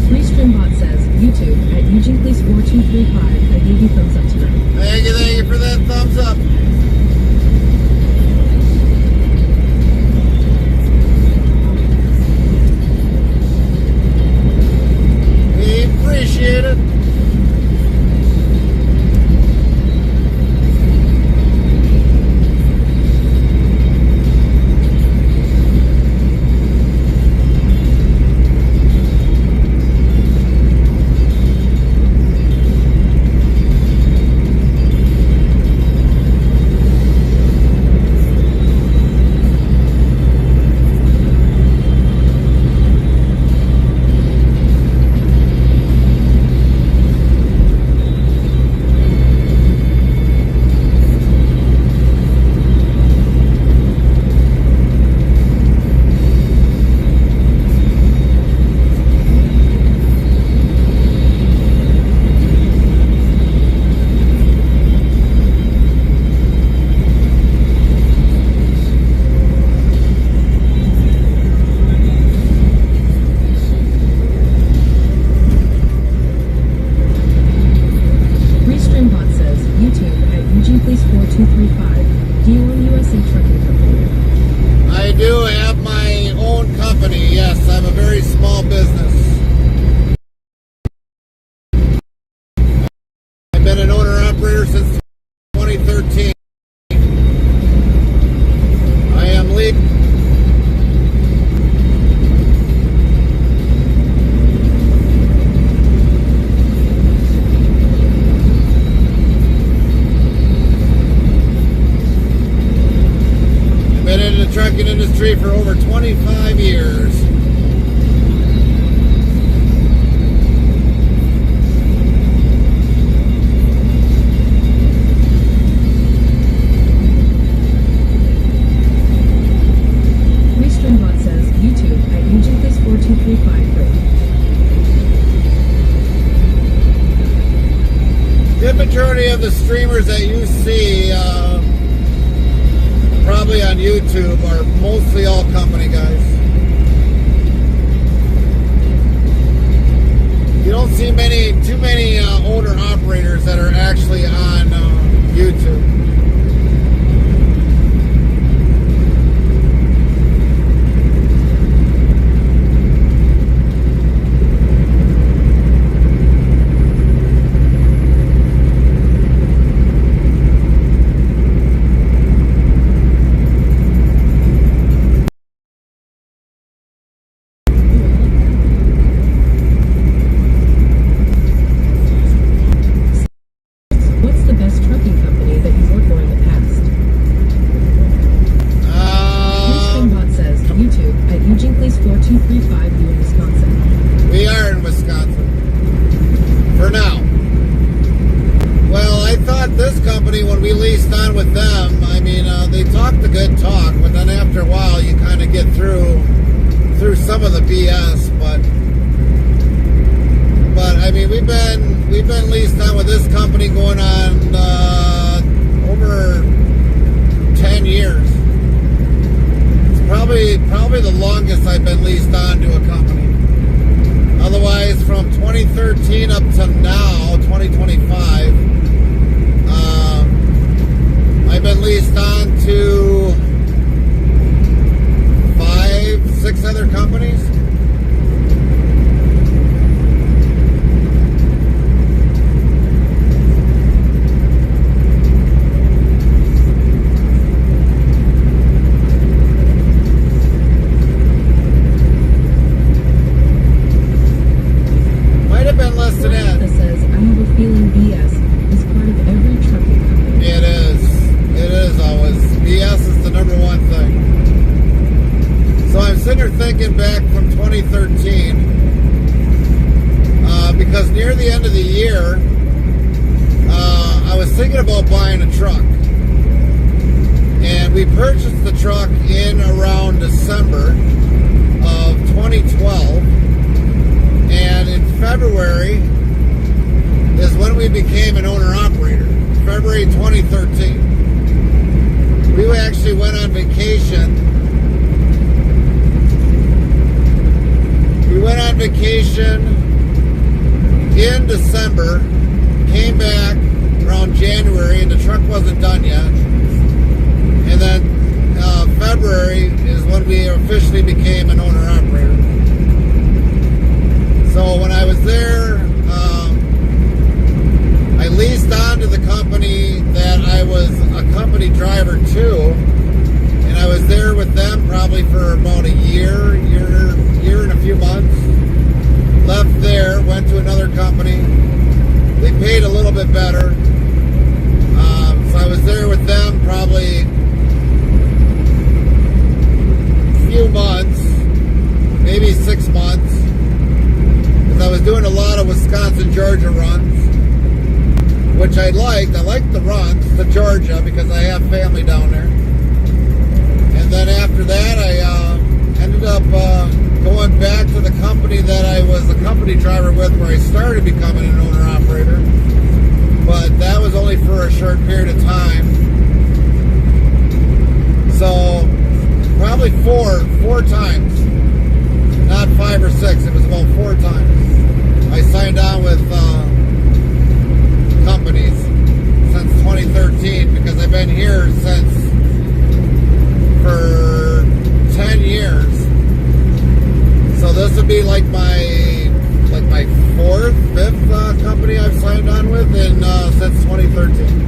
S2: Restreambot says, YouTube at Eugene Police 4235. I gave you thumbs up tonight.
S1: Thank you for that thumbs up. for over 25 years.
S2: Restreambot says, YouTube at UGPlease42353.
S1: Good majority of the streamers that you see probably on YouTube are mostly all company guys. You don't see too many owner operators that are actually on YouTube.
S2: What's the best trucking company that you've worked for in the past? Restreambot says, YouTube at UGPlease4235, you in Wisconsin.
S1: We are in Wisconsin. For now. Well, I thought this company, when we leased on with them, I mean, they talked a good talk, but then after a while you kind of get through some of the BS, but I mean, we've been leased on with this company going on over 10 years. It's probably the longest I've been leased on to a company. Otherwise, from 2013 up to now, 2025, I've been leased on to 5-6 other companies. Might have been less than that.
S2: That says, I have a feeling BS is part of every trucking company.
S1: It is. It is always. BS is the number one thing. So I'm sitting here thinking back from 2013, because near the end of the year, I was thinking about buying a truck. And we purchased the truck in around December of 2012. And in February is when we became an owner-operator. February 2013. We actually went on vacation. We went on vacation in December, came back around January, and the truck wasn't done yet. And then February is when we officially became an owner-operator. So when I was there, I leased on to the company that I was a company driver to, and I was there with them probably for about a year and a few months. Left there, went to another company. They paid a little bit better. So I was there with them probably a few months, maybe 6 months. Because I was doing a lot of Wisconsin, Georgia runs, which I liked. I liked the runs to Georgia because I have family down there. And then after that, I ended up going back to the company that I was a company driver with, where I started becoming an owner-operator. But that was only for a short period of time. So probably four times, not 5 or 6. It was about 4 times I signed on with companies since 2013, because I've been here since for 10 years. So this would be like my 4th, 5th company I've signed on with since 2013.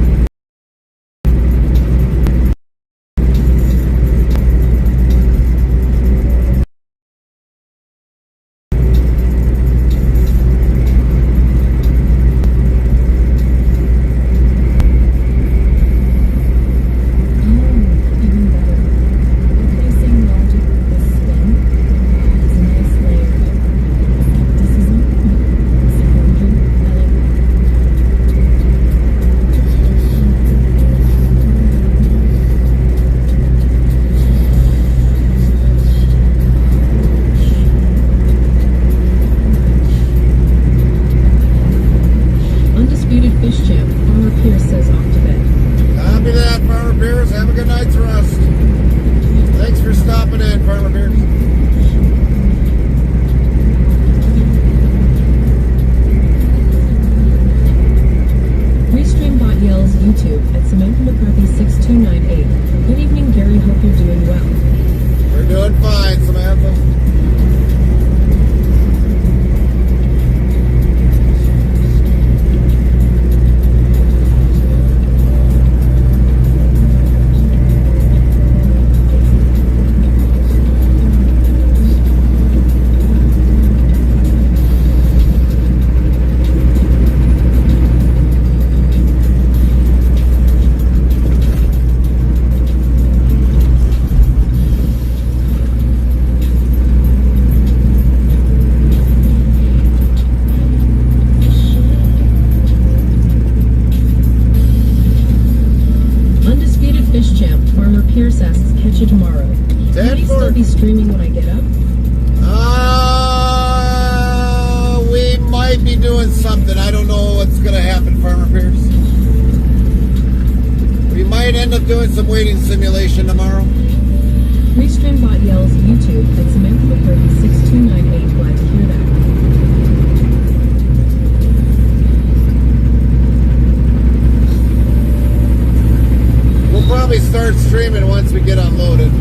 S2: Even better. Replacing logic Fish Champ, Farmer Pierce says off to bed.
S1: Copy that, Farmer Pierce. Have a good night's rest. Thanks for stopping in, Farmer Pierce.
S2: Restreambot yells YouTube at Samantha McCarthy 6298. Good evening, Gary. Hope you're doing well.
S1: We're doing fine, Samantha.
S2: Pierce asks, catch you tomorrow. Will he still be streaming when I get up?
S1: We might be doing something. I don't know what's going to happen, Farmer Pierce. We might end up doing some waiting simulation tomorrow.
S2: Restreambot yells YouTube at Samantha McCarthy 6298. Glad to hear that.
S1: Probably start streaming once we get unloaded.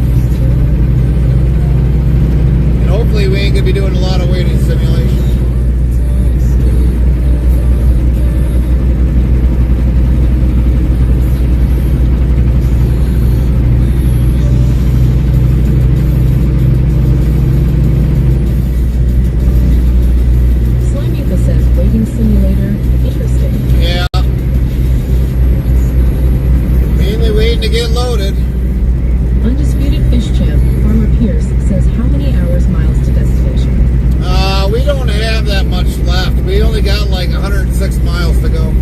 S1: And hopefully we ain't gonna be doing a lot of waiting simulation.
S2: Slimeatha says waiting simulator interesting.
S1: Yeah. Waiting to get loaded.
S2: Undisputed Fish Champ, Farmer Pierce says how many hours, miles to destination?
S1: We don't have that much left. We only got like 106 miles to go.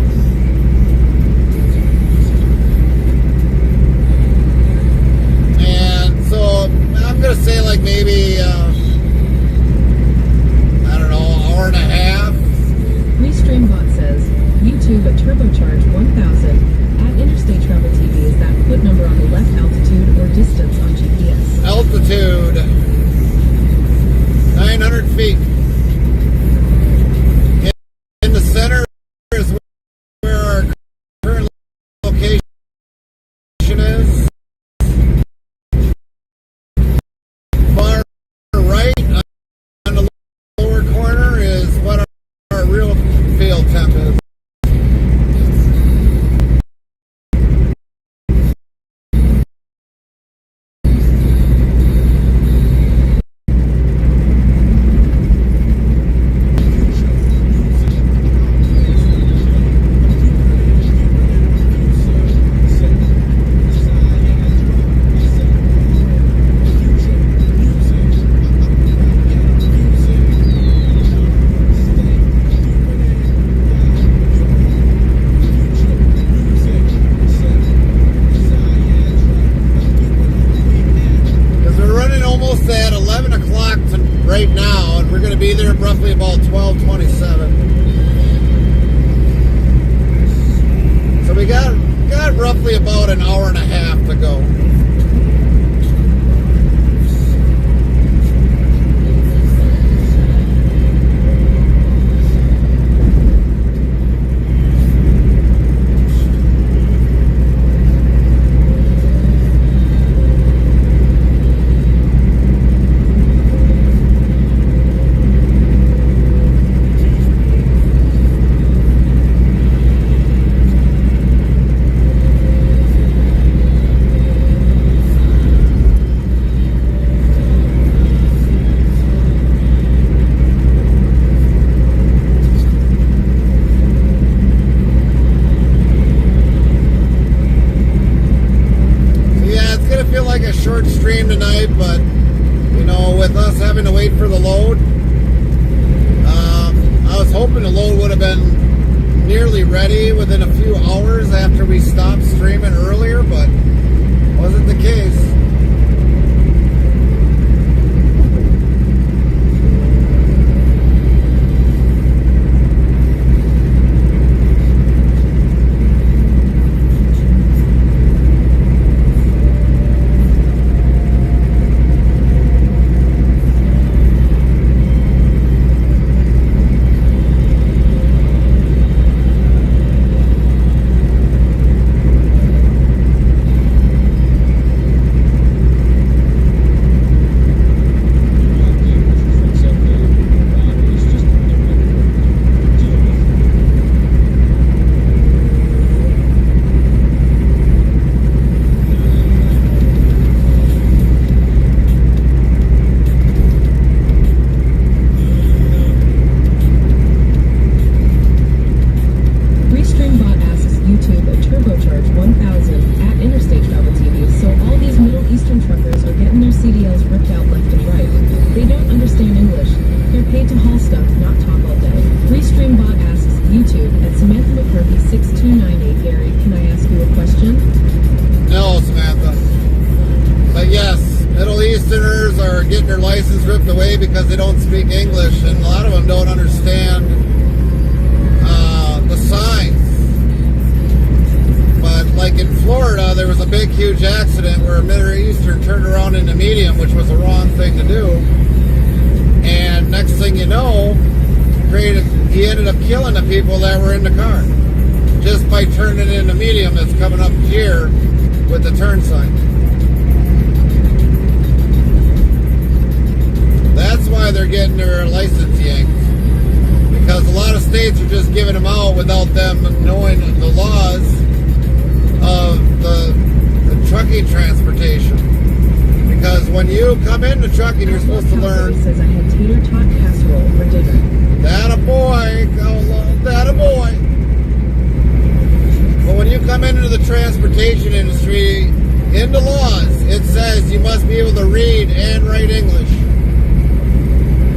S1: And so I'm gonna say like maybe I don't know, hour and a half.
S2: Restreambot says YouTube at turbocharge 1000. At Interstate Travel TV, is that foot number on the left, altitude or distance on GPS?
S1: Altitude 900 feet. In the center is where our current location is. Far right on the lower corner is what our real field temp is. Right now, and we're going to be there roughly about 12:27. So we got roughly about an hour and a half to go.
S2: Restreambot asks YouTube at Samantha McCarthy 6298 Gary, can I ask you a question?
S1: No, Samantha. But yes, Middle Easterners are getting their license ripped away because they don't speak English, and a lot of them don't understand the signs. But like in Florida, there was a big, huge accident where a Middle Eastern turned around into medium, which was the wrong thing to do. And next thing you know, he ended up killing the people that were in the car just by turning it into medium that's coming up here with the turn sign. That's why they're getting their license yanked. Because a lot of states are just giving them out without them knowing the laws of the trucking transportation. Because when you come into trucking, you're supposed to learn.
S2: Says I had tater tot casserole for dinner.
S1: That a boy, that a boy. But when you come into the transportation industry, in the laws, it says you must be able to read and write English.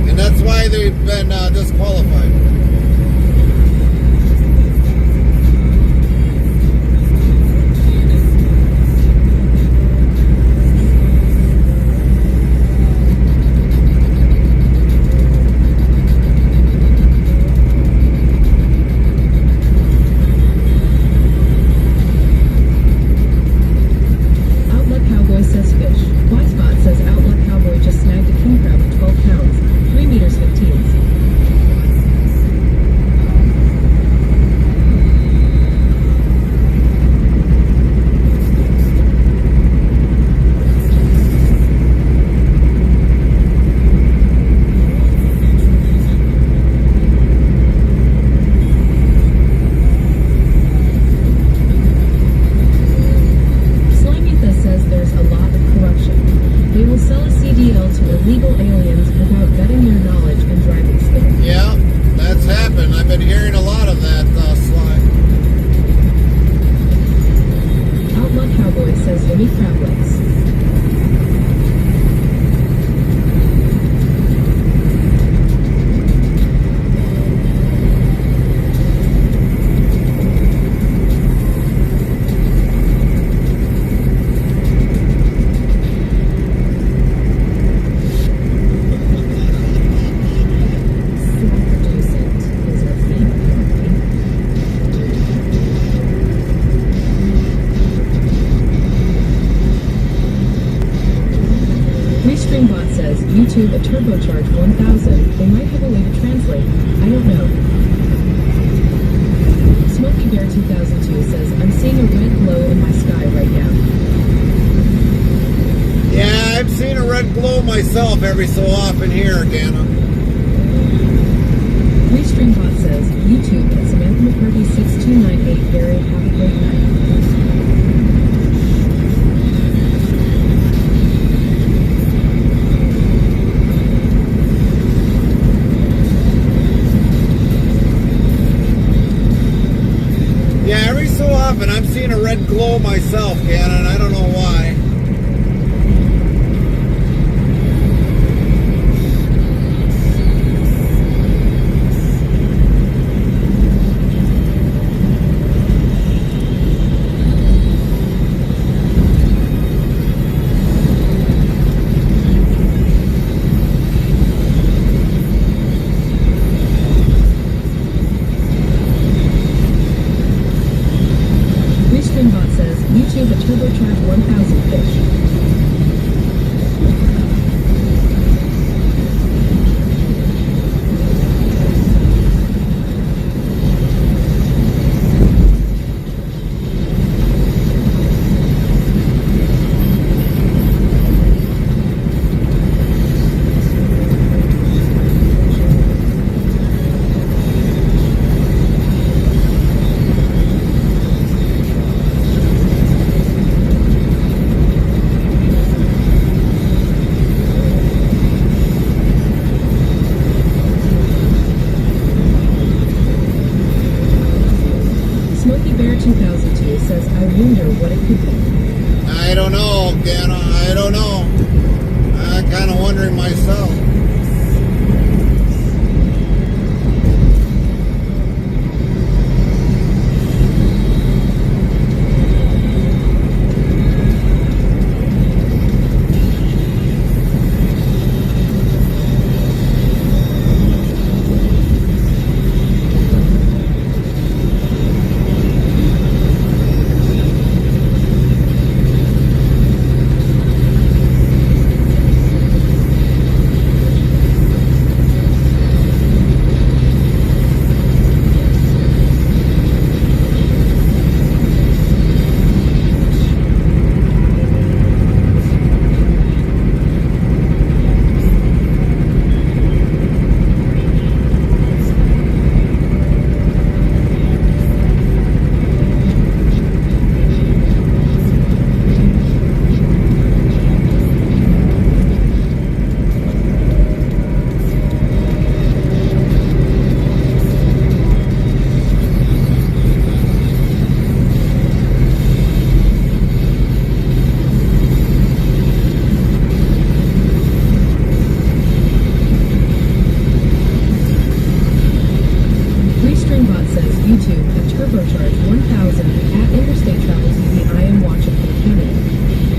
S1: And that's why they've been disqualified.
S2: Outlook Cowboy says fish. Y-Spot says Outlook Cowboy just snagged a king crab of 12 pounds, 3 meters 15. Slimitha says there's a lot of corruption. They will sell a CDL to illegal aliens without vetting their knowledge and driving skills.
S1: Yeah, that's happened. I've been hearing a lot of that, Sly.
S2: Outlook Cowboy says Jimmy Crablets. Restreambot says, YouTube a turbocharged 1000. They might have a way to translate. I don't know. Smokey Bear 2002 says, I'm seeing a red glow in my sky right now.
S1: Yeah, I've seen a red glow myself every so often here, Dana.
S2: Restreambot says, YouTube at Samantha McCarthy 6298 Gary, have a great night.
S1: Yeah, every so often I'm seeing a red glow myself, Gannon. I don't know why.
S2: Restreambot says, YouTube a turbocharged 1000 fish. Smokey Bear 2002 says, I wonder what it could be.
S1: I don't know, Gannon. I don't know. I'm kind of wondering myself.
S2: YouTube at Turbocharge 1000 at Interstate Travel TV. I am watching from Canada.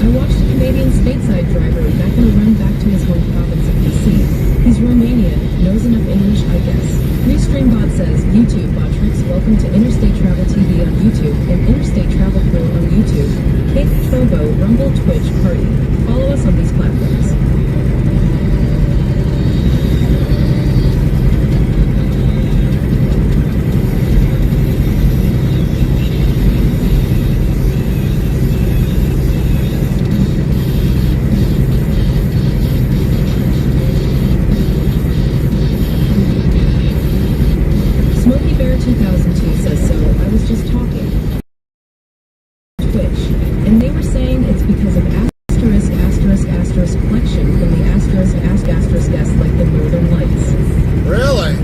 S2: I watched a Canadian stateside driver not going to run back to his home province of BC. He's Romanian, knows enough English, I guess. Restreambot says, YouTube Botrix, welcome to Interstate Travel TV on YouTube and Interstate Travel Crew on YouTube. Kate Trovo, Rumble, Twitch, Party. Follow us on these platforms. Smokey Bear 2002 says so. I was just talking. Twitch. And they were saying it's because of asterisk collection from the asterisk guests like the Northern Lights.
S1: Really?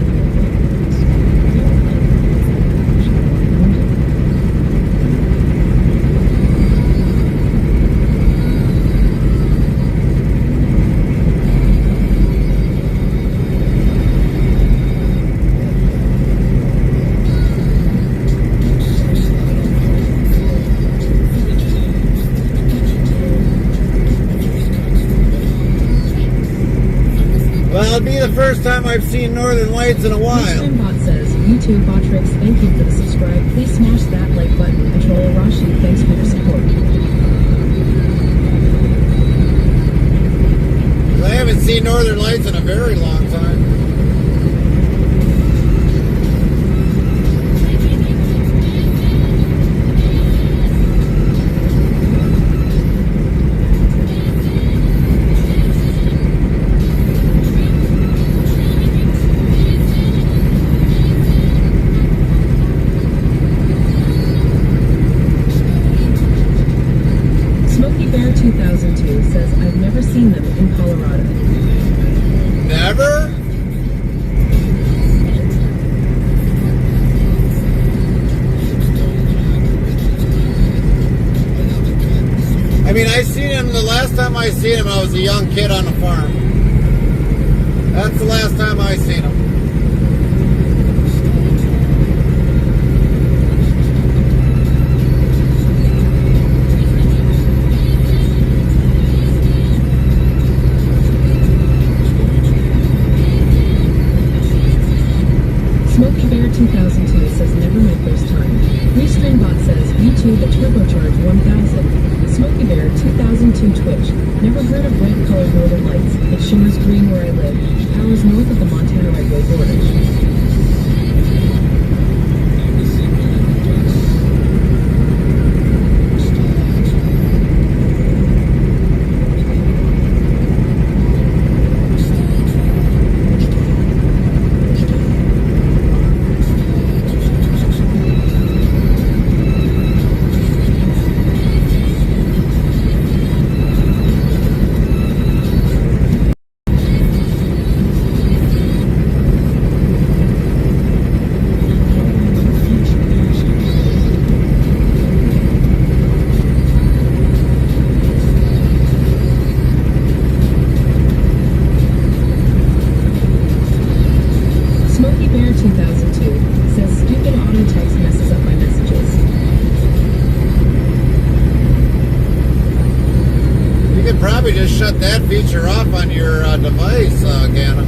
S1: Well, it'd be the first time I've seen Northern Lights in a while.
S2: Restreambot says, YouTube Botrix, thank you for the subscribe. Please smash that like button. Control Rashi, thanks for your support.
S1: I haven't seen Northern Lights in a very long time.
S2: Smokey Bear 2002 says, I've never seen them in Colorado.
S1: Never? I mean, I seen him, the last time I seen him, I was a young kid on the farm. That's the last time I seen him.
S2: Smokey Bear 2002 says, never my first time. Restreambot says, YouTube at Turbocharge 1000. Smokey Bear 2002 Twitch. Never heard of red colored Northern Lights. It shimmers green where I live. Hours north of the Montana-Redwood border. Smokey Bear 2002 says, stupid auto text messes up my messages.
S1: You could probably just shut that feature off on your device, Ganna.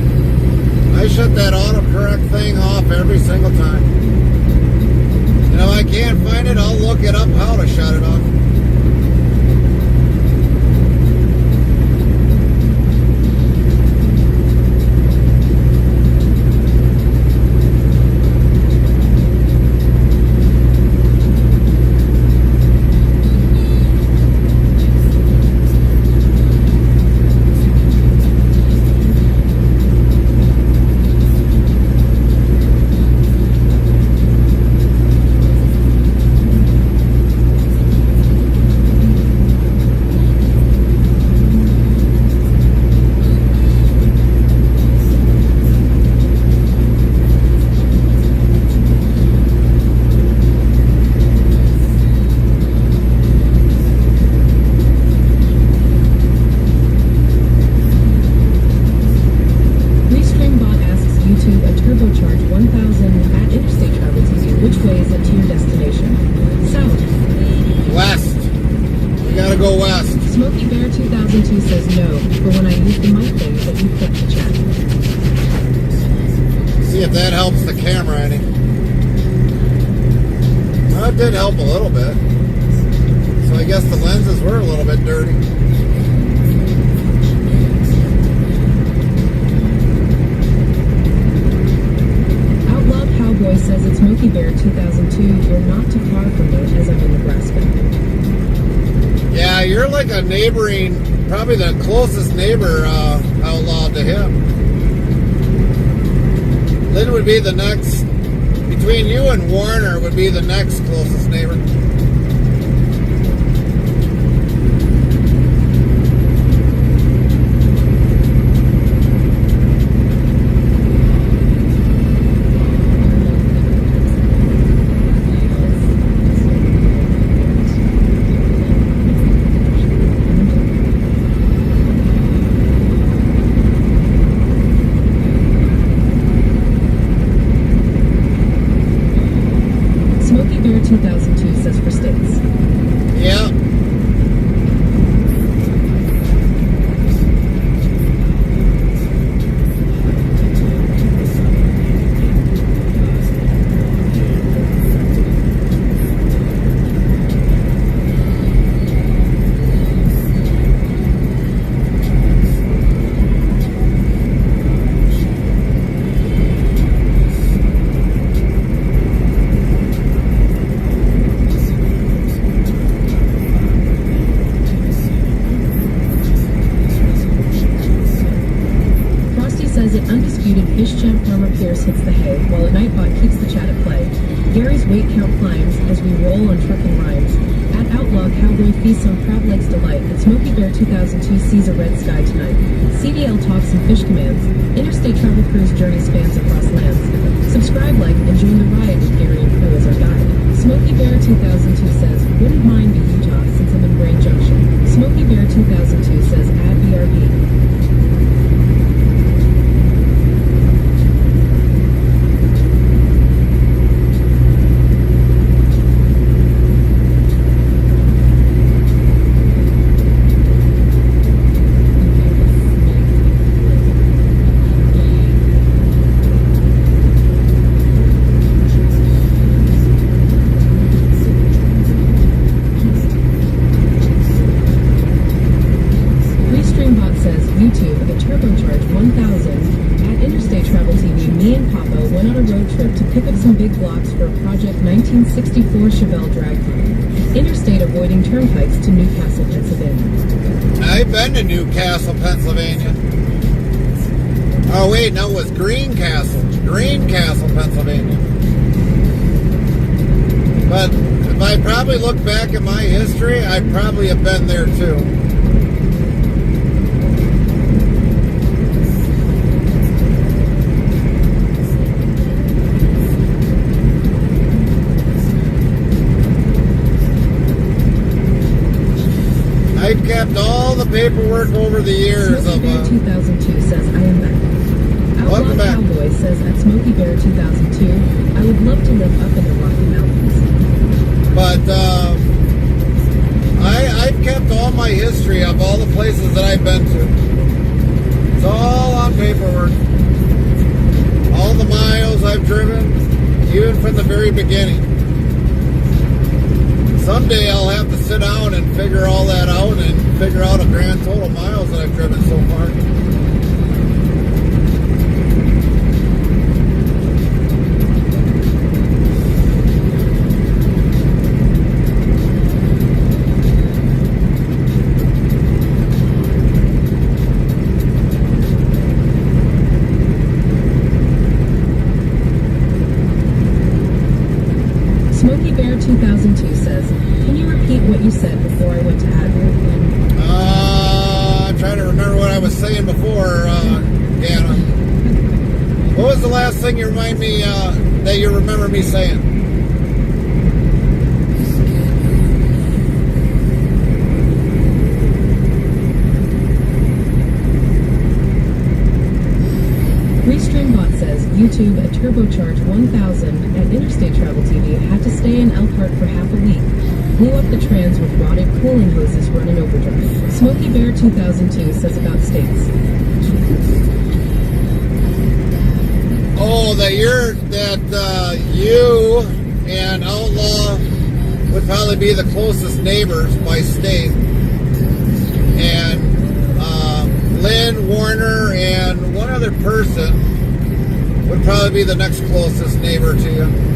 S1: I shut that autocorrect thing off every single time. You know, I can't find it, I'll look it up how to shut it off.
S2: says no, for when I use the mic thing that you click to chat.
S1: See if that helps the camera any. Well, it did help a little bit. So I guess the lenses were a little bit dirty.
S2: Outlaw Cowboy says it's Smokey Bear 2002. You're not too far from me as I'm in Nebraska.
S1: Yeah, you're like a neighboring, probably the closest neighbor outlaw to him. Lynn would be the next, between you and Warner would be the next closest neighbor.
S2: Smokey Bear 2002 says for states.
S1: Yeah.
S2: Says it undisputed fish champ Farmer Pierce hits the hay, while a Nightbot keeps the chat at play. Gary's weight count climbs as we roll on trucking rhymes. At Outlaw, Cowboy feasts on crab legs delight, and Smokey Bear 2002 sees a red sky tonight. CDL talks and fish commands. Interstate travel crew's journey spans across lands. Subscribe, like, and join the ride with Gary and crew as our guide. Smokey Bear 2002 says, wouldn't mind the Utah since I'm in Brain Junction. Smokey Bear 2002 says, add BRB. YouTube at Turbocharge 1000. At Interstate Travel TV, me and Papa went on a road trip to pick up some big blocks for a Project 1964 Chevelle drag car. Interstate avoiding turnpikes to Newcastle, Pennsylvania.
S1: I've been to Newcastle, Pennsylvania. Oh wait, no, it was Greencastle, Pennsylvania. But if I probably look back at my history, I probably have been there too. I've kept all the paperwork over the years
S2: Smokey Bear 2002 says, I am back.
S1: Welcome
S2: Outlaw
S1: back.
S2: Cowboy says, at Smokey Bear 2002, I would love to live up in the Rocky Mountains.
S1: But I've kept all my history of all the places that I've been to. It's all on paperwork. All the miles I've driven, even from the very beginning. Someday I'll have to sit down and figure all that out and figure out a grand total miles that I've driven so far.
S2: Smokey Bear 2002 says, can you repeat what you said before I went to Admiral?
S1: I'm trying to remember what I was saying before, Anna. What was the last thing you remind me that you remember me saying?
S2: Restreambot says, YouTube at Turbocharge 1000 at Interstate Travel TV had to stay in Elkhart for half a week. blew up the trans with rotted cooling hoses running overdrive. Smokey Bear 2002 says about states.
S1: Oh, that you and Outlaw would probably be the closest neighbors by state. And Lynn, Warner, and one other person would probably be the next closest neighbor to you.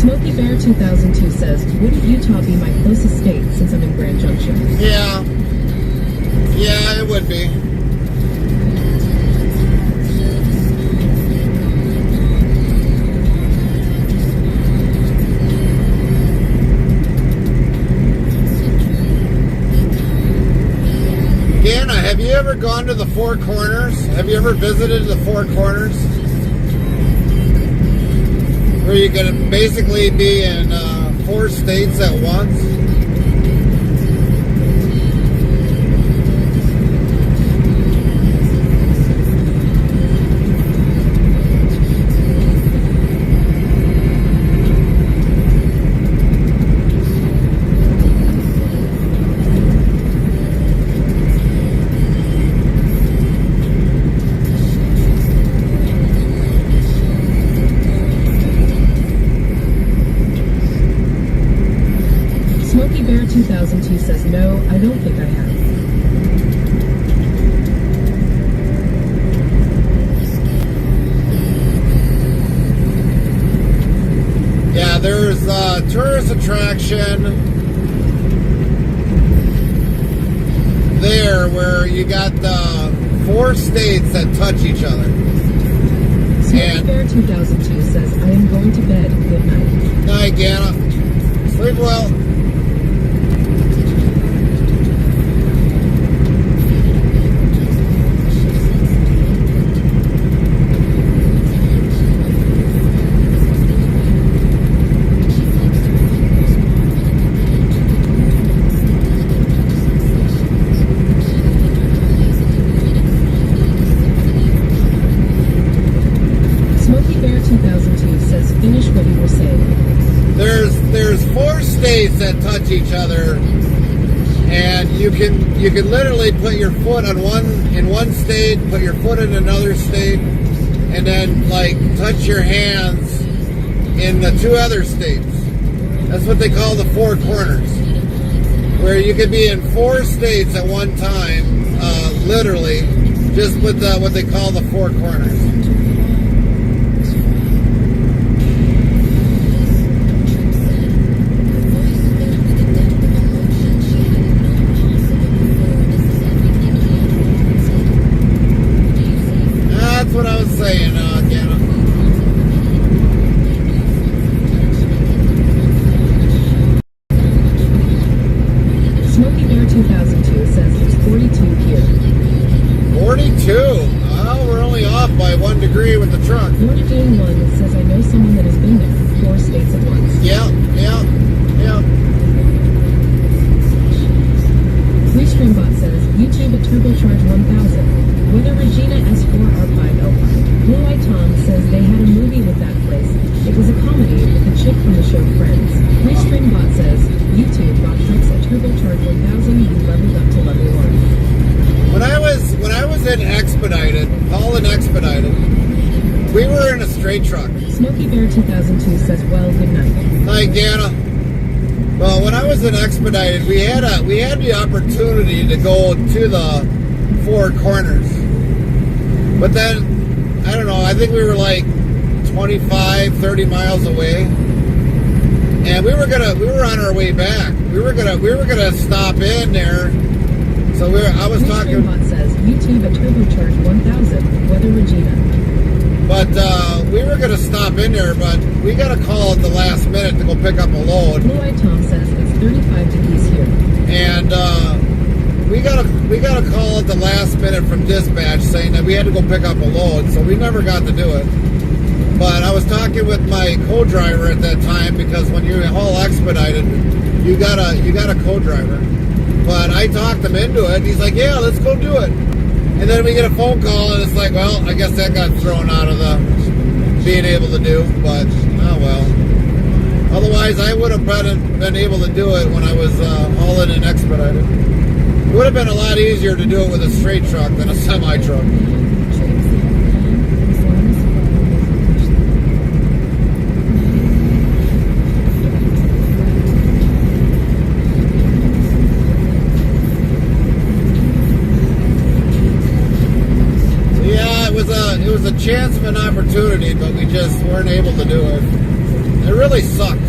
S2: Smokey Bear 2002 says, wouldn't Utah be my closest state since I'm in Grand Junction?
S1: Yeah. Yeah, it would be. Deanna, have you ever gone to the Four Corners? Have you ever visited the Four Corners? Where you can basically be in 4 states at once.
S2: Smokey Bear 2002 says, no, I don't think I have.
S1: Yeah, there's a tourist attraction there where you got 4 states that touch each other.
S2: Smokey Bear 2002 says, I am going to bed. Good night.
S1: Night, Ganna. Sleep well.
S2: Smokey Bear 2002 says, finish what you were saying.
S1: There's 4 states that touch each other, and you can literally put your foot on one state, put your foot in another state, and then like touch your hands in the 2 other states. That's what they call the Four Corners, where you could be in 4 states at one time, literally, just with what they call the Four Corners. That's what I was saying, Ganna.
S2: Smokey Bear 2002 says it's 42 here.
S1: 42? Oh, we're only off by 1 degree with the truck.
S2: Warner Jane 1 says, I know someone that has been there. 4 states at once.
S1: Yeah.
S2: Restreambot says, YouTube at Turbocharge 1000. Whether Regina S4R5L5. Follow-A-Thon says they had a movie with that place. It was a comedy with the chick from the show Friends. Restreambot says, YouTube bought trucks at Turbocharge 1000 and leveled up to level 1.
S1: When I was in Expedited, Holland Expedited, we were in a straight truck.
S2: Smokey Bear 2002 says, well, good night.
S1: Hi, Ganna. Well, when I was in Expedited, we had the opportunity to go to the Four Corners, but then I don't know. I think we were like 25, 30 miles away, and we were on our way back. We were gonna stop in there. So I was talking.
S2: Restreambot says, YouTube at Turbocharge 1000. Weather Regina.
S1: But we were gonna stop in there, but we got a call at the last minute to go pick up a load.
S2: Follow-A-Thon says it's 35 degrees here.
S1: And we got got a call at the last minute from dispatch saying that we had to go pick up a load, so we never got to do it. But I was talking with my co-driver at that time, because when you haul expedited, you got a co-driver. But I talked him into it. He's like, yeah, let's go do it. And then we get a phone call, and it's like, well, I guess that got thrown out of the being able to do. But, oh well. Otherwise, I would have been able to do it when I was hauling an expedited. It would have been a lot easier to do it with a straight truck than a semi-truck. It was a chance of an opportunity, but we just weren't able to do it. It really sucked.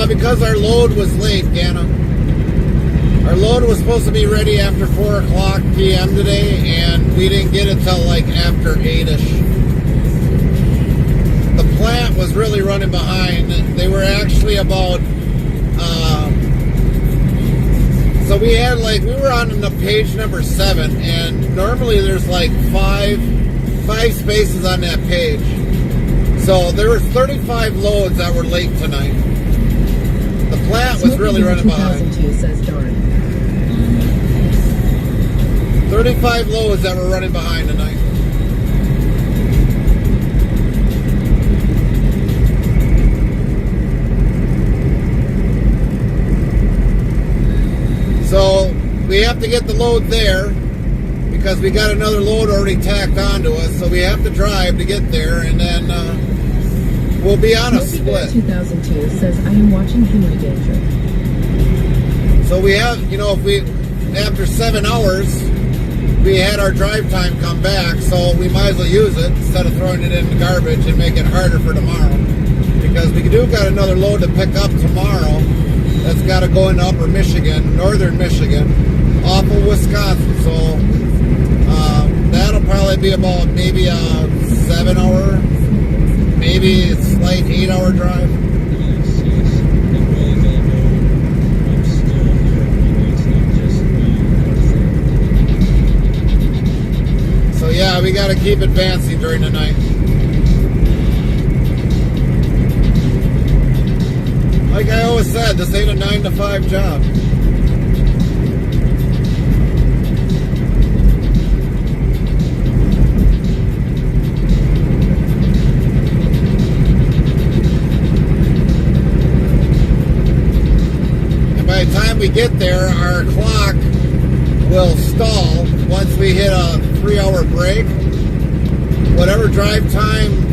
S1: Because our load was late, Ganna. Our load was supposed to be ready after 4 o'clock p.m. today, and we didn't get it till like after 8-ish. The plant was really running behind. They were actually about, so we were on the page number 7, and normally there's like five spaces on that page. So there were 35 loads that were late tonight. The plant was really running behind. 35 loads that were running behind tonight. So we have to get the load there because we got another load already tacked onto us. So we have to drive to get there, and then we'll be on a split.
S2: 2002 says, I am watching Henry Danger.
S1: So we have, if we, after 7 hours, we had our drive time come back, so we might as well use it instead of throwing it in the garbage and make it harder for tomorrow. Because we do got another load to pick up tomorrow that's got to go into Upper Michigan, Northern Michigan, off of Wisconsin. So that'll probably be about maybe a 7-hour, maybe a slight 8-hour drive. So yeah, we got to keep advancing during the night. Like I always said, this ain't a 9-to-5 job. By the time we get there, our clock will stall once we hit a 3-hour break. Whatever drive time,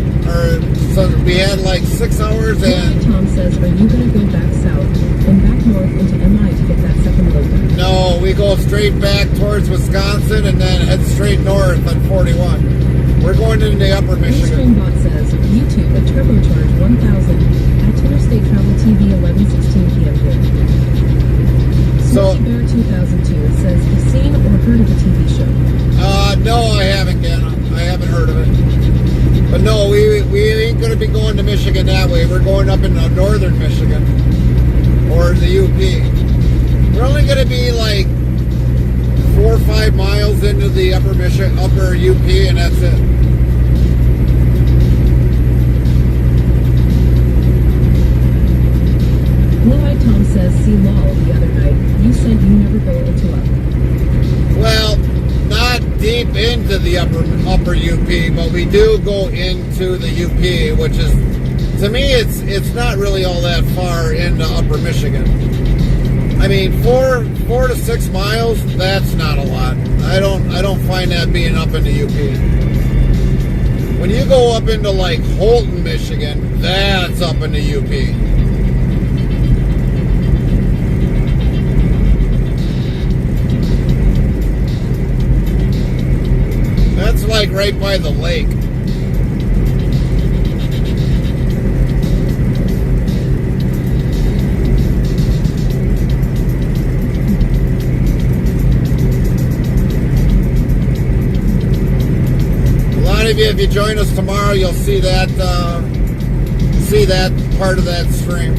S1: so we had like 6 hours and...
S2: Tom says, are you going to go back south, then back north into MI to get that second load back?
S1: No, we go straight back towards Wisconsin and then head straight north on 41. We're going into Upper Michigan.
S2: Bot says, YouTube, a turbocharged 1000 at Interstate Travel TV 11:16 p.m. here.
S1: So,
S2: Bear 2002 says, have seen or heard of the TV show?
S1: No, I haven't, Ganna. I haven't heard of it. But no, we ain't going to be going to Michigan that way. We're going up into Northern Michigan or the UP. We're only going to be like 4 or 5 miles into the Upper UP, and that's it.
S2: Blue-Eyed Tom says, see lol the other night. You said you never go into up.
S1: Well, not deep into the upper UP, but we do go into the UP, which is, to me, it's not really all that far into Upper Michigan. I mean, 4 to 6 miles, that's not a lot. I don't find that being up in the UP. When you go up into like Holton, Michigan, that's up in the UP. like right by the lake. A lot of you, if you join us tomorrow, you'll see that part of that stream.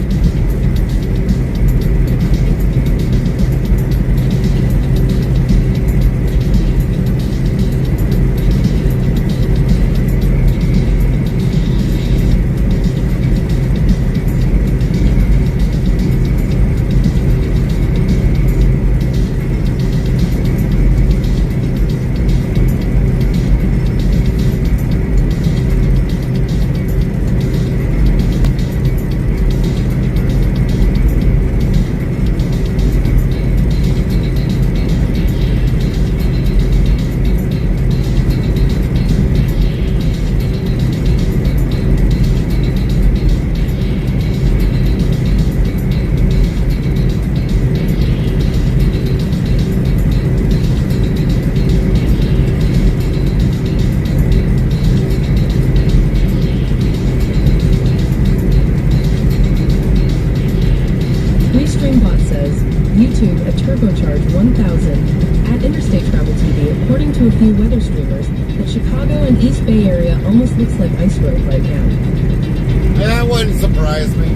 S2: Restreambot says, YouTube a turbocharged 1000 at Interstate Travel TV. According to a few weather streamers, the Chicago and East Bay area almost looks like ice road right now.
S1: That wouldn't surprise me.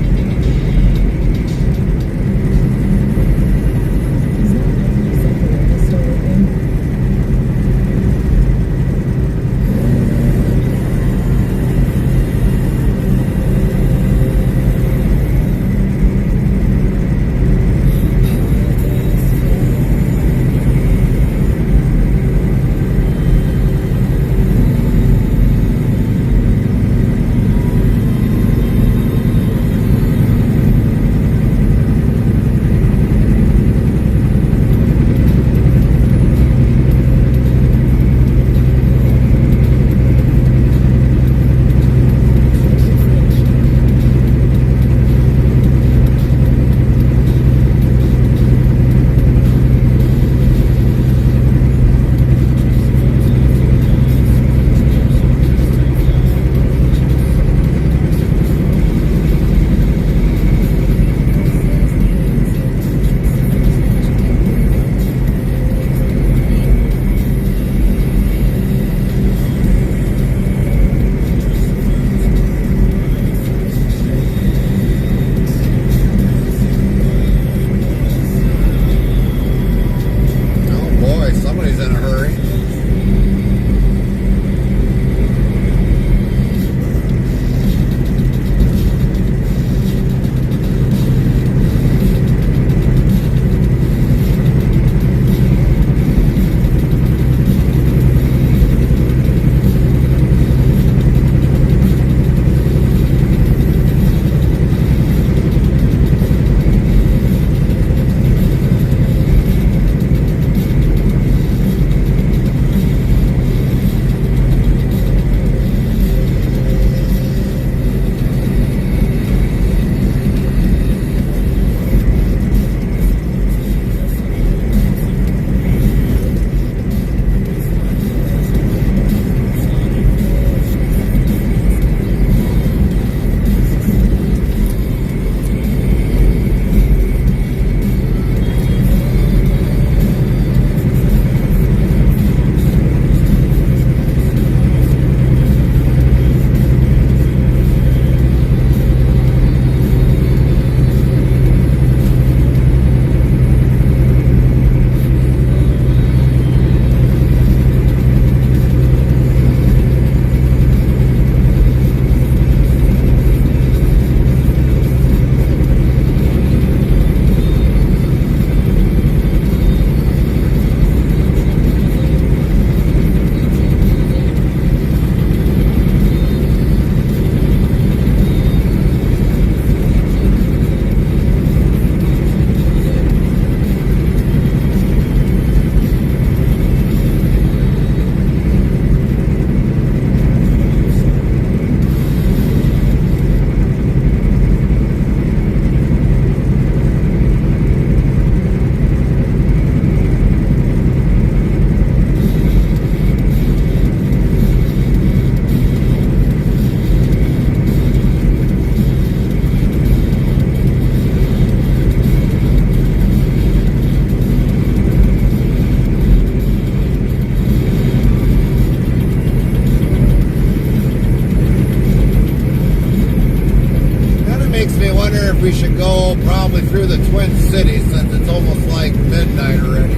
S1: makes me wonder if we should go probably through the Twin Cities since it's almost like midnight already.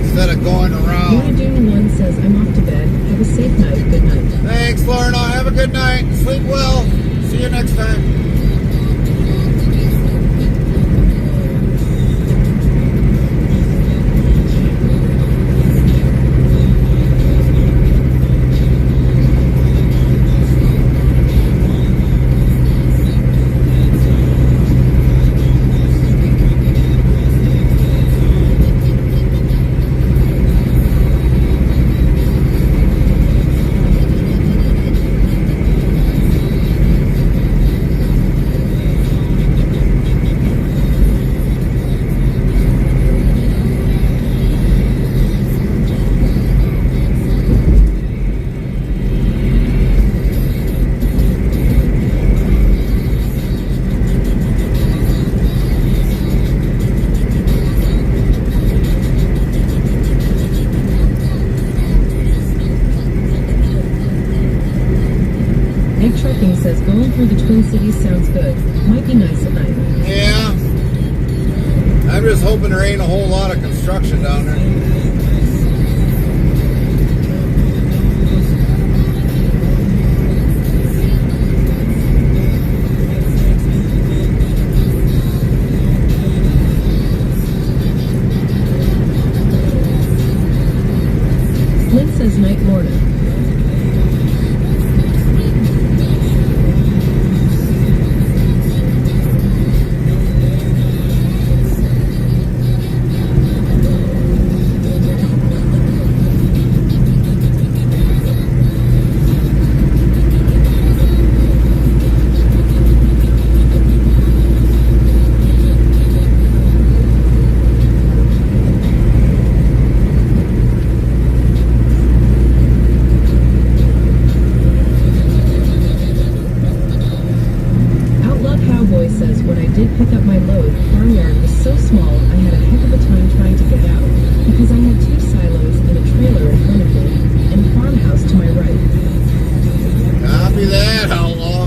S1: Instead of going around.
S2: Doing one says, I'm off to bed. Have a safe night. Good night.
S1: Thanks, Lorna. Have a good night. Sleep well. See you next time.
S2: Nick Trucking says, going through the Twin Cities sounds good. Might be nice at night.
S1: Yeah. I'm just hoping there ain't a whole lot of construction down there.
S2: Flint says, night Lorna. Says, when I did pick up my load, farmyard was so small I had a heck of a time trying to get out because I had 2 silos and a trailer in front of me and a farmhouse to my right.
S1: Copy that, outlaw.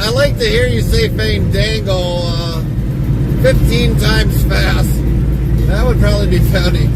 S1: I like to hear you say fandango 15 times fast. That would probably be funny.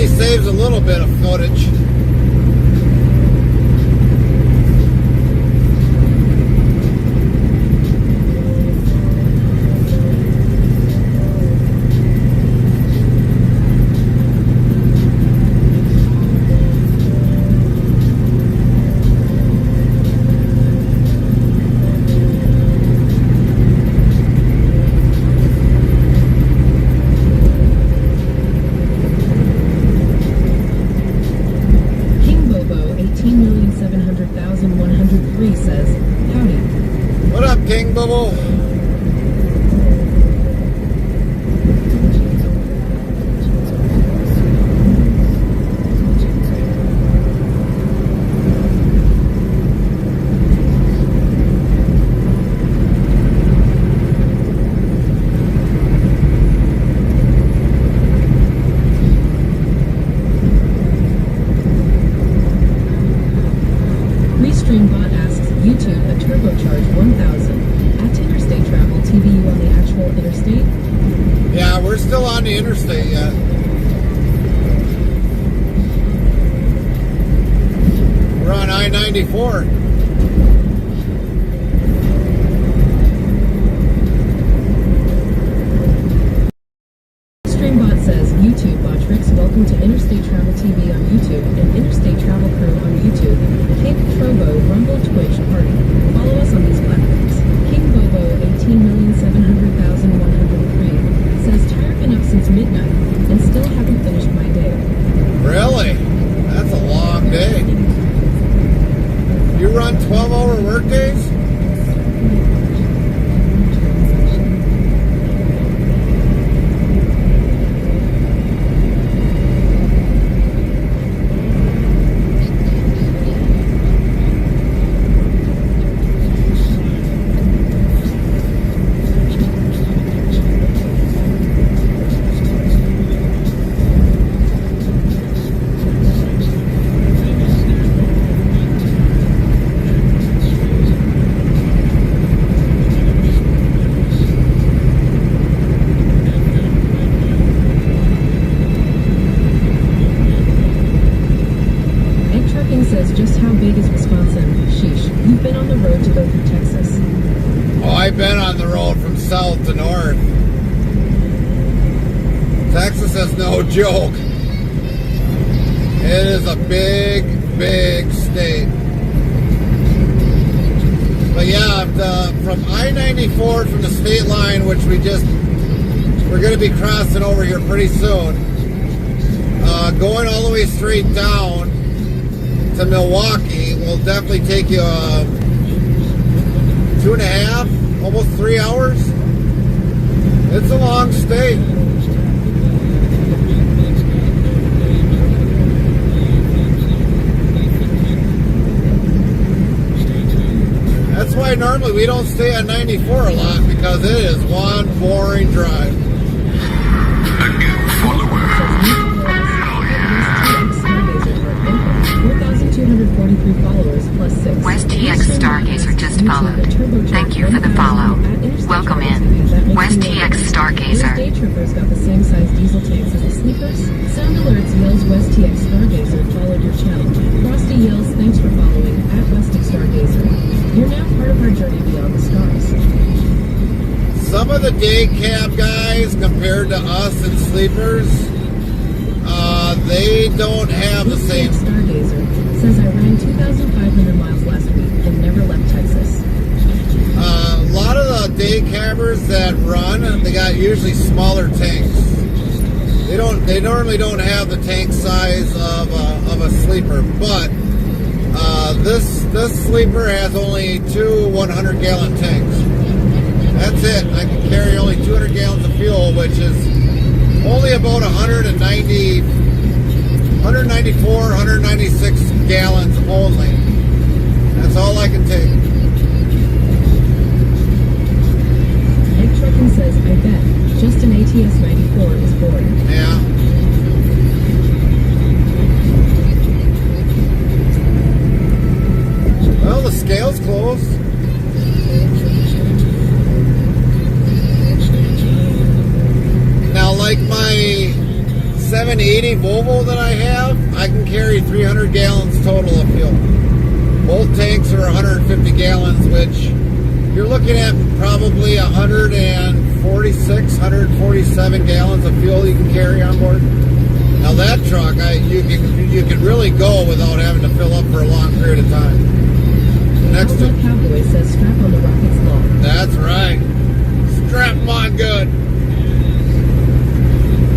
S1: Saves a little bit of footage. King Bubble.
S2: Streambot asks YouTube a turbocharged 1000 at interstate travel TV you on the actual interstate?
S1: Yeah, we're still on the interstate yet. We're on I-94.
S2: Streambot says YouTube Botrix, welcome to Interstate Travel TV on YouTube and Interstate Travel Crew on YouTube. Cape Trovo, Rumble, Twitch, Party. Follow us on these platforms. King Bobo 18,700,103 says tired been up since midnight and still haven't finished my day.
S1: Really? That's a long day. You run 12-hour work days?
S2: Says just how big is Wisconsin? Sheesh. You've been on the road to go through Texas.
S1: Oh, I've been on the road from south to north. Texas is no joke. It is a big, big state. But yeah, from I-94 from the state line, which we're going to be crossing over here pretty soon, going all the way straight down to Milwaukee will definitely take you 2.5, almost 3 hours. It's a long state. That's why normally we don't stay on 94 a lot, because it is one boring drive.
S5: A new follower.
S2: 4,243 followers plus 6.
S4: West TX Stargazer just followed. Thank you for the follow. Welcome in. West TX Stargazer.
S2: Day Tripper's got the same size diesel tanks as the sleepers. Sound Alerts yells West TX Stargazer followed your channel. Frosty yells thanks for following at West TX Stargazer. You're now part of our journey beyond the stars.
S1: Some of the day cab guys compared to us and sleepers, they don't have the same.
S2: Stargazer says I ran 2,500 miles last week and never left Texas.
S1: A lot of the day cabbers that run, they got usually smaller tanks. They normally don't have the tank size of a sleeper, but this sleeper has only two 100-gallon tanks. That's it. I can carry only 200 gallons of fuel, which is only about 194, 196 gallons only. That's all I can take.
S2: Egg Trucking says, I bet. Just an ATS 94 is boring.
S1: Yeah. Well, the scale's closed. Now, like my 780 Volvo that I have, I can carry 300 gallons total of fuel. Both tanks are 150 gallons, which you're looking at probably 146, 147 gallons of fuel you can carry on board. Now that truck, you can really go without having to fill up for a long period of time. Next to
S2: Cowboy says strap on the rockets long.
S1: That's right. Strap them on good.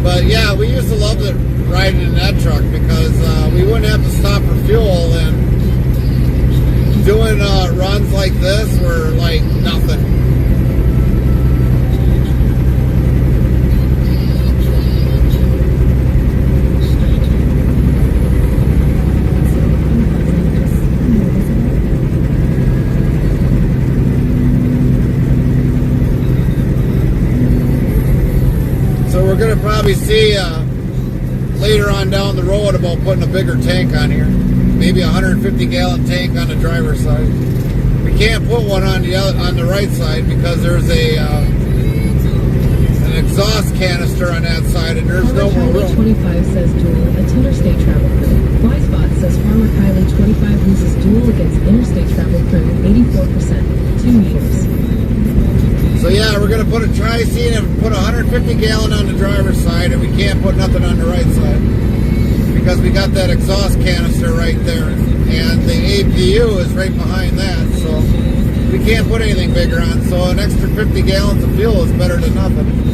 S1: But yeah, we used to love riding in that truck because we wouldn't have to stop for fuel and doing runs like this were like nothing. So we're going to probably see later on down the road about putting a bigger tank on here. Maybe a 150-gallon tank on the driver's side. We can't put one on the right side because there's an exhaust canister on that side, and there's no more room.
S2: 25 says dual, a interstate travel crew. Wisebot says Farmer Kylie 25 loses dual against interstate travel crew 84%, 2 meters.
S1: So yeah, we're going to put a tri-seat and put a 150-gallon on the driver's side, and we can't put nothing on the right side because we got that exhaust canister right there, and the APU is right behind that, so we can't put anything bigger on. So an extra 50 gallons of fuel is better than nothing.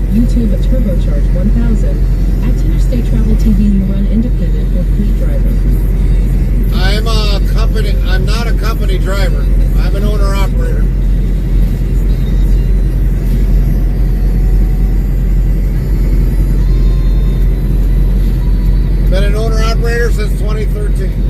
S2: YouTube a turbocharged 1000. At Interstate Travel TV, you run independent or fleet driver.
S1: I'm not a company driver. I'm an owner operator. Been an owner operator since 2013.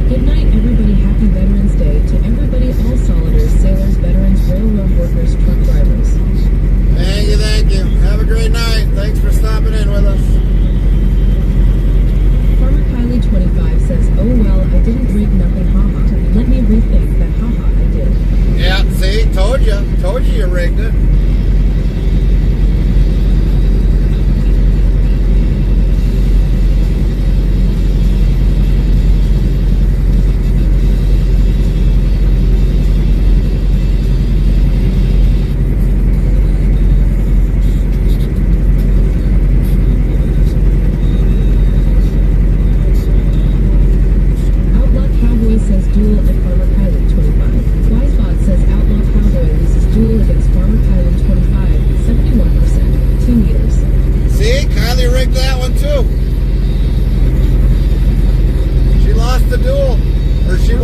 S2: Good night, everybody. Happy Veterans Day to everybody, all soliders, sailors, veterans, railroad workers, truck drivers.
S1: Thank you. Have a great night. Thanks for stopping in with us.
S2: Farmer Kylie 25 says, oh well, I didn't rig nothing, haha. Let me rethink that, haha, I did.
S1: Yeah, see, told you rigged it.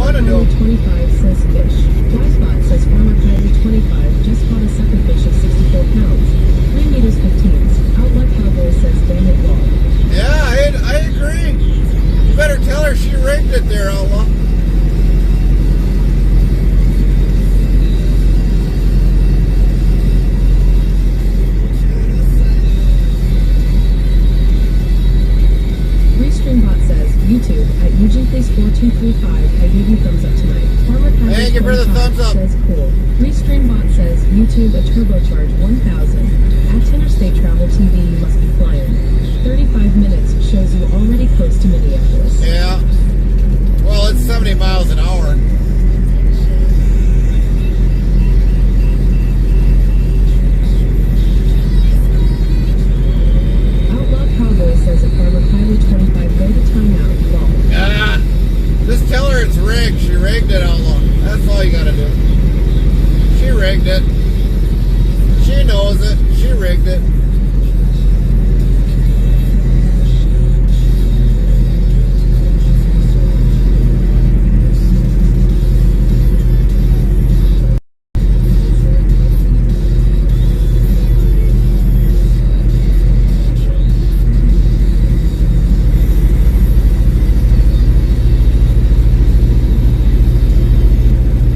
S1: want to do.
S2: 25 says fish. Wisebot says Farmer Kylie 25 just caught a sucker fish of 64 pounds. 3 meters 15. Outlet Cowboy says dang it wall.
S1: Yeah, I agree. You better tell her she rigged it there, Outlaw.
S2: Restreambot says YouTube at Eugene Place 4235. I gave you thumbs up tonight. Farmer Kylie
S1: Thank you for the
S2: 25
S1: thumbs up.
S2: says cool. Restreambot says YouTube a turbocharge 1000. At Interstate Travel TV you must be flying. 35 minutes shows you already close to Minneapolis.
S1: Yeah. Well, it's 70 miles an hour.
S2: Outlaw Cowboy says at Farmer Kylie 25 go to timeout. Wall.
S1: Ah, just tell her it's rigged. She rigged it, Outlaw. That's all you gotta do. She rigged it. She knows it. She rigged it.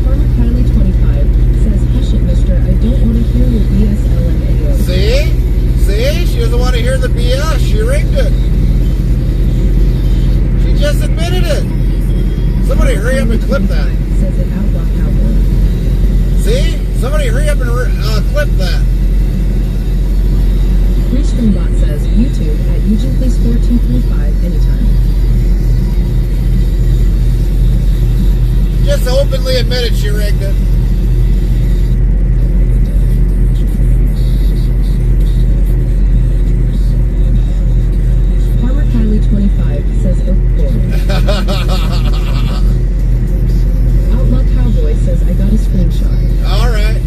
S2: Farmer Kylie 25 says hush it mister, I don't want to hear your BSLMAO.
S1: See? See? She doesn't want to hear the BS. She rigged it. She just admitted it. Somebody hurry up and clip that.
S2: Says it Outlaw Cowboy.
S1: See? Somebody hurry up and clip that.
S2: Restreambot says YouTube at Eugene Place 4235 anytime.
S1: Just openly admitted she rigged it.
S2: Farmer Kylie 25 says Oak Grove. Outlaw Cowboy says I got a screenshot.
S1: All right.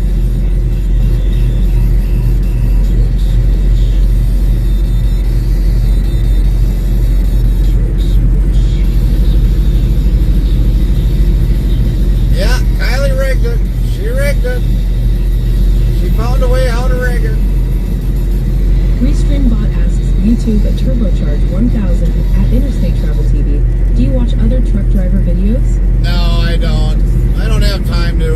S1: Yeah, Kylie rigged it. She rigged it. She found a way how to rig it.
S2: Restreambot asks YouTube at turbocharge 1000 at Interstate Travel TV. Do you watch other truck driver videos?
S1: No, I don't. I don't have time to.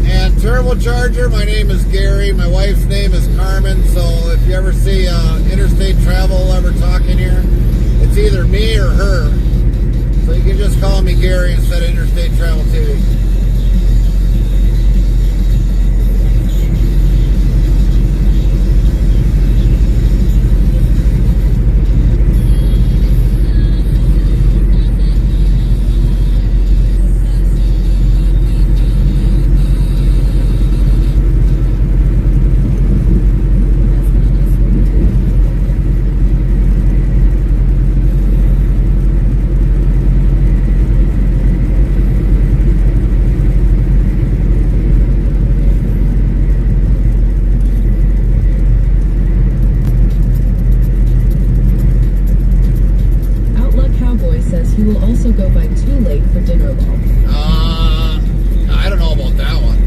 S1: And Turbocharger, my name is Gary. My wife's name is Carmen. So if you ever see Interstate Travel ever talking here, it's either me or her. So you can just call me Gary instead of Interstate Travel TV.
S2: Outlaw Cowboy says he will also go by too late for dinner law.
S1: I don't know about that one.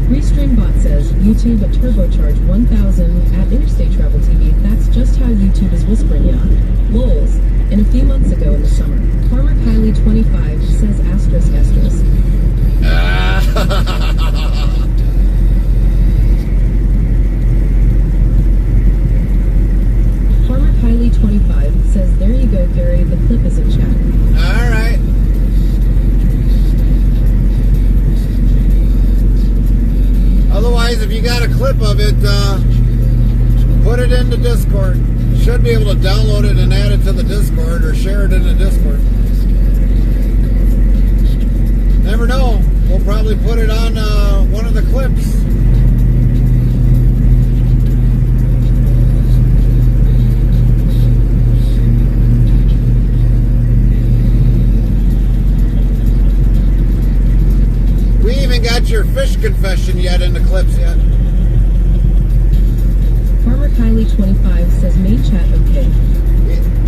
S2: Restreambot says YouTube at turbocharge 1000 at Interstate Travel TV. That's just how YouTube is whispering ya. Lols. And a few months ago in the summer, Farmer Kylie 25 says asterisk asterisk. Farmer Kylie 25 says there you go Gary, the clip is in chat.
S1: All right. Otherwise, if you got a clip of it, put it into Discord. You should be able to download it and add it to the Discord or share it in the Discord. Never know. We'll probably put it on one of the clips. We even got your fish confession yet in the clips yet.
S2: Farmer Kylie 25 says main chat okay.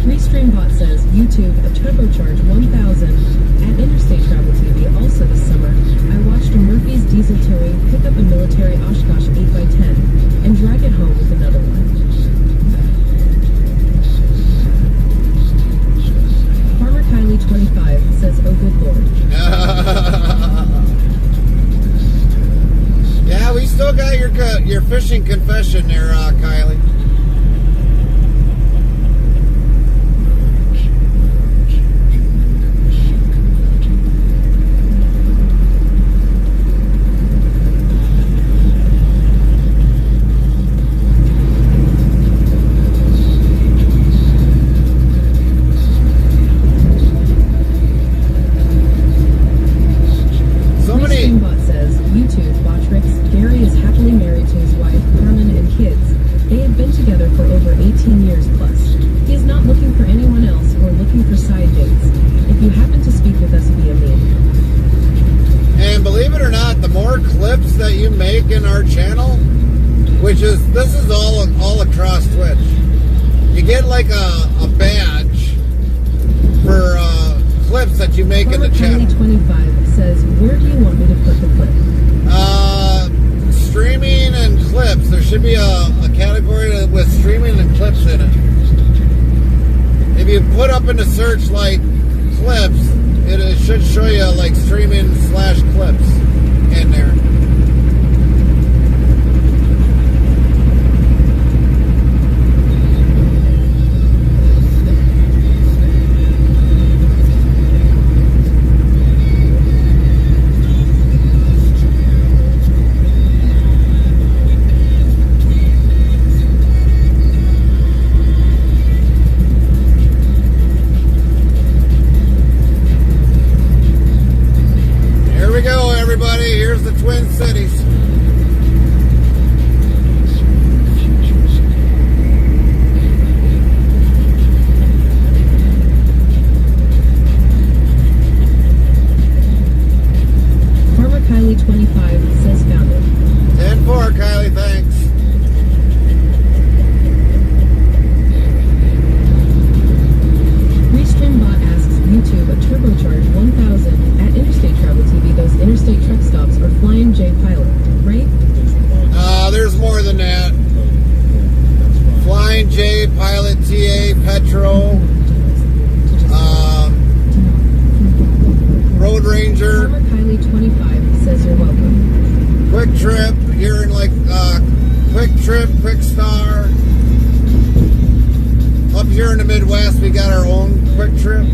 S2: Restreambot says YouTube a turbocharged 1000 at Interstate Travel TV. Also this summer, I watched a Murphy's diesel towing pick up a military Oshkosh 8x10 and drag it home with another one. Farmer Kylie 25 says, oh good lord.
S1: Yeah, we still got your fishing confession there, Kylie.
S2: Restreambot says, YouTube, Botrix, Gary is happily married to his wife, Carmen, and kids. They have been together for over 18 years plus. He is not looking for anyone else or looking for side dates. If you happen to speak with us via me.
S1: And believe it or not, the more clips that you make in our channel, this is all across Twitch. You get like a badge for clips that you make in the channel.
S2: Farmer 25 says, where do you want me to put the clip?
S1: Streaming and clips. There should be a category with streaming and clips in it. If you put up in the search like clips, it should show you like streaming / clips in there. Everybody, here's the Twin Cities.
S2: Farmer Kylie 25 says found it.
S1: 10-4, Kylie, thanks.
S2: Restreambot asks YouTube a turbocharged 1000 at Interstate Travel TV. Those interstate truck stops are Flying J Pilot, right?
S1: There's more than that. Flying J, Pilot, TA, Petro, Road Ranger.
S2: Farmer Kylie 25 says you're welcome.
S1: Quick Trip, you're in like Quick Trip, Quick Star. Up here in the Midwest, we got our own Quick Trip.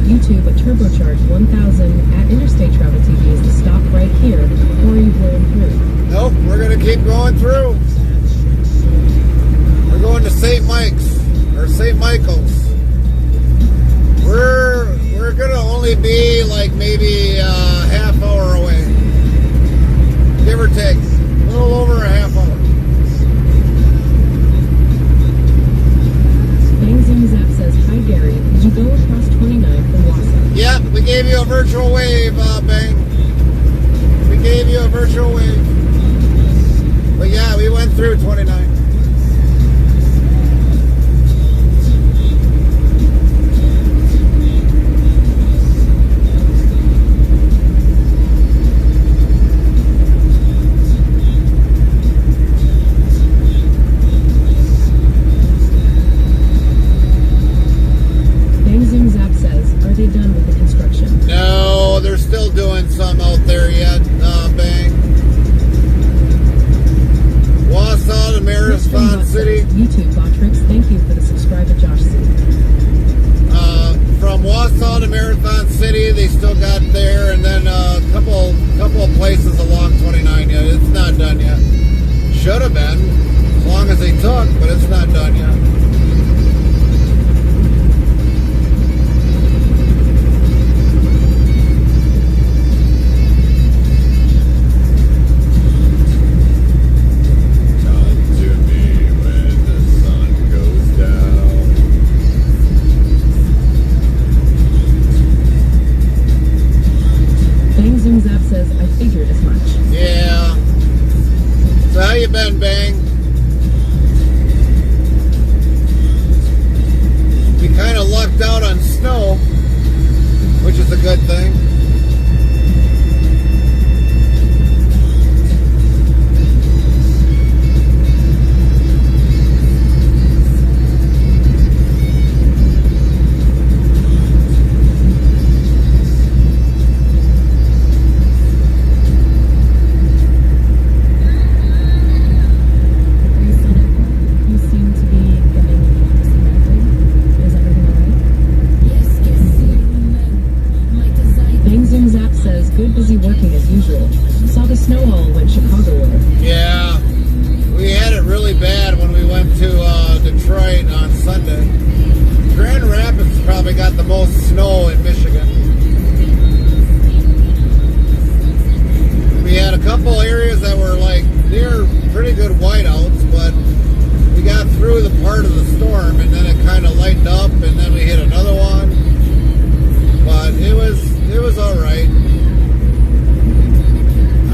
S2: YouTube a turbocharged 1000 at Interstate Travel TV is the stop right here, or are you blowing through?
S1: Nope, we're going to keep going through. We're going to St. Mike's, or St. Michael's. We're going to only be like maybe a half hour away. Give or take. A little over a half hour.
S2: Bang Zing Zap says, hi Gary, did you go across 29 from
S1: gave you a virtual wave, Bang. We gave you a virtual wave. But yeah, we went through 29.
S2: Are they done with the construction?
S1: No, they're still doing some out there yet, Bang. Wausau to Marathon City.
S2: YouTube Botrix, thank you for the subscriber, Josh C.
S1: From Wausau to Marathon City, they still got there, and then a couple of places along 29 yet. It's not done yet. Should have been, as long as they took, but it's not done yet. How you been, Bang? We kind of lucked out on snow, which is a good thing.
S2: Good busy working as usual. Saw the snow all went Chicago way.
S1: Yeah, we had it really bad when we went to Detroit on Sunday. Grand Rapids probably got the most snow in Michigan. We had a couple areas that were like near pretty good whiteouts, but we got through the part of the storm and then it kind of lightened up and then we hit another one. But it was all right.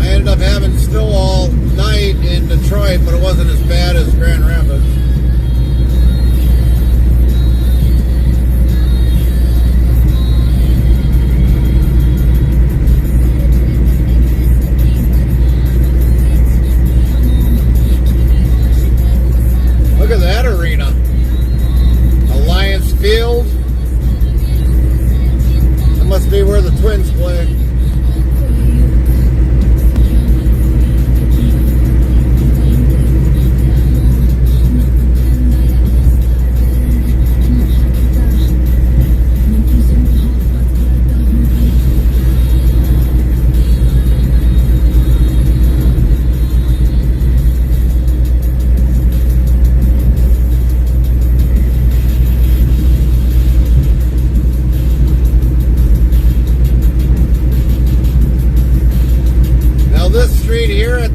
S1: I ended up having snow all night in Detroit, but it wasn't as bad as Grand Rapids. Look at that arena. Alliance Field. That must be where the Twins play.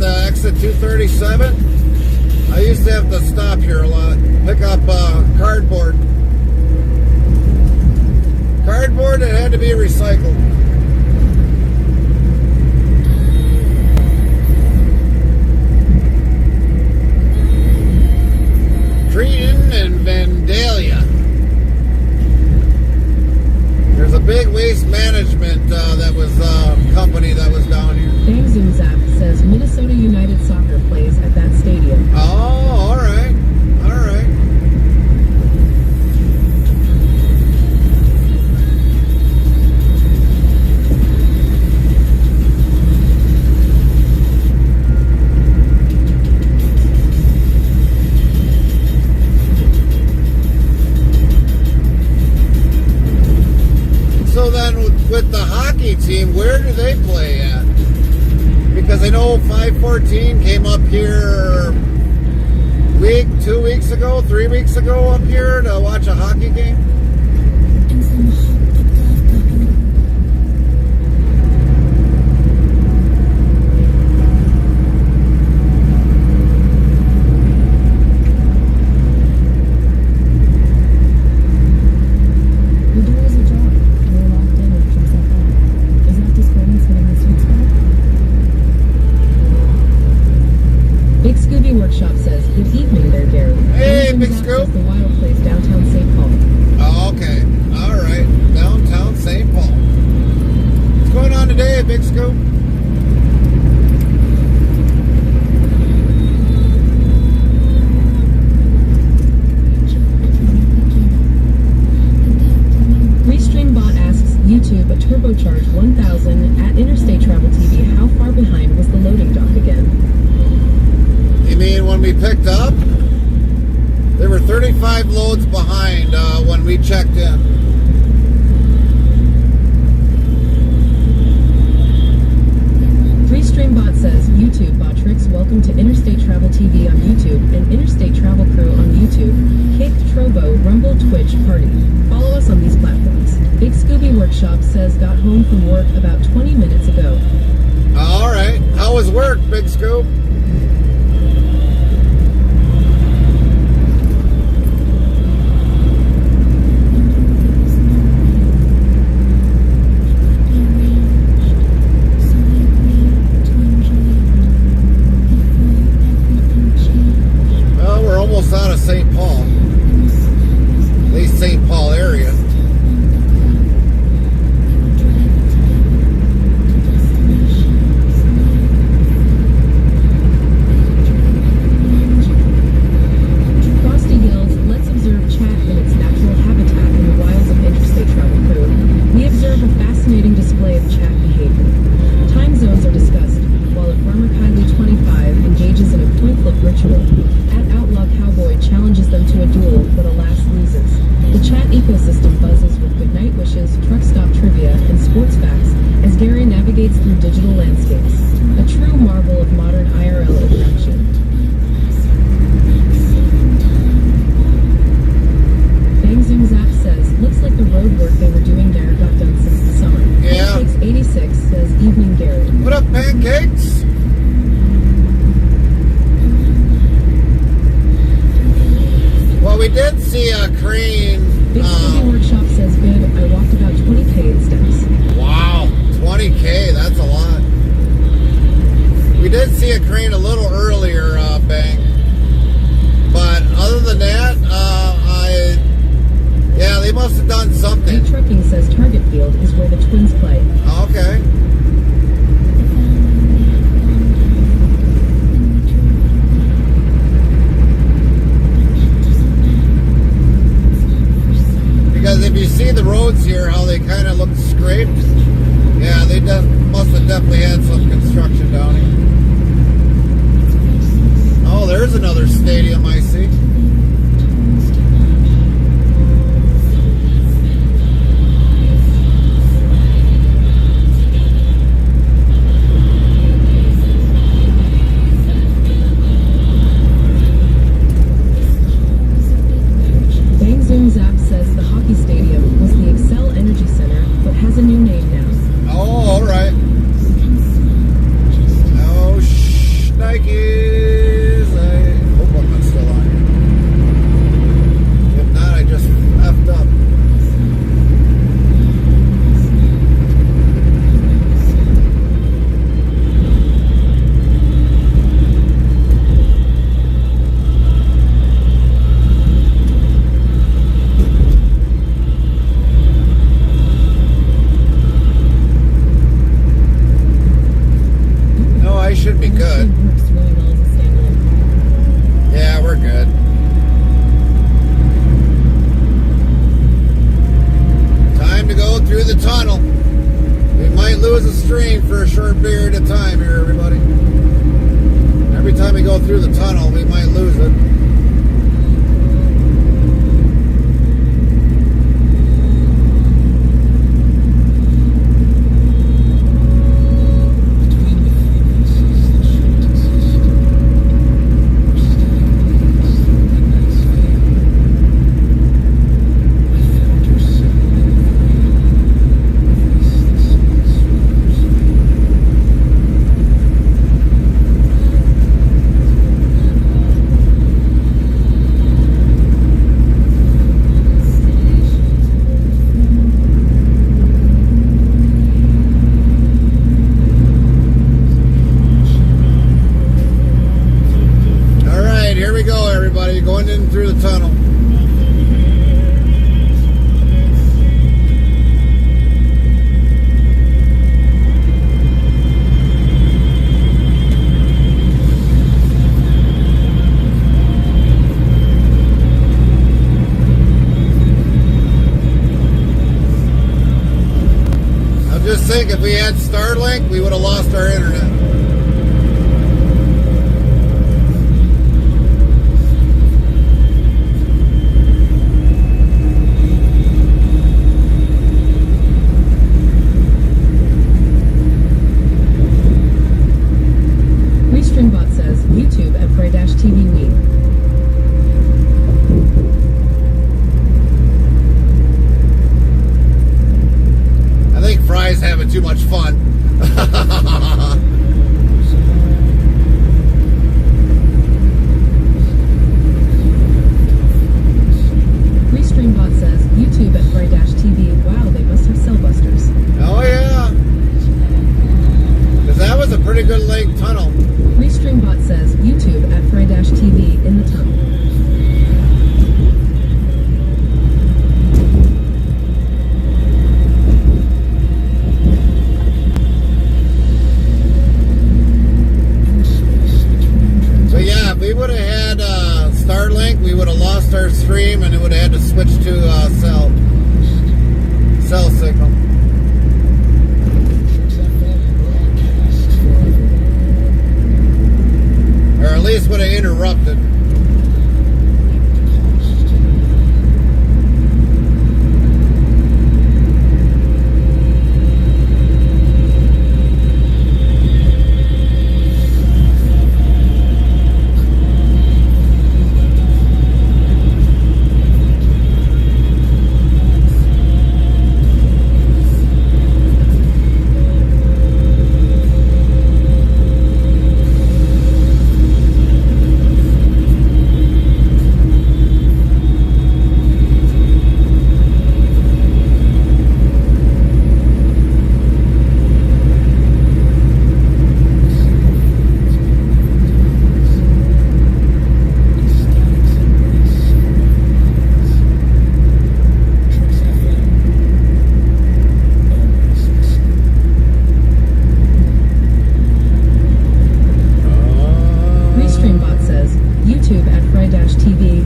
S1: Exit 237. I used to have to stop here a lot, pick up cardboard. Cardboard that had to be recycled. Cretin and Vandalia. There's a big waste management that was company that was down here.
S2: Bang Zoom Zap says Minnesota United Soccer plays at that stadium.
S1: Oh, all right. All right. So then with the hockey team, where do they play at? Because I know 514 came up here 2 weeks ago, 3 weeks ago up here to watch a hockey game. backed up. They were 35 loads behind when we checked in.
S2: Streambot says, YouTube Botrix, welcome to Interstate Travel TV on YouTube and Interstate Travel Crew on YouTube. Cape Trovo, Rumble, Twitch, Party. Follow us on these platforms. Big Scooby Workshop says, got home from work about 20 minutes ago.
S1: Alright. How was work, Big Scoop? Out of St. Paul, at least St. Paul area.
S2: Frosty yells, let's observe chat in its natural habitat in the wilds of Interstate Travel Crew. We observe a fascinating display of chat behavior. Time zones are discussed, while a Farmer Kylie 25 engages in a coin flip ritual. Outlaw Cowboy challenges them to a duel, but alas loses. The chat ecosystem buzzes with goodnight wishes, truck stop trivia, and sports facts as Gary navigates through digital landscapes. A true marvel of modern IRL interaction. Bang Zoom Zap says, looks like the road work they were doing there got done since the summer.
S1: Yeah.
S2: Pancakes 86 says, evening Gary.
S1: What up, Pancakes? Well, we did see a crane.
S2: Big City Workshop says, good. I walked about 20K in steps.
S1: Wow, 20K, that's a lot. We did see a crane a little earlier, Bang. But other than that, yeah, they must have done something.
S2: Big Trucking says Target Field is where the Twins play.
S1: Okay. Because if you see the roads here, how they kind of look scraped, yeah, they must have definitely had some construction down here. Oh, there's another stadium I see.
S2: Bang Zoom Zap says the hockey stadium was the Excel Energy Center, but has a new name now.
S1: Oh, all right. Oh, Nikes. I hope I'm not still on here. If not, I just effed up. Should be good. Yeah, we're good. Time to go through the tunnel. We might lose a stream for a short period of time here, everybody. Every time we go through the tunnel, we might lose it. Going in through the tunnel. I just think if we had Starlink, we would have lost our internet. much fun.
S2: Restreambot says, YouTube at Fry-TV. Wow, they must have cell busters.
S1: Oh yeah. Because that was a pretty good lake tunnel.
S2: Restreambot says, YouTube at Fry-TV in the tunnel.
S1: So yeah, if we would have had Starlink, we would have lost our stream and it would have had to switch to cell signal. Or at least would have interrupted.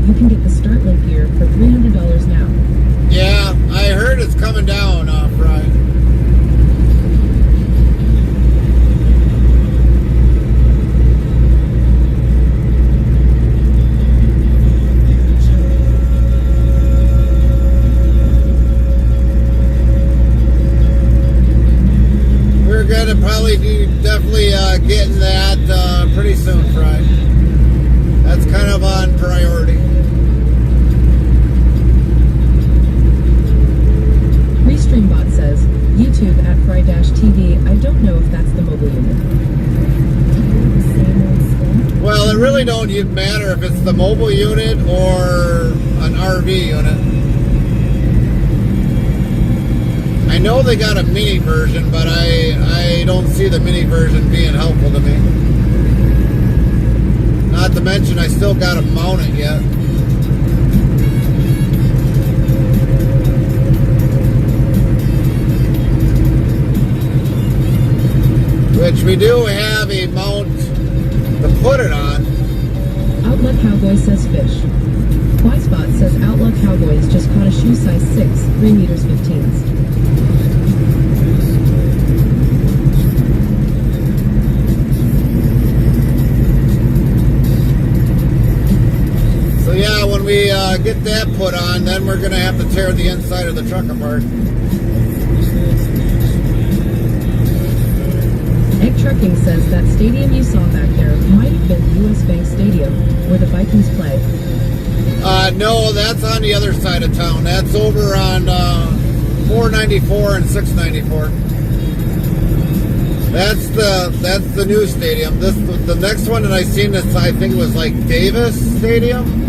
S2: You can get the Starlink gear for $300 now.
S1: Yeah, I heard it's coming down, Fry. We're gonna probably be definitely getting that pretty soon, Fry. That's kind of on priority.
S2: Restreambot says, YouTube at Fry-TV. I don't know if that's the mobile unit.
S1: Well, it really don't matter if it's the mobile unit or an RV unit. I know they got a mini version, but I don't see the mini version being helpful to me. Not to mention, I still got to mount it yet. Which we do have a mount to put it on.
S2: Outlaw Cowboy says fish. Y-Spot says Outlaw Cowboys just caught a shoe size 6, 3 meters 15s.
S1: So yeah, when we get that put on, then we're going to have to tear the inside of the truck apart.
S2: Egg Trucking says that stadium you saw back there might have been the US Bank Stadium, where the Vikings play.
S1: No, that's on the other side of town. That's over on 494 and 694. That's the new stadium. The next one that I seen, this I think it was like Davis Stadium.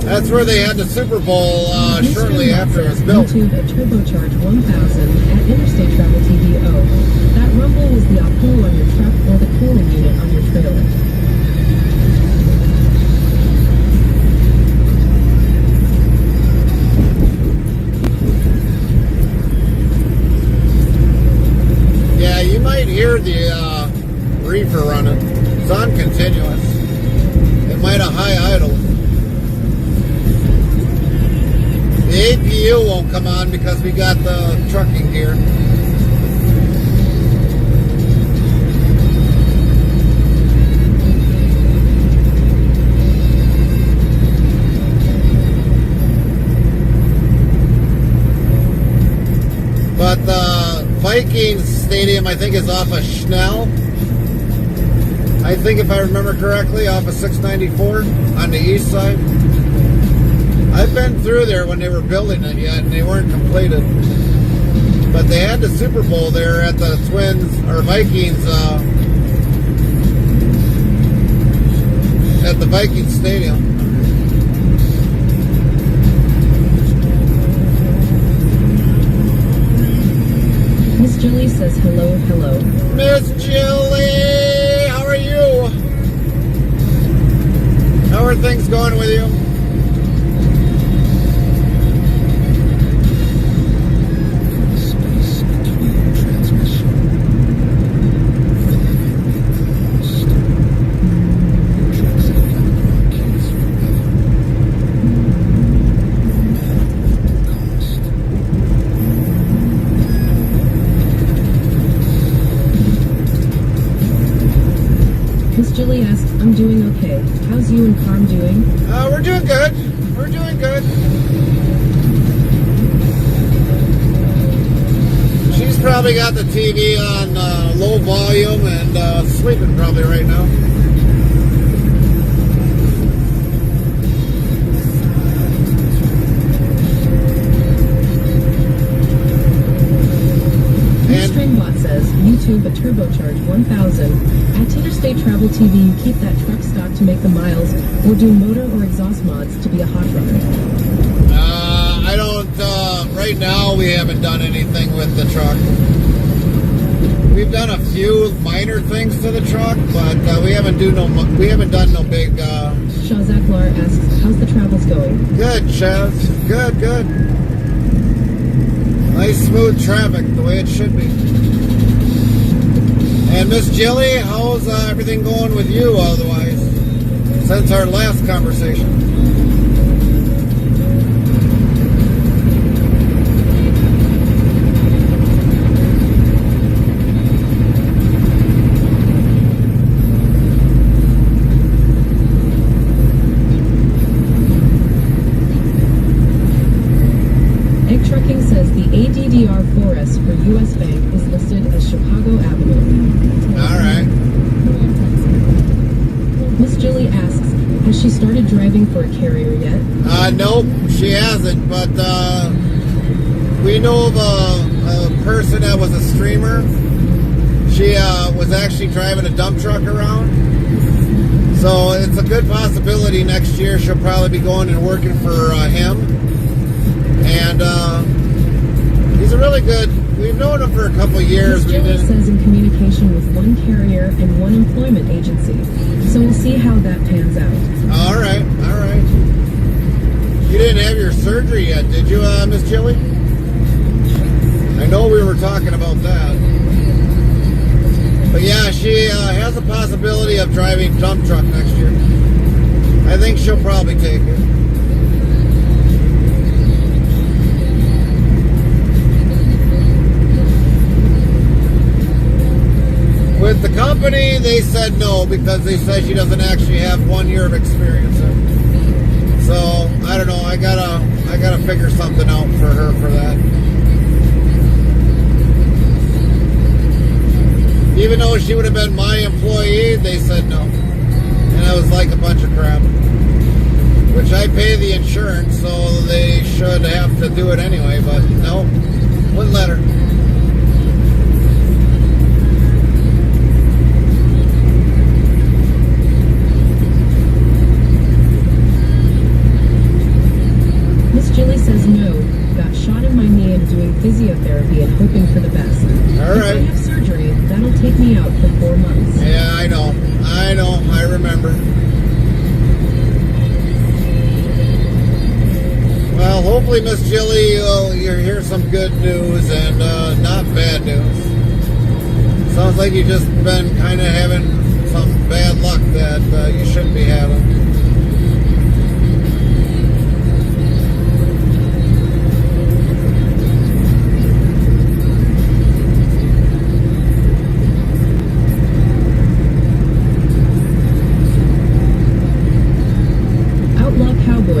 S1: That's where they had the Super Bowl shortly after it was built.
S2: YouTube at Turbocharge 1000 at Interstate Travel TVO. That rumble was the Apollo on your truck or the cooling unit on your trailer.
S1: Yeah, you might hear the reefer running. It's on continuous. It might have high idle. The APU won't come on because we got the trucking gear. But the Vikings Stadium, I think, is off of Schnell. I think, if I remember correctly, off of 694 on the east side. I've been through there when they were building it yet, and they weren't completed. But they had the Super Bowl there at the Twins or Vikings at the Vikings Stadium.
S2: Miss Julie says hello, hello.
S1: Miss Julie, how are you? How are things going with you?
S2: Miss Julie asks, I'm doing okay. How's you and Carm doing?
S1: We're doing good. We're doing good. She's probably got the TV on low volume and sleeping probably right now.
S2: Miss Stringbot says, YouTube a turbocharge 1000. At Interstate Travel TV, you keep that truck stock to make the miles, or do motor or exhaust mods to be a hot rodder?
S1: I don't, right now we haven't done anything with the truck. We've done a few minor things to the truck, but we haven't done no big,
S2: Shazak Lar asks, how's the travels going?
S1: Good, Chaz. Good, good. Nice smooth traffic, the way it should be. And Miss Jilly, how's everything going with you otherwise, since our last conversation?
S2: Egg Trucking says the ADDR4S for U.S. Bank is listed as Chicago Avenue.
S1: All right.
S2: Miss Julie asks, has she started driving for a carrier yet?
S1: Nope, she hasn't, but we know of a person that was a streamer. She was actually driving a dump truck around. So it's a good possibility next year she'll probably be going and working for him. And he's a really good, we've known him for a couple years.
S2: Miss Julie says in communication with one carrier and one employment agency. So we'll see how that pans out.
S1: All right, all right. You didn't have your surgery yet, did you, Miss Jilly? I know we were talking about that. But yeah, she has a possibility of driving dump truck next year. I think she'll probably take it. With the company, they said no because they said she doesn't actually have 1 year of experience. So I don't know. I gotta figure something out for her for that. Even though she would have been my employee, they said no, and it was like a bunch of crap. Which I pay the insurance, so they should have to do it anyway. But no, wouldn't let her.
S2: Julie says no, got shot in my knee and doing physiotherapy and hoping for the best.
S1: All right.
S2: If I have surgery, that'll take me out for 4 months.
S1: Yeah, I know, I remember. Well, hopefully, Miss Jilly, you'll hear some good news and not bad news. Sounds like you've just been kind of having some bad luck that you shouldn't be having.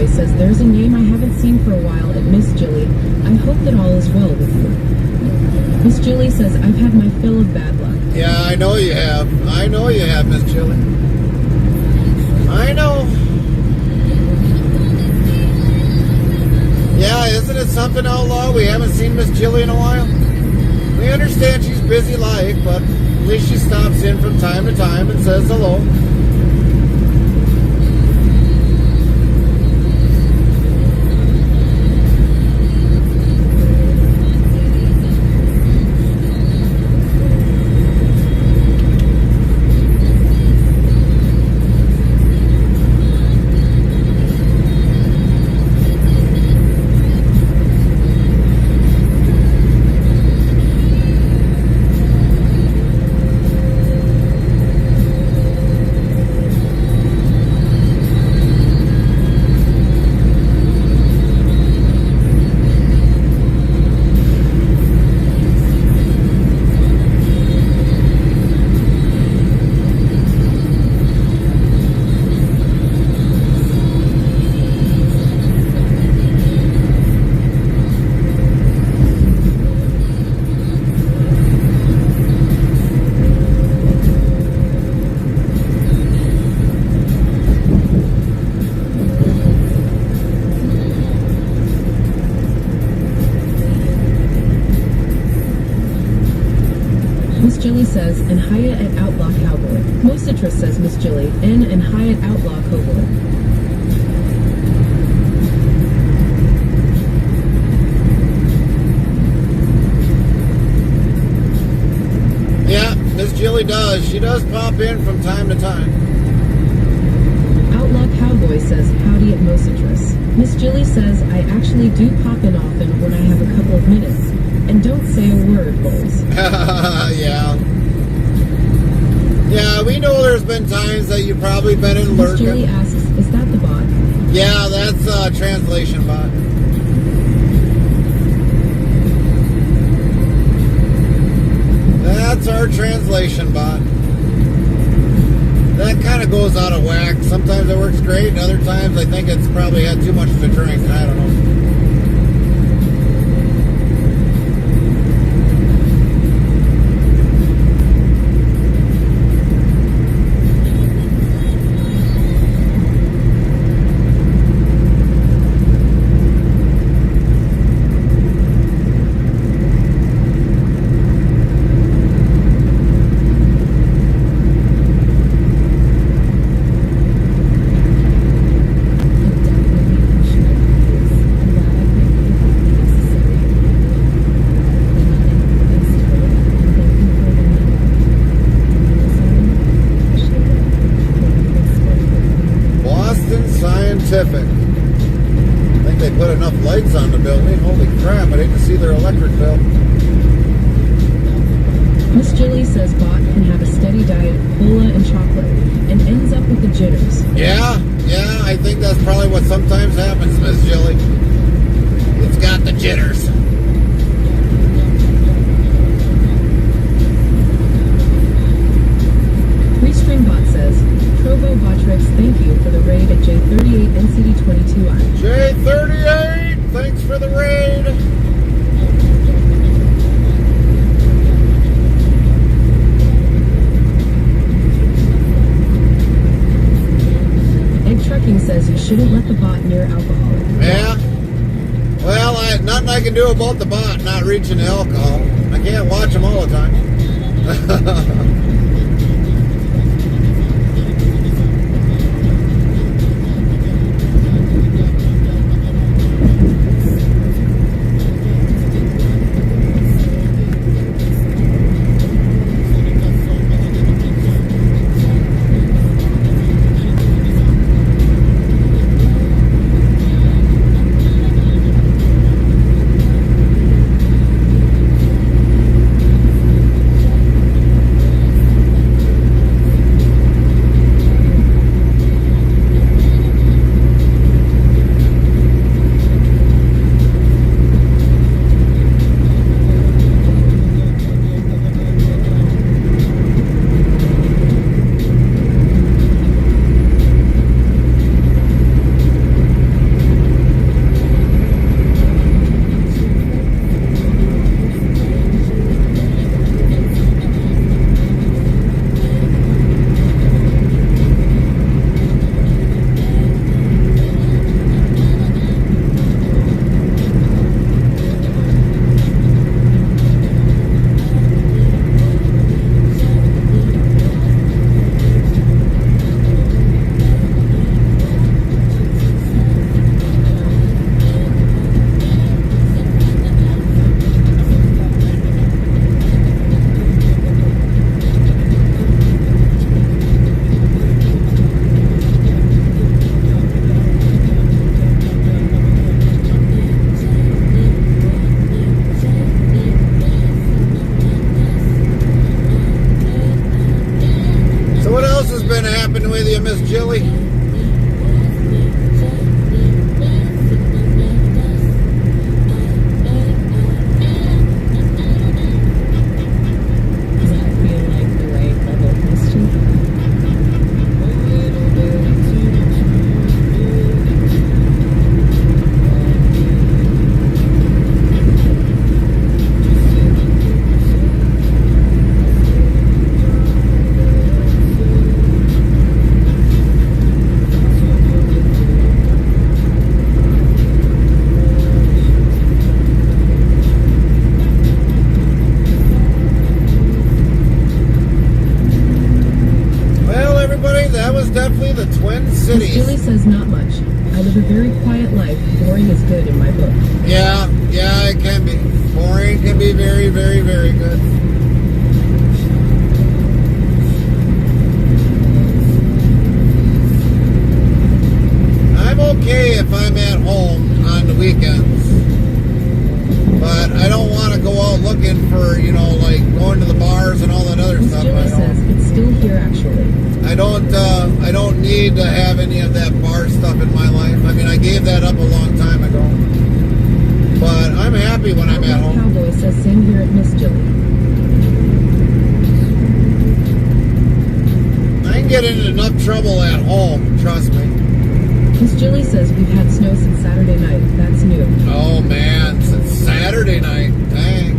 S2: Says there's a name I haven't seen for a while at Miss Julie. I hope that all is well with you. Miss Julie says I've had my fill of bad luck.
S1: Yeah, I know you have. I know you have, Miss Julie. I know. something, Outlaw? We haven't seen Miss Jilly in a while. We understand she's busy life, but at least she stops in from time to time and says hello.
S2: Miss Jilly says, and Hyatt at Outlaw Cowboy. Most citrus says Miss Jilly, N and Hyatt Outlaw Cowboy.
S1: Yeah, Miss Jilly does. She does pop in from time to time.
S2: Outlaw Cowboy says, howdy at Most Citrus. Miss Jilly says, I actually do pop in often when I have a couple of minutes. And don't say a word, Bowles.
S1: Yeah. Yeah, we know there's been times that you've probably been in
S2: Miss Jilly
S1: lurking.
S2: asks, is that the bot?
S1: Yeah, that's a translation bot. That's our translation bot. That kind of goes out of whack. Sometimes it works great, and other times I think it's probably had too much to drink. I don't know. Scientific. I think they put enough lights on the building. Holy crap, I'd hate to see their electric bill.
S2: Miss Jilly says bot can have a steady diet of cola and chocolate and ends up with the jitters.
S1: Yeah, I think that's probably what sometimes happens, Miss Jilly. It's got the jitters.
S2: Restream bot says, Trovo Botrix, thank you for the raid at J38 NCD22I.
S1: J38, thanks for the raid.
S2: Egg Trucking says you shouldn't let the bot near alcohol.
S1: Yeah. Well, nothing I can do about the bot not reaching the alcohol. I can't watch them all the time. Jilly?
S2: Does that feel like the right level of mischief?
S1: Well, everybody, that was definitely the Twin
S2: Miss
S1: Cities.
S2: Julie says not much. I live a very quiet life. Boring is good in my book.
S1: Yeah, it can be. Boring can be very, very, very good. I'm okay if I'm at home on the weekends. But I don't want to go out looking for, like going to the bars and all that other
S2: Miss
S1: stuff.
S2: Julie says it's still here actually.
S1: I don't need to have any of that bar stuff in my life. I mean, I gave that up a long time ago. But I'm happy when I'm at home.
S2: Cowboy says same here at Miss Julie.
S1: I can get into enough trouble at home, trust me.
S2: Miss Julie says we've had snow since Saturday night. That's new.
S1: Oh man, since Saturday night. Dang.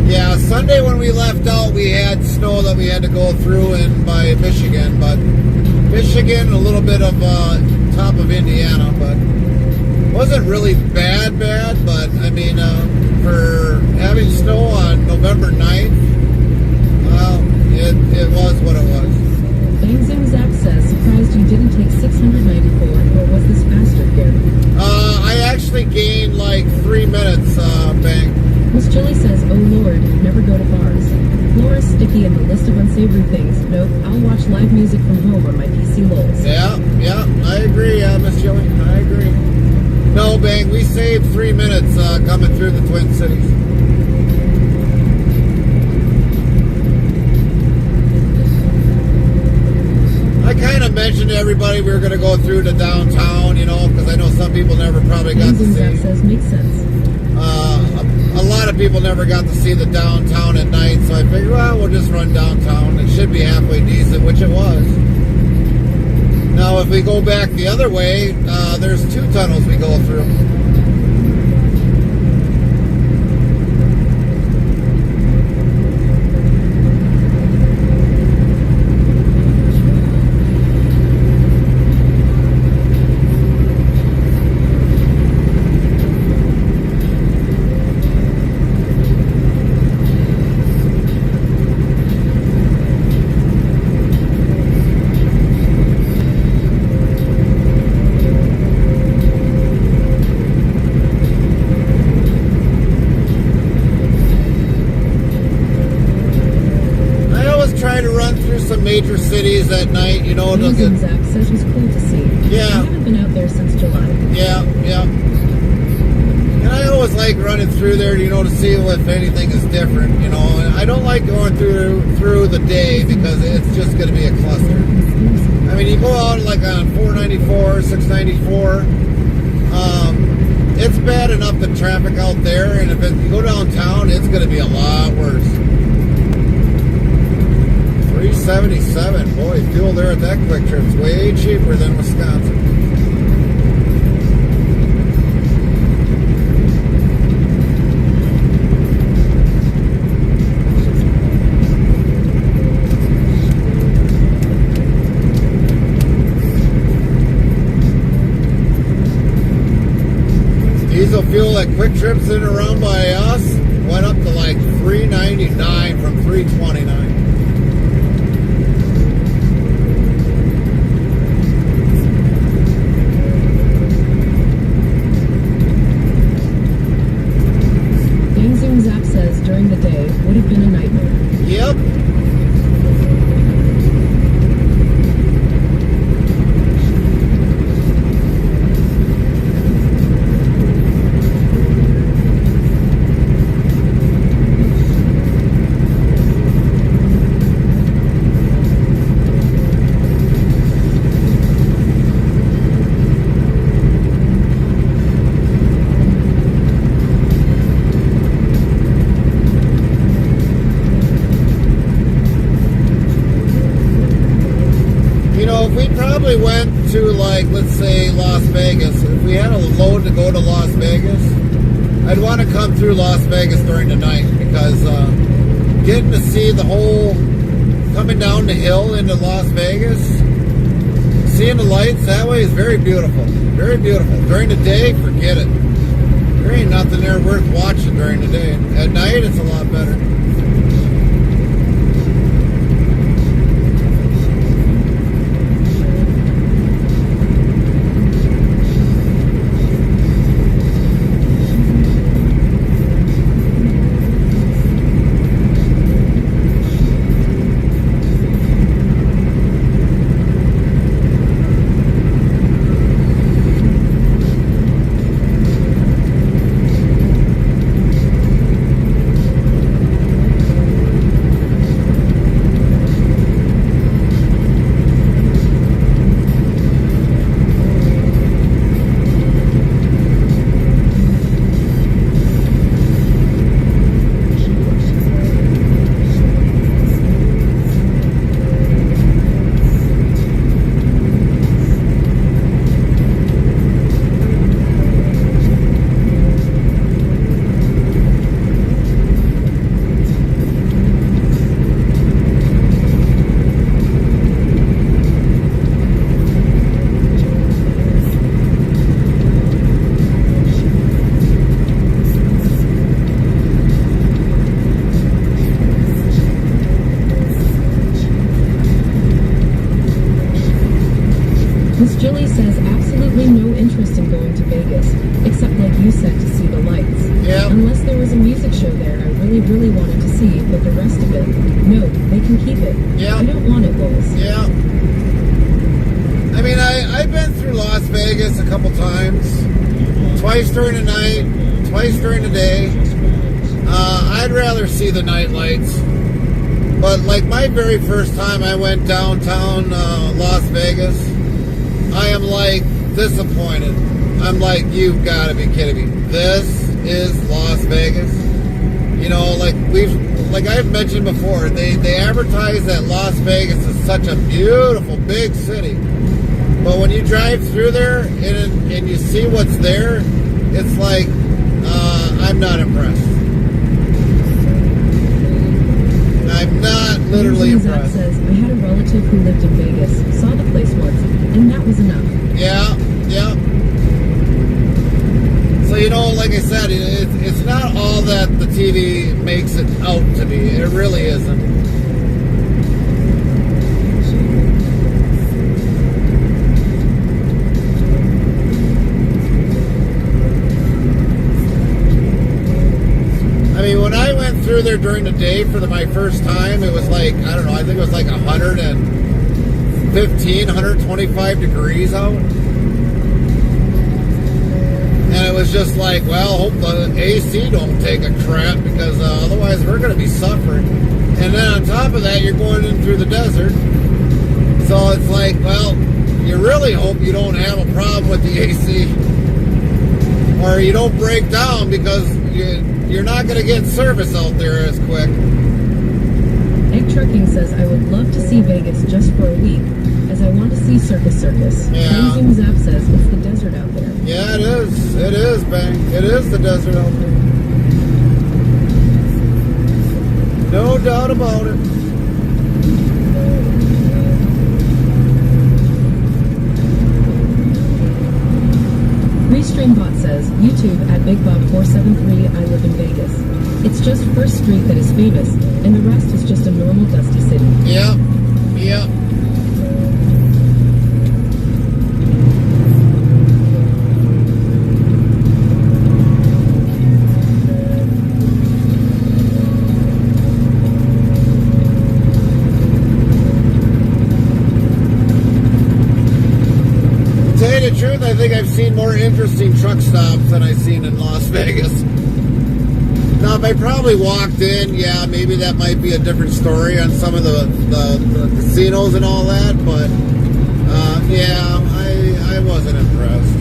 S1: Yeah, Sunday when we left out, we had snow that we had to go through in by Michigan, but Michigan, a little bit of top of Indiana, but wasn't really bad, but I mean, for having snow on November 9th, well, it was what it was.
S2: Bang Zoom Zap says, surprised you didn't take 694, or was this faster here?
S1: I actually gained like 3 minutes, Bang.
S2: Miss Julie says, oh Lord, never go to bars. Floor is sticky in the list of unsavory things. Nope, I'll watch live music from home on my PC Lols.
S1: Yeah, I agree, Miss Jilly, I agree. No, Bang, we saved 3 minutes coming through the Twin Cities. I kind of mentioned to everybody we were going to go through to downtown, because I know some people never probably got
S2: Bang
S1: to
S2: Zoom Zap
S1: see.
S2: says, makes sense.
S1: A lot of people never got to see the downtown at night, so I figured, well, we'll just run downtown. It should be halfway decent, which it was. Now, if we go back the other way, there's 2 tunnels we go through. Try to run through some major cities at night, to
S2: Bang Zoom
S1: get,
S2: Zap says it was cool to see.
S1: Yeah.
S2: I haven't been out there since July.
S1: yeah. And I always like running through there, to see if anything is different, And I don't like going through the day because it's just going to be a cluster. I mean, you go out like on 494, 694, it's bad enough the traffic out there, and if you go downtown, it's going to be a lot worse. 377, boy, fuel there at that Quick Trip's way cheaper than Wisconsin. Diesel fuel at Quick Trips in and around by us went up to like $3.99 from $3.29.
S2: Bang Zoom Zap says during the day would have been a nightmare.
S1: Yep. if we probably went to, like, let's say Las Vegas, if we had a load to go to Las Vegas, I'd want to come through Las Vegas during the night because getting to see the whole, coming down the hill into Las Vegas, seeing the lights that way is very beautiful. Very beautiful. During the day, forget it. There ain't nothing there worth watching during the day. At night, it's a lot better.
S2: Miss Julie says absolutely no interest in going to Vegas, except like you said, to see the lights.
S1: Yeah.
S2: Unless there was a music show there I really, really wanted to see, but the rest of it, no, they can keep it.
S1: Yeah.
S2: I don't want it, Bulls.
S1: Yeah. I mean, I've been through Las Vegas a couple times. Twice during the night, twice during the day. I'd rather see the night lights. But like my very first time I went downtown Las Vegas, I am like disappointed. I'm like, you've got to be kidding me. This is Las Vegas. You know, like I've mentioned before, they advertise that Las Vegas is such a beautiful big city. But when you drive through there and you see what's there, it's like, I'm not impressed. I'm not literally
S2: Zach
S1: impressed.
S2: says, I had a relative who lived in Vegas, saw the place once, and that was enough.
S1: Yeah, yeah. So, you know, like I said, it's not all that the TV makes it out to be. It really isn't. I mean, when I went through there during the day for my first time, it was like, I don't know, I think it was like 115, 125 degrees out. And it was just like, well, hope the AC don't take a crap because otherwise we're going to be suffering. And then on top of that, you're going in through the desert. So it's like, well, you really hope you don't have a problem with the AC. Or you don't break down because you're not going to get service out there as quick.
S2: Egg Trucking says, I would love to see Vegas just for a week, as I want to see Circus Circus.
S1: Yeah.
S2: Crazy Zap says, it's the desert out there.
S1: Yeah, it is. It is, Bang. It is the desert out there. No doubt about it.
S2: Restreambot says, YouTube at BigBob473, I live in Vegas. It's just First Street that is famous, and the rest is just a normal dusty city.
S1: Yeah. Yeah. To tell you the truth, I think I've seen more interesting truck stops than I've seen in Las Vegas. Now, if I probably walked in, yeah, maybe that might be a different story on some of the casinos and all that, but yeah, I wasn't impressed.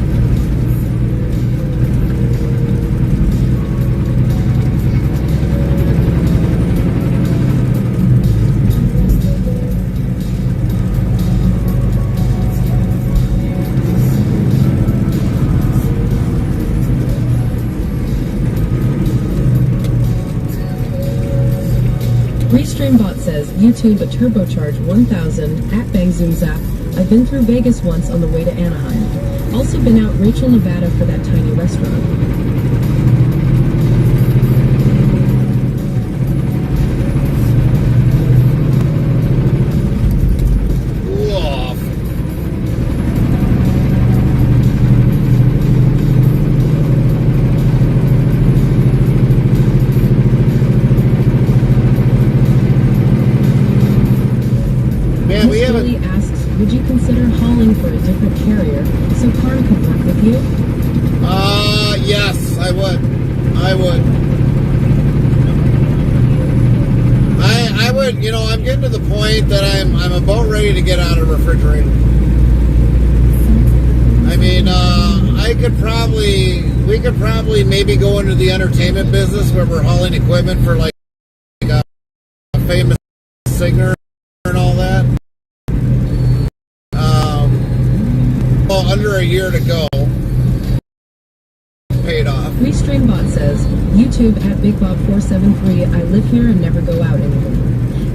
S2: Restreambot says, YouTube a turbocharged 1000 at Bang Zoom Zap. I've been through Vegas once on the way to Anaheim. Also been out Rachel, Nevada for that tiny restaurant.
S1: Man, we haven't.
S2: Julie asks, would you consider hauling for a different carrier so Karn could work with you?
S1: Yes, I would. I would, you know, I'm getting to the point that I'm about ready to get out of Refrigerated. I mean, we could probably maybe go into the entertainment business where we're hauling equipment for like a famous singer and all that. Well, under a year to go. Paid off.
S2: Restreambot says, YouTube at BigBob473, I live here and never go out anymore.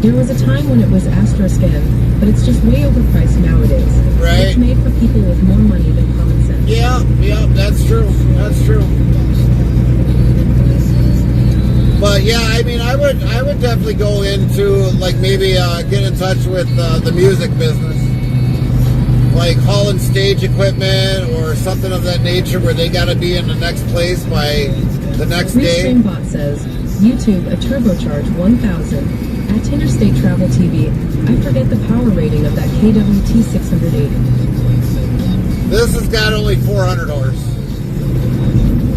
S2: There was a time when it was Astroscan, but it's just way overpriced nowadays.
S1: Right.
S2: It's made for people with more money than common sense.
S1: Yeah, that's true. That's true. But yeah, I mean, I would definitely go into like maybe get in touch with the music business, like hauling stage equipment or something of that nature, where they got to be in the next place by the next day.
S2: Restreambot says, YouTube a turbocharged 1000 at Interstate Travel TV. I forget the power rating of that KWT 680.
S1: This has got only 400 horse.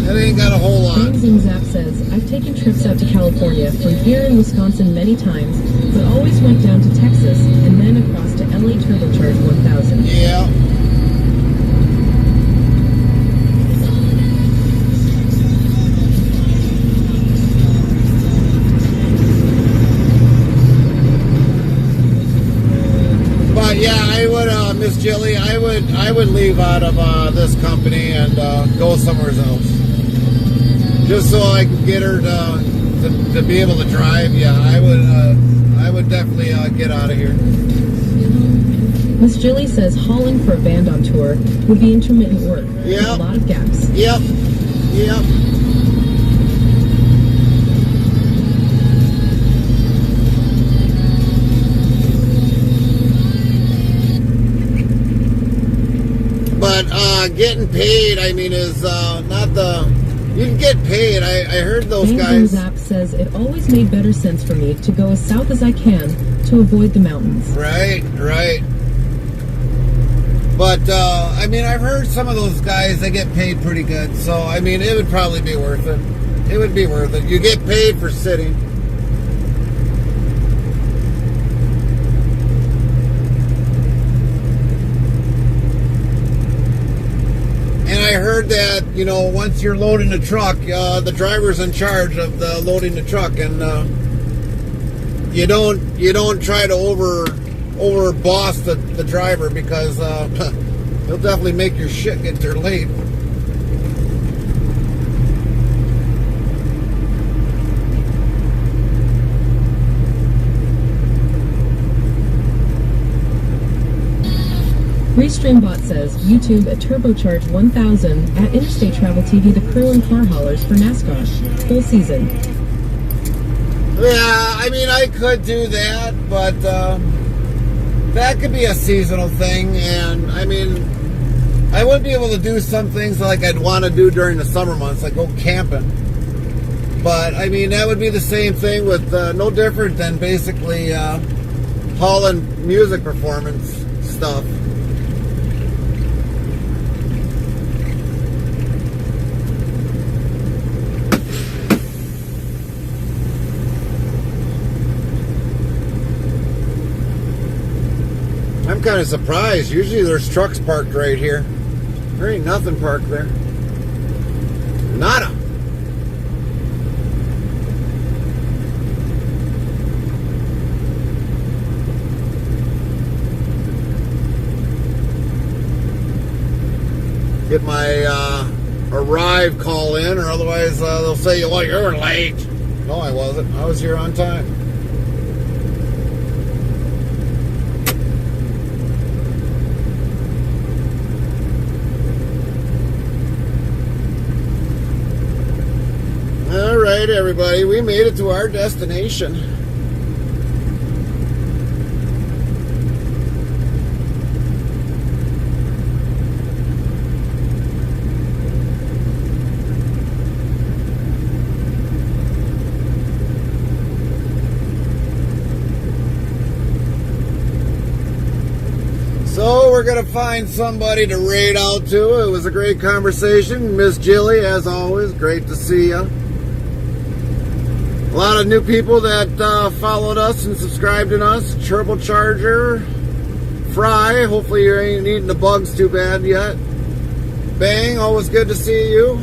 S1: It ain't got a whole lot.
S2: Bang Zoom Zap says, I've taken trips out to California from here in Wisconsin many times, but always went down to Texas and then across to LA turbocharged 1000.
S1: Yeah. But yeah, I would, Miss Jilly, I would leave out of this company and go somewhere else, just so I can get her to be able to drive. Yeah, I would definitely get out of here.
S2: Miss Jilly says hauling for a band on tour would be intermittent work. With
S1: Yep.
S2: a lot of gaps.
S1: Yep. But getting paid, I mean, is not the. You can get paid. I heard those
S2: Bang
S1: guys.
S2: Zoom Zap says it always made better sense for me to go as south as I can to avoid the mountains.
S1: Right. But I mean, I've heard some of those guys, they get paid pretty good. So I mean, it would probably be worth it. It would be worth it. You get paid for sitting. And I heard that, you know, once you're loading the truck, the driver's in charge of the loading the truck, and you don't try to over boss the driver, because he'll definitely make your shit get there late.
S2: Restreambot says, YouTube a turbocharged 1000 at Interstate Travel TV, the crew and car haulers for NASCAR. Full season.
S1: Yeah, I mean, I could do that, but that could be a seasonal thing, and I mean, I wouldn't be able to do some things like I'd want to do during the summer months, like go camping. But I mean, that would be the same thing with no different than basically hauling music performance stuff. I'm kind of surprised. Usually there's trucks parked right here. There ain't nothing parked there. Nada. Get my arrive call in, or otherwise they'll say, well, you're late. No, I wasn't. I was here on time. night, everybody. We made it to our destination. So we're going to find somebody to raid out to. It was a great conversation. Miss Jilly, as always, great to see you. A lot of new people that followed us and subscribed to us. Turbocharger, Fry, hopefully you ain't eating the bugs too bad yet. Bang, always good to see you.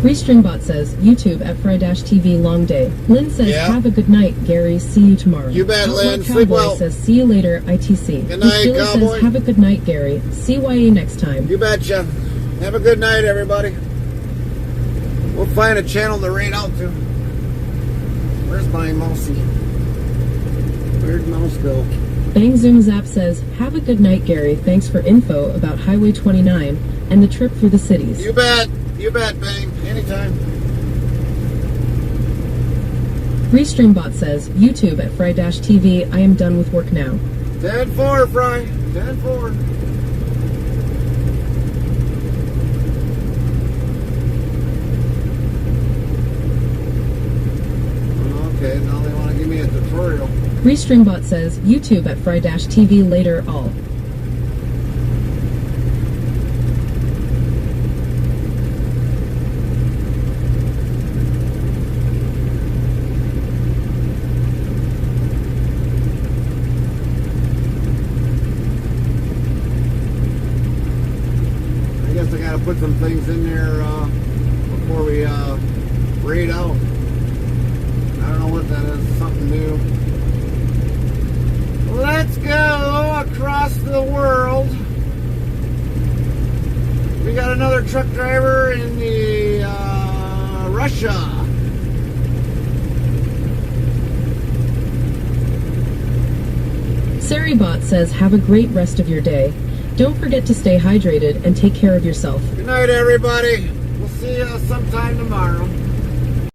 S2: Restreambot says, YouTube at Fry-TV long day. Lynn says,
S1: Yeah.
S2: have a good night, Gary. See you tomorrow.
S1: You bet,
S2: Outlaw
S1: Lynn.
S2: Cowboy
S1: Sleep well.
S2: says, see you later, ITC.
S1: Good night,
S2: Miss
S1: Cowboy.
S2: says, have a good night, Gary. CYA next time.
S1: You betcha. Have a good night, everybody. We'll find a channel to raid out to. Where's my mousey? Where'd mouse go?
S2: Bang Zoom Zap says, have a good night, Gary. Thanks for info about Highway 29 and the trip through the cities.
S1: You bet. You bet, Bang. Anytime.
S2: Restreambot says, YouTube at Fry-TV. I am done with work now.
S1: 10-4, Fry. 10-4. Okay, now they want to give me a tutorial.
S2: Restreambot says, YouTube at Fry-TV later all.
S1: I guess I gotta put some things in there before we raid out. I don't know what that is, something new. Let's go across the world. We got another truck driver in the Russia.
S2: Saribot says, have a great rest of your day. Don't forget to stay hydrated and take care of yourself.
S1: Good night, everybody. We'll see you sometime tomorrow.